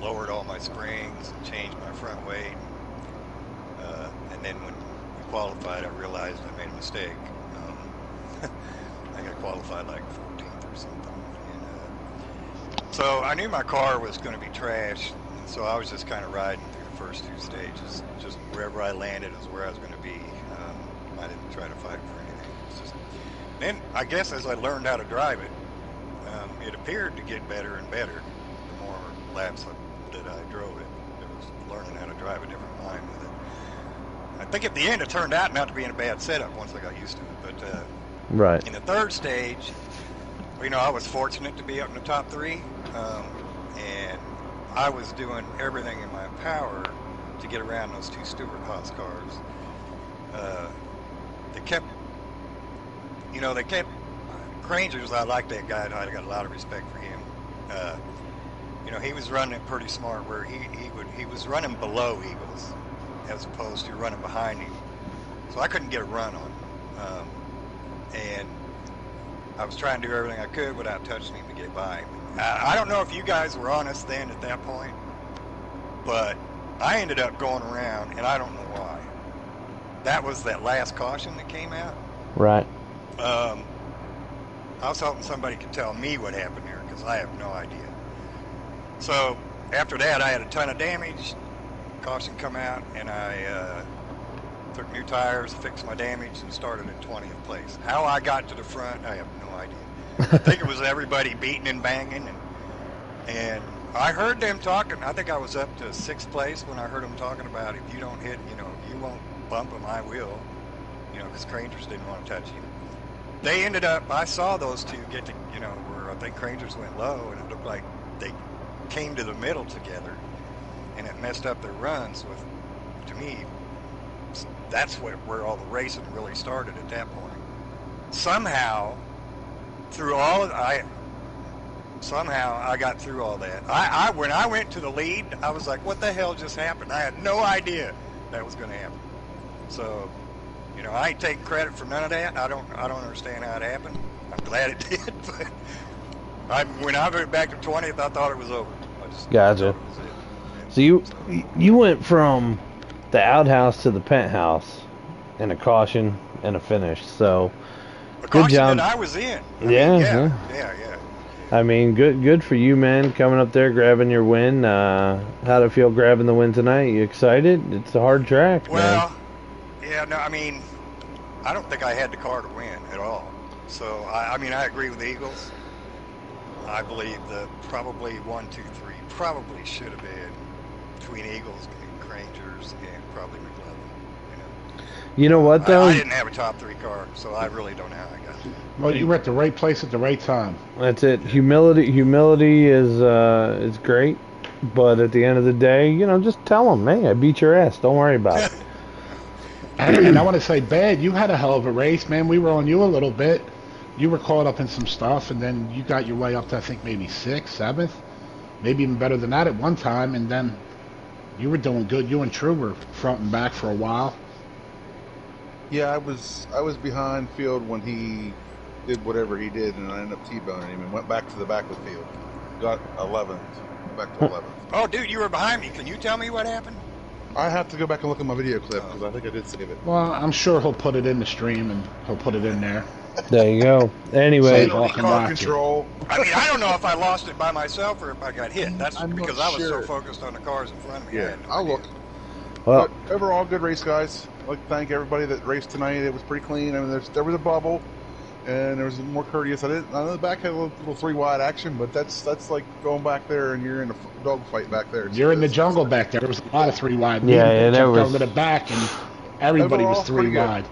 lowered all my springs and changed my front weight. And then when we qualified, I realized I made a mistake. I got qualified like 14th or something. And, so I knew my car was going to be trash, and so I was just kind of riding through the first 2 stages. Just wherever I landed is where I was going to be. I didn't try to fight for anything. It's just, then I guess as I learned how to drive it, it appeared to get better and better the more laps that I drove it. It was learning how to drive a different line with it. I think at the end it turned out not to be in a bad setup once I got used to it. But right. In the third stage, you know, I was fortunate to be up in the top 3, and I was doing everything in my power to get around those 2 Stuart Haas cars. They kept Crangers. I like that guy. I got a lot of respect for him. You know, he was running it pretty smart, where he was running below Eagles as opposed to running behind him. So I couldn't get a run on him. And I was trying to do everything I could without touching him to get by him. I don't know if you guys were honest then at that point, but I ended up going around, and I don't know why. That was that last caution that came out. Right. I was hoping somebody could tell me what happened there, because I have no idea. So after that, I had a ton of damage. Caution come out, and I took new tires, fixed my damage, and started in 20th place. How I got to the front, I have no idea. I think it was everybody beating and banging, and I heard them talking. I think I was up to 6th place when I heard them talking about, if you don't hit, you know, if you won't bump them, I will. You know, because Crangers didn't want to touch you. They ended up, I saw those 2 get to, you know, where I think Crangers went low, and it looked like they came to the middle together, and it messed up their runs. With, to me, that's where all the racing really started at that point. Somehow I got through all that. When I went to the lead, I was like, what the hell just happened? I had no idea that was going to happen. So, you know, I ain't taking credit for none of that. I don't understand how it happened. I'm glad it did, but when I went back to 20th, I thought it was over. Gotcha. So you went from the outhouse to the penthouse in a caution and a finish. So a good caution job. that I was in. Yeah. Yeah. I mean, good for you, man, coming up there, grabbing your win. How'd it feel grabbing the win tonight? You excited? It's a hard track, Well, man. yeah, no, I mean, I don't think I had the car to win at all. So, I mean, I agree with the Eagles. I believe that probably 1, 2, 3 probably should have been between Eagles and Crangers and probably McLevin. You know what, though? I didn't have a top 3 car, so I really don't know how I got it. Well, you were at the right place at the right time. That's it. Humility is great, but at the end of the day, you know, just tell them, hey, I beat your ass. Don't worry about it. And I want to say, Bad, you had a hell of a race, man. We were on you a little bit. You were caught up in some stuff, and then you got your way up to, I think, maybe 6th, 7th, maybe even better than that at one time, and then you were doing good. You and True were front and back for a while. Yeah, I was behind Field when he did whatever he did, and I ended up T-boning him and went back to the back of the field. Got 11th, back to 11th. Oh, dude, you were behind me. Can you tell me what happened? I have to go back and look at my video clip because I think I did save it. Well, I'm sure he'll put it in the stream, and he'll put it in there. There you go. Anyway. Car control. I mean, I don't know if I lost it by myself or if I got hit. That's I'm because not I was sure. so focused on the cars in front of me. Yeah, I'll look. Well, But overall, good race, guys. I'd like to thank everybody that raced tonight. It was pretty clean. I mean, there was a bubble, and there was more courteous. I know the back had a little 3-wide action, but that's like going back there and you're in a dogfight back there. You're in the jungle back there. There was a lot of 3-wide. Yeah, there was. Over the back, and everybody Overall, was pretty good. 3-wide.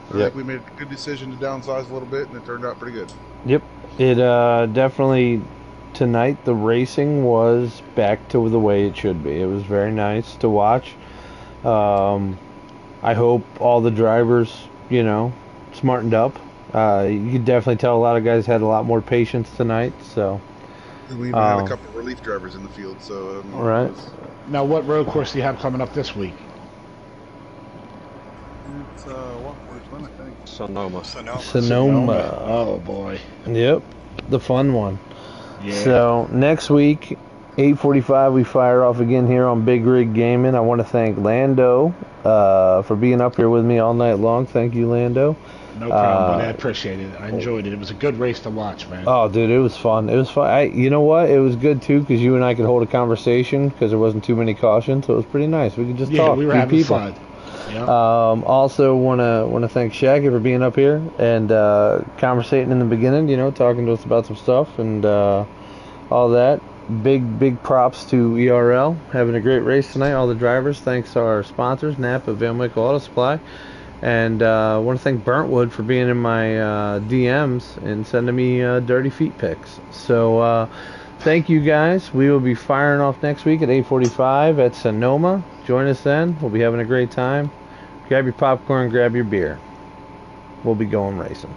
I think we made a good decision to downsize a little bit, and it turned out pretty good. Yep. It definitely, tonight, the racing was back to the way it should be. It was very nice to watch. I hope all the drivers, you know, smartened up. You could definitely tell a lot of guys had a lot more patience tonight. So We even had a couple of relief drivers in the field. So right. Now, what road course do you have coming up this week? It's which one, I think? Sonoma. Oh boy. Yep, the fun one. Yeah. So next week, 8:45, we fire off again here on Big Rig Gaming. I want to thank Lando for being up here with me all night long. Thank you, Lando. No problem, buddy. I appreciate it. I enjoyed it. It was a good race to watch, man. Oh, dude, it was fun. It was fun. You know what? It was good too because you and I could hold a conversation because there wasn't too many cautions, so it was pretty nice. We could just talk. We were having fun. Yeah. Also want to thank Shaggy for being up here and conversating in the beginning. You know, talking to us about some stuff and all that. Big props to ERL having a great race tonight. All the drivers. Thanks to our sponsors, Napa, Van Wyck Auto Supply. And I want to thank Burntwood for being in my DMs and sending me dirty feet pics. So thank you guys. We will be firing off next week at 8:45 at Sonoma. Join us then. We'll be having a great time. Grab your popcorn, grab your beer. We'll be going racing.